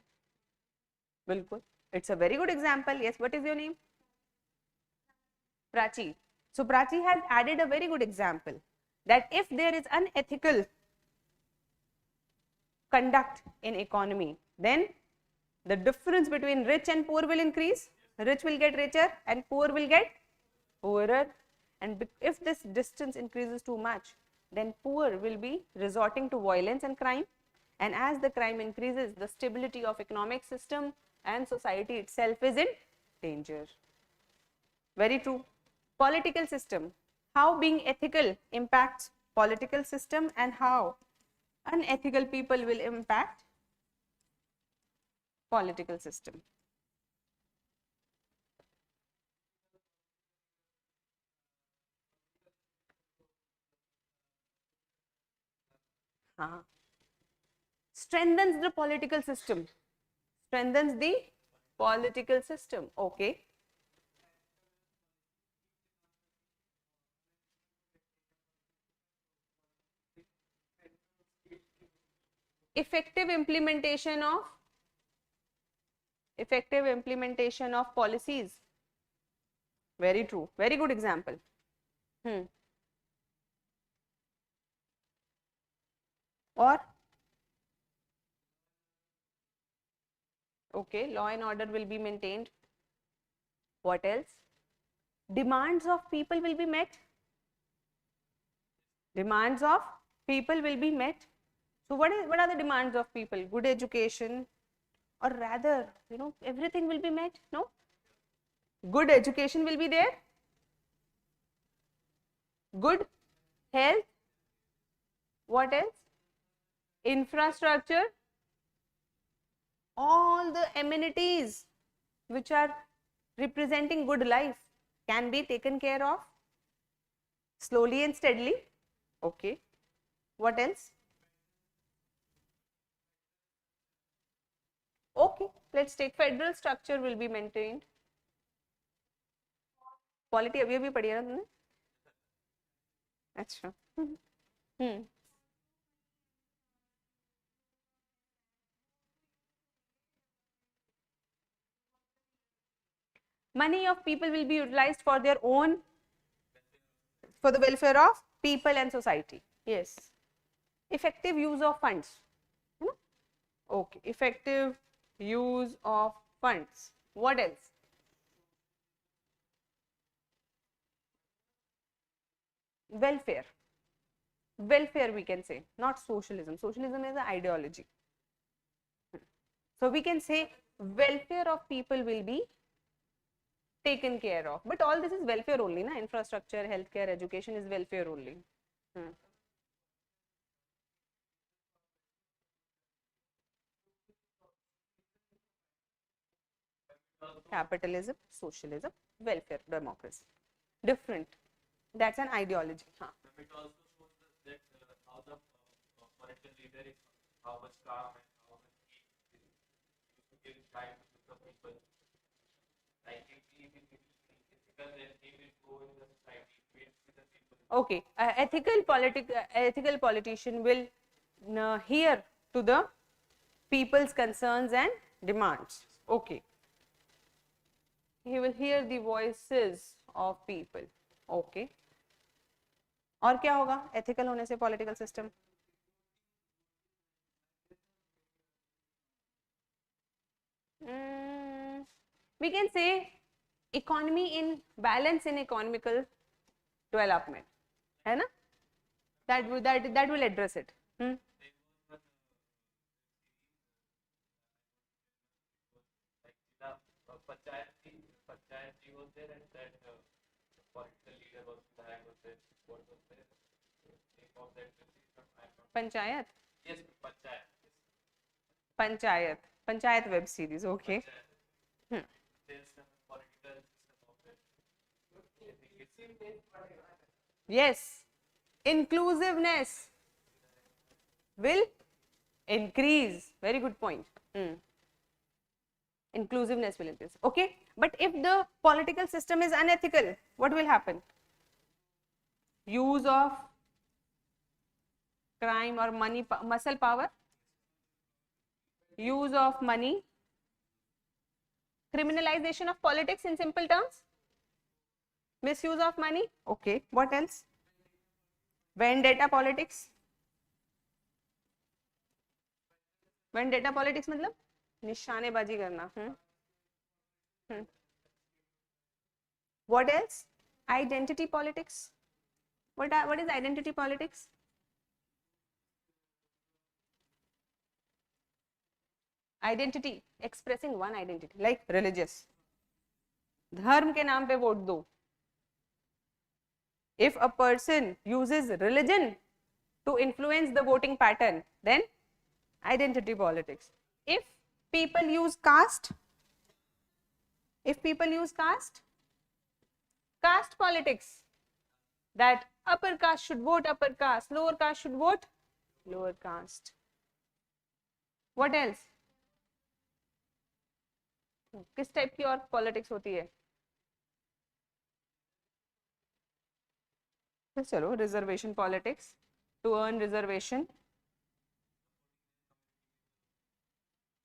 बिल्कुल. It's a very good example. Yes, what is your name? Prachi. So Prachi has added a very good example that if there is unethical conduct in economy, then the difference between rich and poor will increase. Rich will get richer and poor will get poorer. And if this distance increases too much, then poor will be resorting to violence and crime. And as the crime increases, the stability of economic system and society itself is in danger. Very true. Political system. How being ethical impacts political system and how unethical people will impact political system. Strengthens the political system. Strengthens the political system. Okay. Effective implementation of policies. Very true. Very good example. Or okay, law and order will be maintained. What else? Demands of people will be met. Demands of people will be met. So what are the demands of people? Good education, or rather, everything will be met. No? Good education will be there. Good health. What else? Infrastructure. All the amenities which are representing good life can be taken care of slowly and steadily. Okay. What else? Okay, let's take federal structure will be maintained. Polity अभी पढ़ी है ना तुमने? अच्छा. Money of people will be utilized for their own, for the welfare of people and society. Yes. Effective use of funds. Okay. Effective use of funds. What else? Welfare. Welfare we can say, not socialism. Socialism is an ideology. So we can say welfare of people will be taken care of. But all this is welfare only, na? Infrastructure, healthcare, education is welfare only. Capitalism, socialism, welfare, democracy. Different. That's an ideology. It also shows that how the political leader is, how much calm and how much peace is used to give time to the people. Like he will be ethical, then he will go in the society, meet with the people. Okay, ethical politician will hear to the people's concerns and demands. Okay, he will hear the voices of people. Okay, और क्या होगा ethical होने से political system? We can say economy in balance in economical development, है ना? That will address it. Panchayat ji was there, and that political leader was there. What was there? Name of that system? Panchayat. Yes, Panchayat. Panchayat. Panchayat web series. Okay. There's some political system of it. Yes. Inclusiveness will increase. Very good point. Inclusiveness will increase. Okay. But if the political system is unethical, what will happen? Use of crime or money, muscle power, use of money, criminalization of politics in simple terms, misuse of money. Okay, what else? Vendetta politics. Vendetta politics मतलब निशानेबाजी करना. What else? Identity politics. What is identity politics? Identity, expressing one identity, like religious. धर्म के नाम पे vote दो. If a person uses religion to influence the voting pattern, then identity politics. If people use caste, caste politics, that upper caste should vote upper caste, lower caste should vote lower caste. What else? किस type की और politics होती है? चलो, reservation politics, to earn reservation,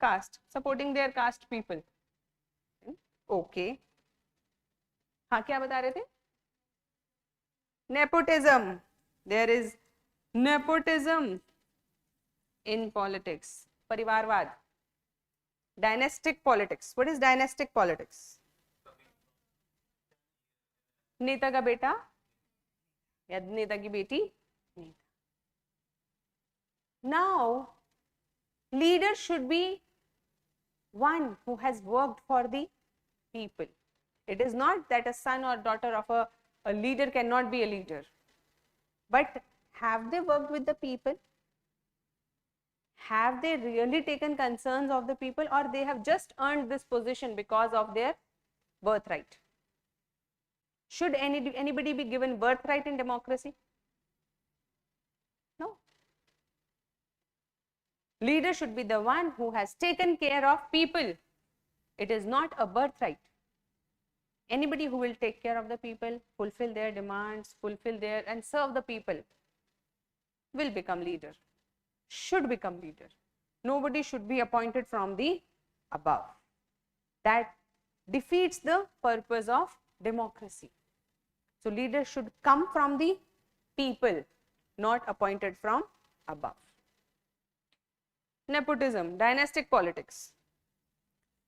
caste, supporting their caste people. Okay, हाँ क्या बता रहे थे? Nepotism. There is nepotism in politics. परिवारवाद. Dynastic politics. What is dynastic politics? नेता का बेटा या नेता की बेटी. Now, leader should be one who has worked for the people. It is not that a son or daughter of a leader cannot be a leader. But have they worked with the people? Have they really taken concerns of the people, or they have just earned this position because of their birthright? Should anybody be given birthright in democracy? No. Leader should be the one who has taken care of people. It is not a birthright. Anybody who will take care of the people, fulfill their demands, and serve the people will become leader. Should become leader. Nobody should be appointed from the above. That defeats the purpose of democracy. So leader should come from the people, not appointed from above. Nepotism, dynastic politics.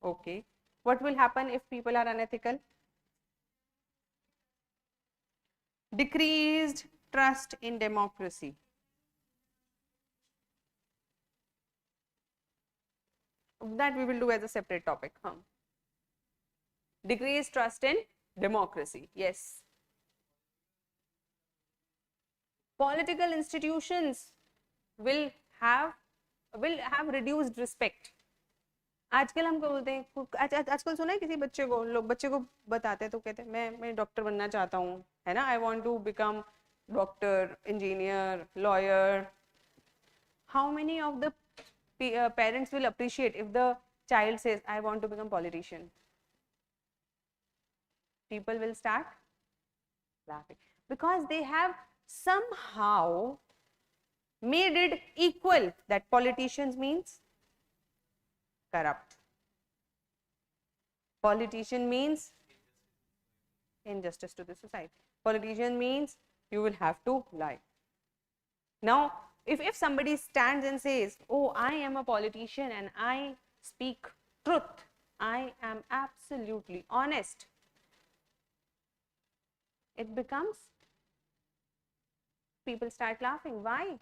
Okay. What will happen if people are unethical? Decreased trust in democracy. That we will do as a separate topic. Decreased trust in democracy. Yes. Political institutions will have reduced respect. आजकल हमको बोलते हैं, आजकल सुना है किसी बच्चे को, लोग बच्चे को बताते हैं तो कहते हैं मैं डॉक्टर बनना चाहता हूँ, है ना, I want to become doctor, engineer, lawyer. How many of the parents will appreciate if the child says I want to become politician? People will start laughing because they have somehow made it equal that politicians means corrupt. Politician means injustice to the society. Politician means you will have to lie. Now, if somebody stands and says, oh, I am a politician and I speak truth, I am absolutely honest, it becomes, people start laughing. Why?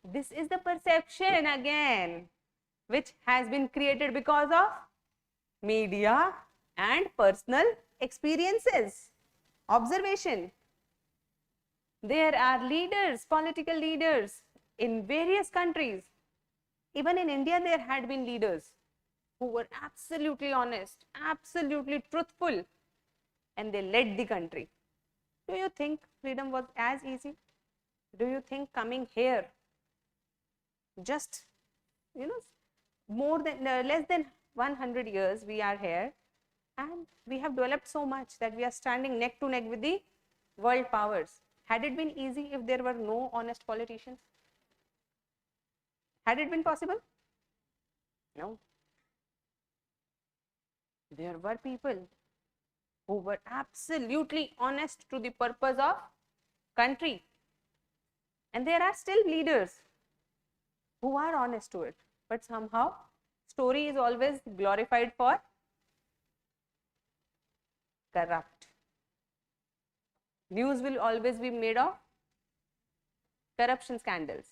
This is the perception again, which has been created because of media and personal experiences, observation. There are leaders, political leaders in various countries. Even in India, there had been leaders who were absolutely honest, absolutely truthful, and they led the country. Do you think freedom was as easy? Do you think coming here, just, more than, less than 100 years we are here, and we have developed so much that we are standing neck to neck with the world powers. Had it been easy if there were no honest politicians? Had it been possible? No. There were people who were absolutely honest to the purpose of country. And there are still leaders who are honest to it. But somehow, story is always glorified for corrupt. News will always be made of corruption scandals.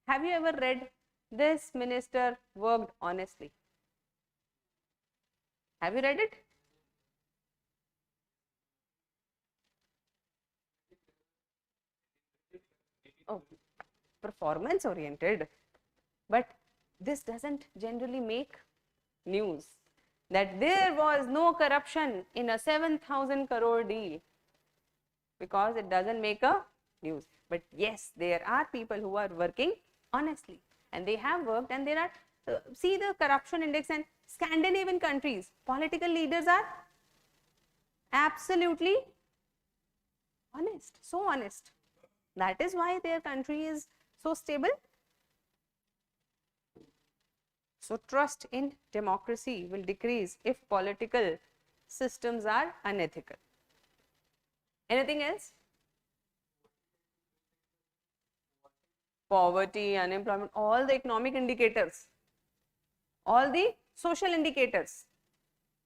Have you ever read, this minister worked honestly? Have you read it? Oh, performance oriented. But this doesn't generally make news. That there was no corruption in a 7,000 crore deal, because it doesn't make a news. But yes, there are people who are working honestly, and they have worked, and there are, see the corruption index, and Scandinavian countries, political leaders are absolutely honest, so honest. That is why their country is so stable. So trust in democracy will decrease if political systems are unethical. Anything else? Poverty, unemployment, all the economic indicators, all the social indicators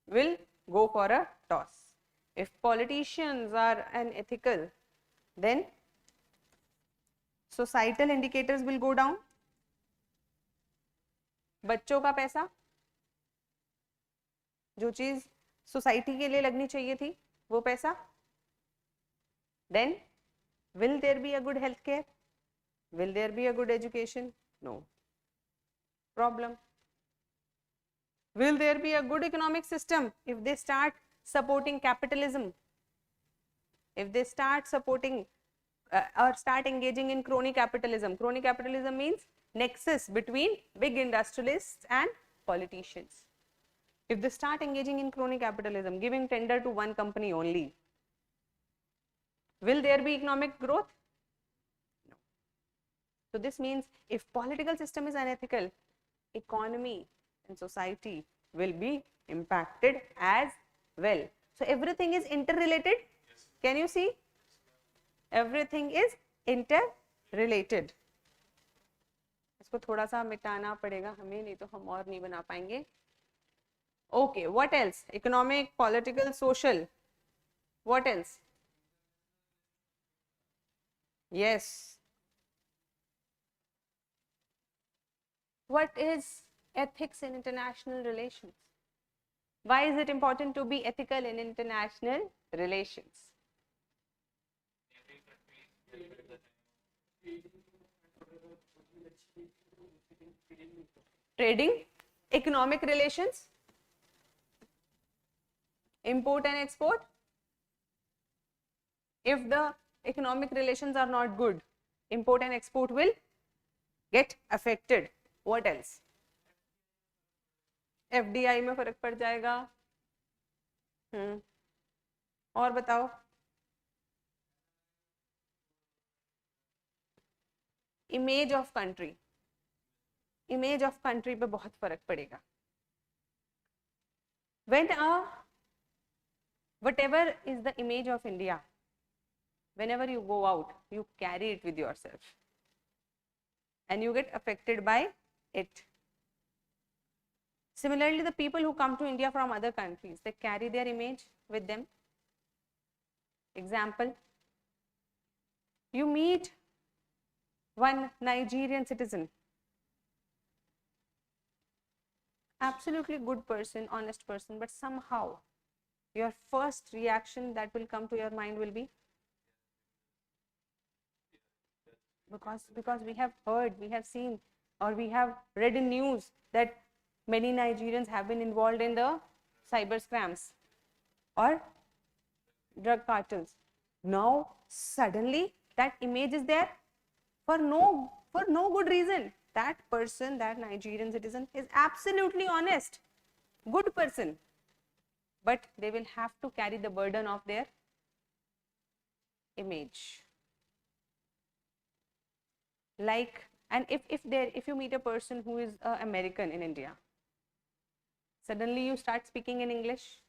will go for a toss. If politicians are unethical, then societal indicators will go down. बच्चों का पैसा, जो चीज society के लिए लगनी चाहिए थी, वो पैसा. Then, will there be a good healthcare? Will there be a good education? No. Problem. Will there be a good economic system if they start supporting capitalism? If they start supporting or start engaging in crony capitalism. Crony capitalism means nexus between big industrialists and politicians. If they start engaging in crony capitalism, giving tender to one company only, will there be economic growth? No. So this means if political system is unethical, economy and society will be impacted as well. So everything is interrelated. Yes. Can you see? Everything is interrelated. इसको थोड़ा सा मिटाना पड़ेगा हमें, नहीं तो हम और नहीं बना पाएंगे. Okay, what else? Economic, political, social. What else? Yes. What is ethics in international relations? Why is it important to be ethical in international relations? Every country is Trading, economic relations, import and export. If the economic relations are not good, import and export will get affected. What else? FDI में फर्क पड़ जाएगा। और बताओ। Image of country, image of country पे बहुत फर्क पड़ेगा। When whatever is the image of India, whenever you go out, you carry it with yourself and you get affected by it. Similarly, the people who come to India from other countries, they carry their image with them. Example, you meet one Nigerian citizen, absolutely good person, honest person, but somehow your first reaction that will come to your mind will be, because we have heard, we have seen, or we have read in news that many Nigerians have been involved in the cyber scams or drug cartels. Now suddenly that image is there for no good reason. That person, that Nigerian citizen is absolutely honest, good person, but they will have to carry the burden of their image. Like, and if you meet a person who is American in India, suddenly you start speaking in English,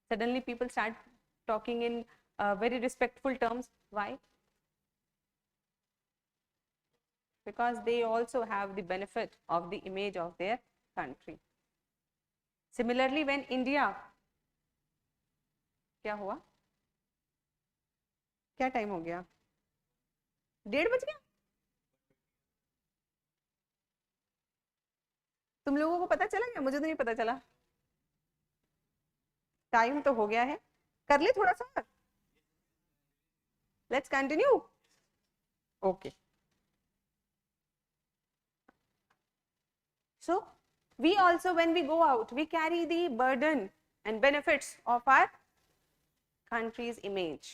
suddenly people start talking in very respectful terms. Why? Because they also have the benefit of the image of their country. Similarly, when India, क्या हुआ, क्या time हो गया, 1:30 बज गया। तुम लोगों को पता चला क्या? मुझे तो नहीं पता चला। टाइम तो हो गया है, कर ले थोड़ा सा। Let's continue. Okay, so we also, when we go out, we carry the burden and benefits of our country's image.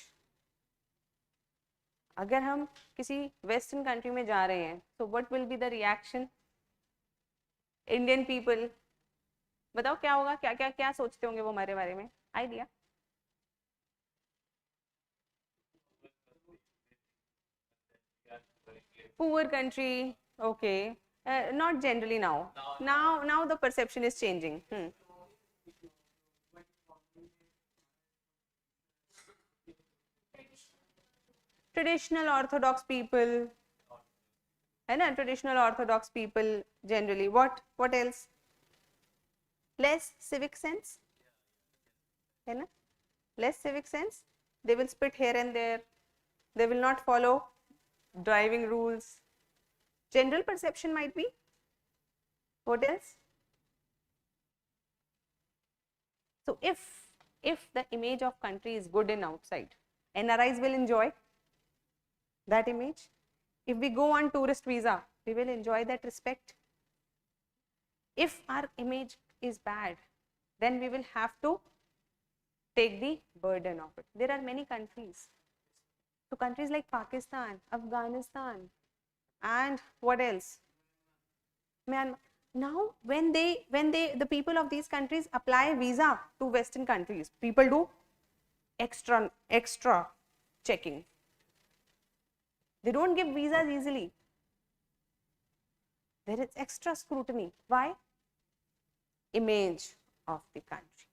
अगर हम किसी वेस्टर्न कंट्री में जा रहे हैं, so what will be the reaction? Indian people, बताओ क्या होगा, क्या क्या क्या सोचते होंगे वो हमारे बारे में? Idea? Poor country, okay. Not generally now. Now the perception is changing. Traditional orthodox people, है ना? Traditional orthodox people generally. What else? Less civic sense, है ना? Less civic sense. They will spit here and there. They will not follow driving rules. General perception might be. What else? So if the image of country is good in outside, NRIs will enjoy that image. If we go on tourist visa, we will enjoy that respect. If our image is bad, then we will have to take the burden of it. There are many countries. So countries like Pakistan, Afghanistan, and what else? Myanmar. Now when the people of these countries apply visa to Western countries, people do extra checking. They don't give visas easily. There is extra scrutiny. Why? Image of the country.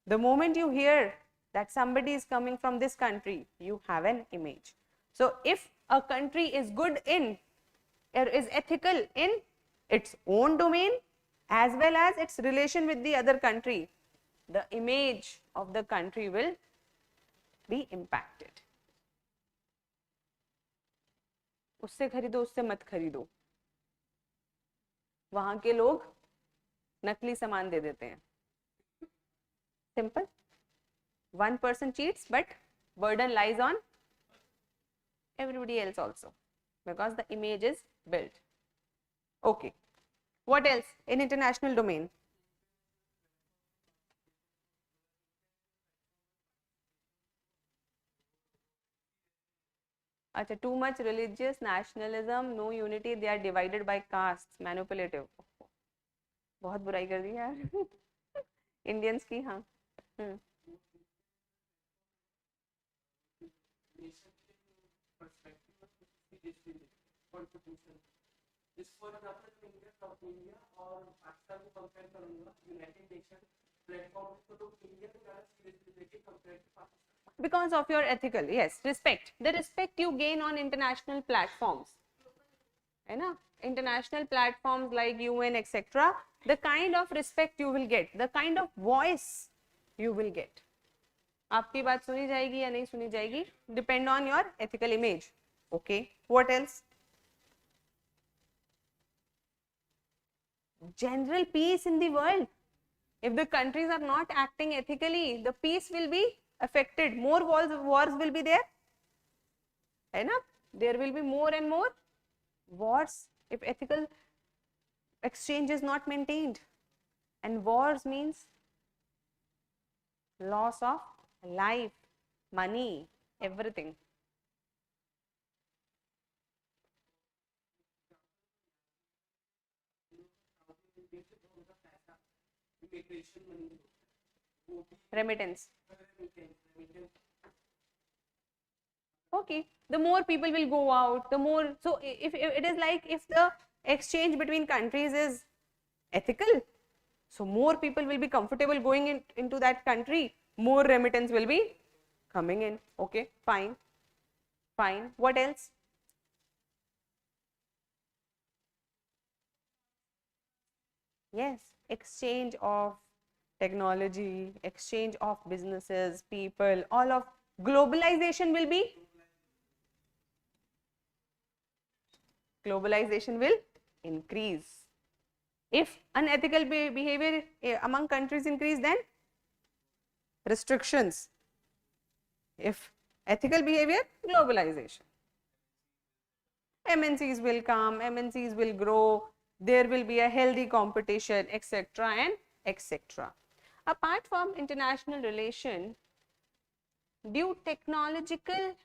The moment you hear that somebody is coming from this country, you have an image. So if a country is good in, or is ethical in its own domain as well as its relation with the other country, the image of the country will be impacted. उससे खरीदो, उससे मत खरीदो, वहां के लोग नकली सामान दे देते हैं. Simple. One person cheats, but burden lies on everybody else also, because the image is built. Okay. What else in international domain? अच्छा, too much religious nationalism, no unity, they are divided by castes, manipulative. बहुत बुराई कर दी यार Indians की. हाँ. इस for example India, south India और पाकिस्तान को कंपेयर करूंगा यूनाइटेड नेशन प्लेटफॉर्म पे, तो इंडिया को ज्यादा सीरियसली लेके compare to Pakistan. Because of your ethical, yes, respect, the respect you gain on international platforms, है ना, international platforms like UN etc, the kind of respect you will get, the kind of voice you will get, आपकी बात सुनी जाएगी या नहीं सुनी जाएगी, depend on your ethical image. Okay, what else? General peace in the world. If the countries are not acting ethically, the peace will be affected. More wars will be there, है ना? There will be more and more wars if ethical exchange is not maintained. And wars means loss of life, money, everything. Remittance. Okay, the more people will go out, the more, so if it is like, if the exchange between countries is ethical, so more people will be comfortable going into that country, more remittance will be coming in. Okay, fine, fine. What else? Yes, exchange of technology, exchange of businesses, people, all of globalization will be, globalization will increase. If unethical behavior among countries increase, then restrictions. If ethical behavior, globalization. MNCs will come, MNCs will grow, there will be a healthy competition, etc. and etc. Apart from international relation, due technological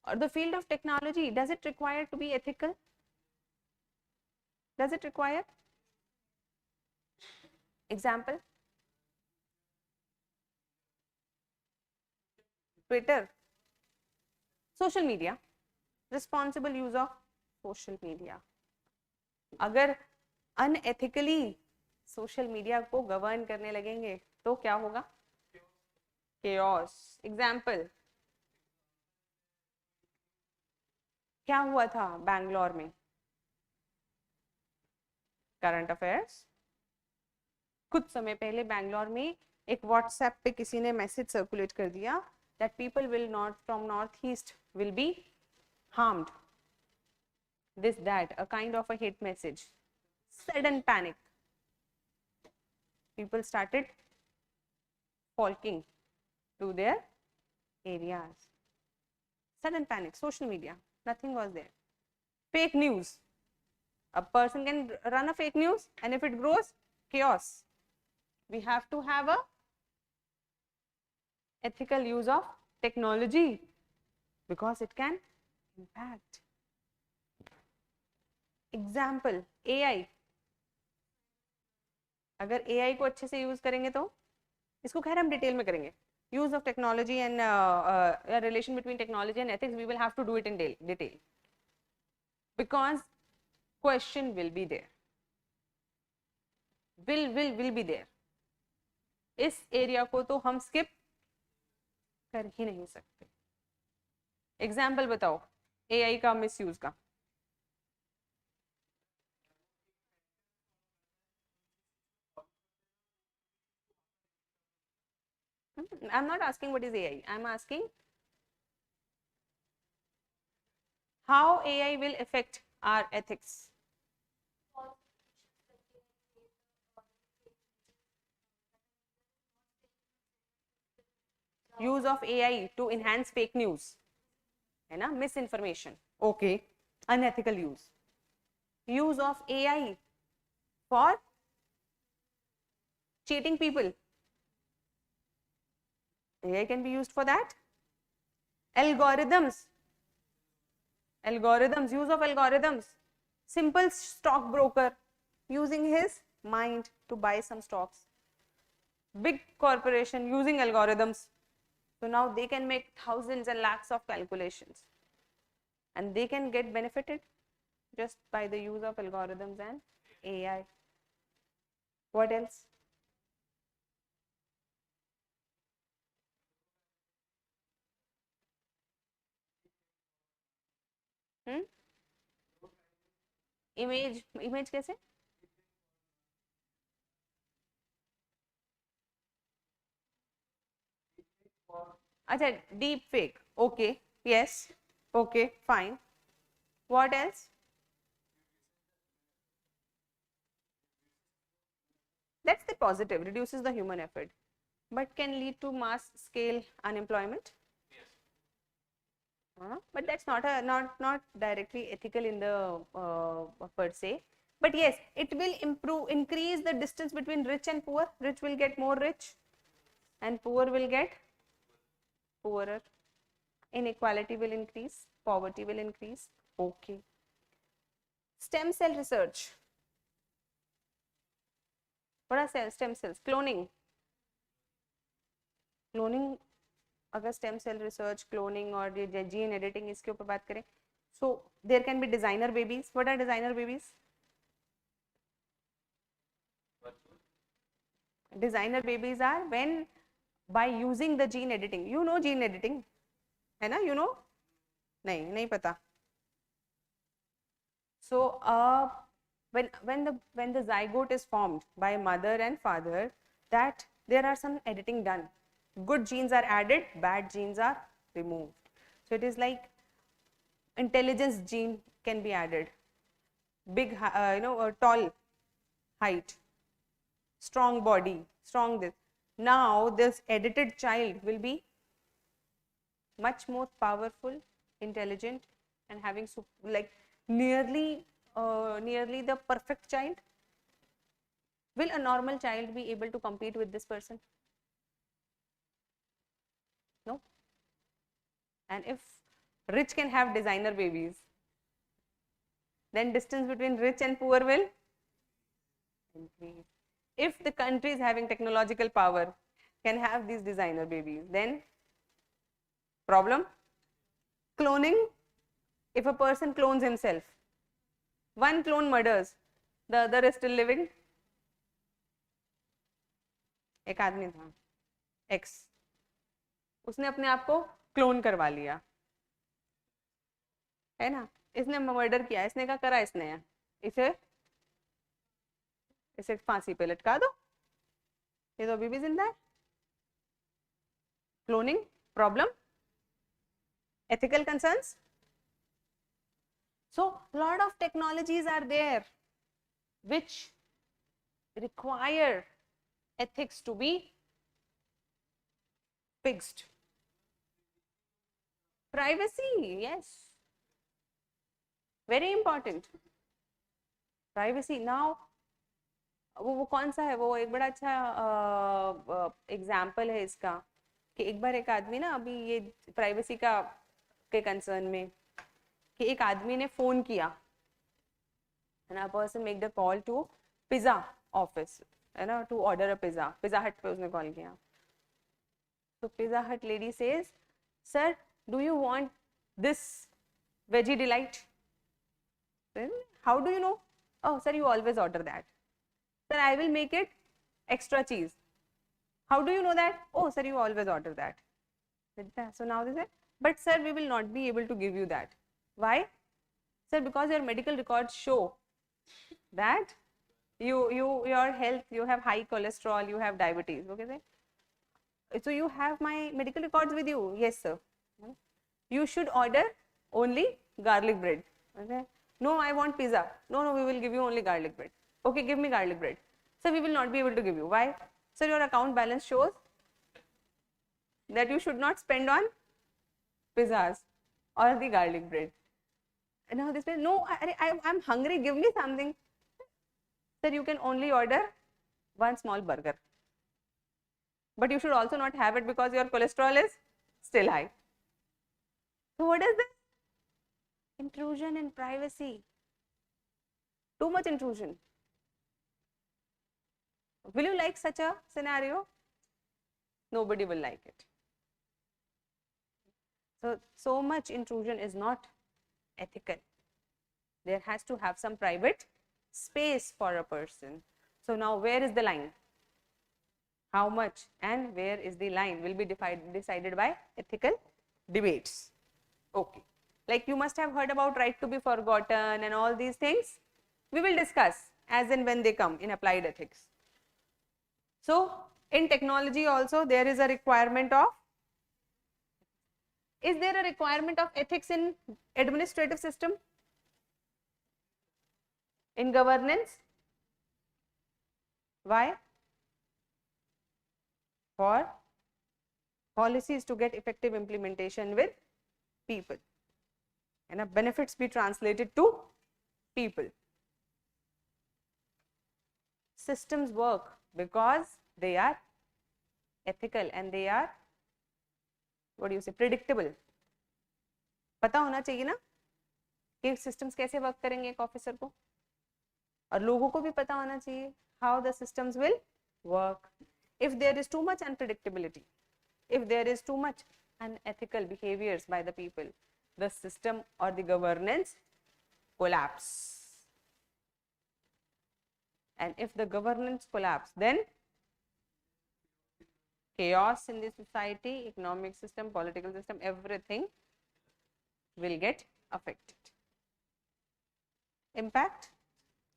or the field of technology, does it require to be ethical? Does it require? Example? Twitter, social media, responsible use of social media. अगर unethically social media को govern करने लगेंगे तो क्या होगा? Chaos. Example, क्या हुआ था बैंगलोर में? Current affairs. कुछ समय पहले बैंगलोर में एक व्हाट्सएप पे किसी ने मैसेज सर्कुलेट कर दिया that people will not from northeast will be harmed. This, that, a kind of a hate message. Sudden panic. People started flocking to their areas. Sudden panic, social media, nothing was there. Fake news. A person can run a fake news and if it grows, chaos. We have to have a ethical use of technology because it can impact. Example, AI. अगर AI को अच्छे से use करेंगे तो इसको खैर हम detail में करेंगे. Use of technology and relation between technology and ethics, we will have to do it in detail because question will be there. Will be there. इस एरिया को तो हम स्किप कर ही नहीं सकते. एग्जाम्पल बताओ AI का मिसयूज का. I'm not asking what is AI. I'm asking how AI will affect our ethics. Use of AI to enhance fake news, है ना, misinformation. Okay, unethical use. Use of AI for cheating people. AI can be used for that. Algorithms Algorithms, use of algorithms. Simple stockbroker using his mind to buy some stocks. Big corporation using algorithms. So now they can make thousands and lakhs of calculations. And they can get benefited just by the use of algorithms and AI. What else? Image कैसे? अच्छा, deep fake. Okay, yes, okay, fine. What else? That's the positive, reduces the human effort, but can lead to mass scale unemployment. But that's not directly ethical in the per se. But yes, it will increase the distance between rich and poor. Rich will get more rich, and poor will get poorer. Inequality will increase, poverty will increase. Okay. Stem cell research. What are stem cells? Cloning. Cloning. अगर stem cell research, cloning और gene editing इसके ऊपर बात करें, so there can be designer babies. What are designer babies? Designer babies are when by using the gene editing. You know gene editing, है ना? You know? नहीं पता. So when the zygote is formed by mother and father, that there are some editing done. Good genes are added, bad genes are removed. So it is like intelligence gene can be added, big tall height, strong body, strong this. Now this edited child will be much more powerful, intelligent, and having like nearly the perfect child. Will a normal child be able to compete with this person? No. And if rich can have designer babies, then distance between rich and poor will increase. If the country is having technological power, can have these designer babies, then problem. Cloning. If a person clones himself, one clone murders, the other is still living. एक आदमी था X, उसने अपने आप को clone करवा लिया, है ना? इसने मर्डर किया, इसने क्या करा? इसने इसे फांसी पे लटका दो, ये तो अभी भी जिंदा है. Cloning problem, ethical concerns. So lot of technologies are there which require ethics to be fixed. Privacy, yes, very important. Privacy. Now वो कौन सा है? वो एक बड़ा अच्छा एग्जाम्पल है इसका कि एक बार एक आदमी ना, अभी ये प्राइवेसी का के कंसर्न में, कि एक आदमी ने फोन किया, and a person make the call to pizza office, है ना, to order a pizza. Pizza Hut पे उसने कॉल किया. तो Pizza Hut lady says, sir do you want this veggie delight? How do you know? Oh sir, you always order that. Sir, I will make it extra cheese. How do you know that? Oh sir, you always order that. So now they say, but sir, we will not be able to give you that. Why? Sir, because your medical records show that your health, you have high cholesterol, you have diabetes. Okay, sir? So you have my medical records with you? Yes, sir. You should order only garlic bread. Okay? No, I want pizza. No, we will give you only garlic bread. Okay, give me garlic bread. Sir, we will not be able to give you. Why? Sir, your account balance shows that you should not spend on pizzas or the garlic bread. And now this way, no, I'm hungry, give me something. Sir, you can only order one small burger. But you should also not have it because your cholesterol is still high. So what is this? Intrusion in privacy. Too much intrusion. Will you like such a scenario? Nobody will like it. So much intrusion is not ethical. There has to have some private space for a person. So now where is the line? How much and where is the line will be decided by ethical debates. Okay. Like you must have heard about right to be forgotten and all these things. We will discuss as and when they come in applied ethics. So in technology also there is a requirement of, is there a requirement of ethics in administrative system? In governance? Why? For policies to get effective implementation with people and benefits be translated to people. Systems work because they are ethical and they are, what do you say, predictable. पता होना चाहिए ना कि systems कैसे work करेंगे एक officer को, और लोगों को भी पता होना चाहिए how the systems will work. If there is too much unpredictability, if there is too much unethical behaviors by the people, the system or the governance collapse. And if the governance collapse, then chaos in the society, economic system, political system, everything will get affected. Impact?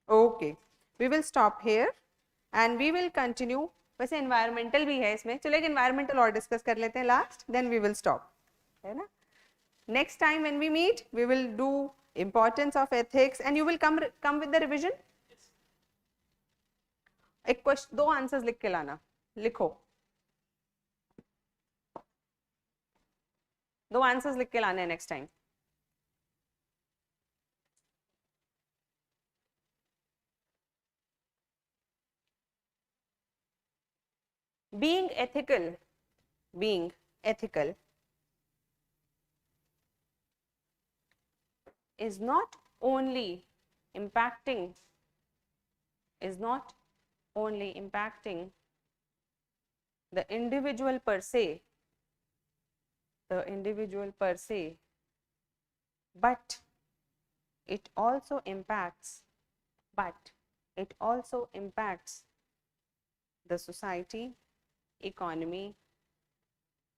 Okay. We will stop here and we will continue. वैसे environmental भी है इसमें, चलो एक environmental और discuss कर लेते हैं last, then we will stop, है ना? Next time when we meet, we will do importance of ethics and you will come with the revision. एक क्वेश्चन, 2 आंसर्स लिख के लाना, लिखो 2 आंसर्स लिख के लाने हैं next time. Being ethical is not only impacting the individual per se, but it also impacts the society, economy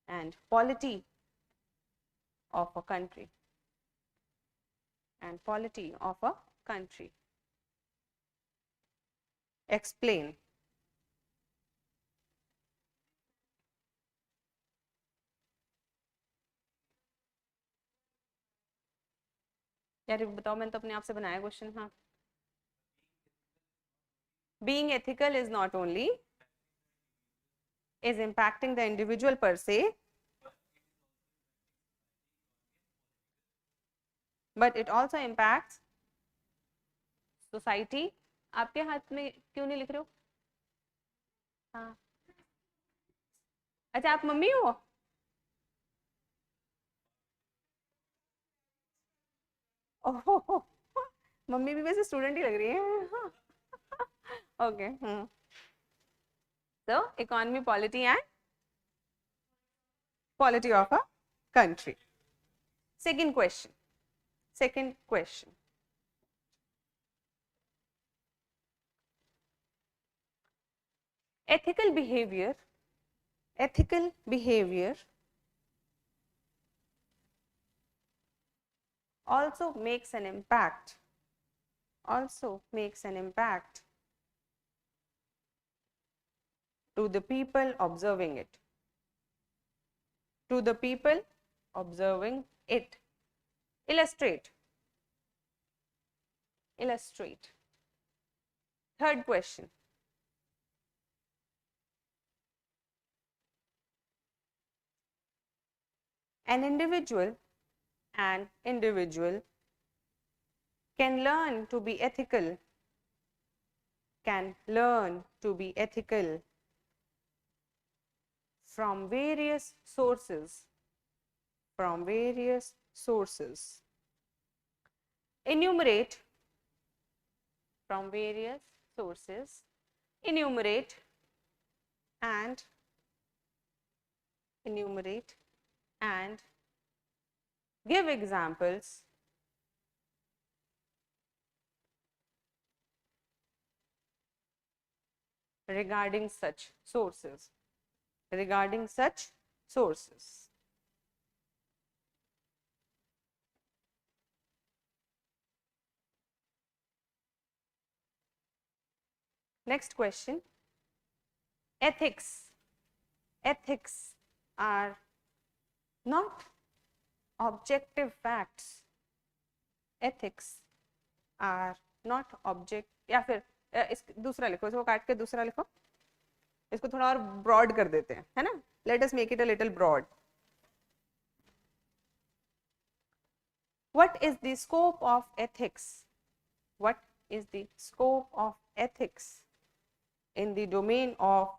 and polity of a country. Explain. यार बताओ, मैंने तो अपने आप से बनाया क्वेश्चन. हाँ, being ethical is not only is impacting the individual per se, but it also impacts society. आपके हाथ में क्यों नहीं लिख रहे हो? हाँ, अच्छा आप मम्मी हो? ओह, मम्मी भी वैसे स्टूडेंट ही लग रही है. Okay. So economy, polity and polity of a country. Second question. Ethical behavior also makes an impact to the people observing it. Illustrate. Third question. An individual can learn to be ethical from various sources enumerate from various sources, enumerate and give examples regarding such sources. Next question. Ethics are not objective facts. Ethics are not object, या फिर इस दूसरा लिखो, इसको काट के दूसरा लिखो, इसको थोड़ा और ब्रॉड कर देते हैं, है ना? Let us make it a little broad. What is the scope of ethics? What is the scope of ethics in the domain of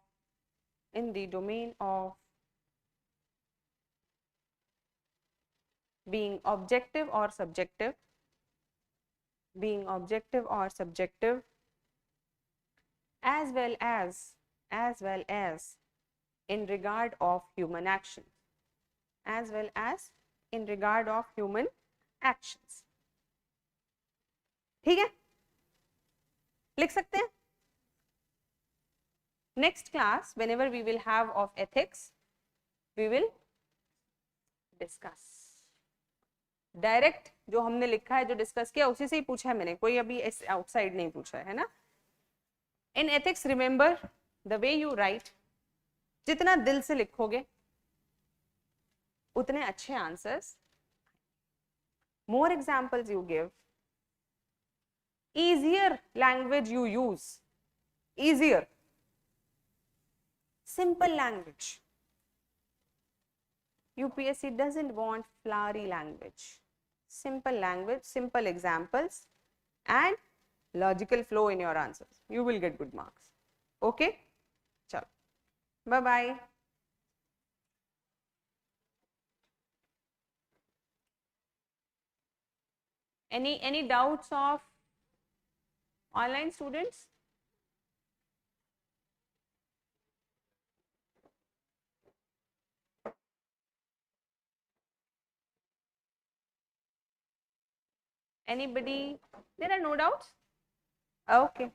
being objective or subjective, as well as in regard of human action, ठीक है, लिख सकते हैं. Next class, whenever we will have of ethics, we will discuss. Direct जो हमने लिखा है, जो डिस्कस किया, उसी से ही पूछा है मैंने, कोई अभी आउटसाइड नहीं पूछा है ना. इन ethics remember the way you right, जितना दिल से लिखोगे उतने अच्छे answers. More examples you give, easier language you use, easier, simple language. UPSC doesn't want flowery language. Simple language, simple examples and logical flow in your answers. You will get good marks. Okay? Chalo. Bye bye. Any doubts of online students? Anybody? There are no doubts? Okay.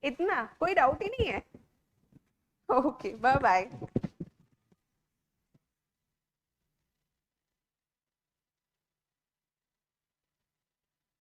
इतना कोई doubt ही नहीं है. Okay, bye bye.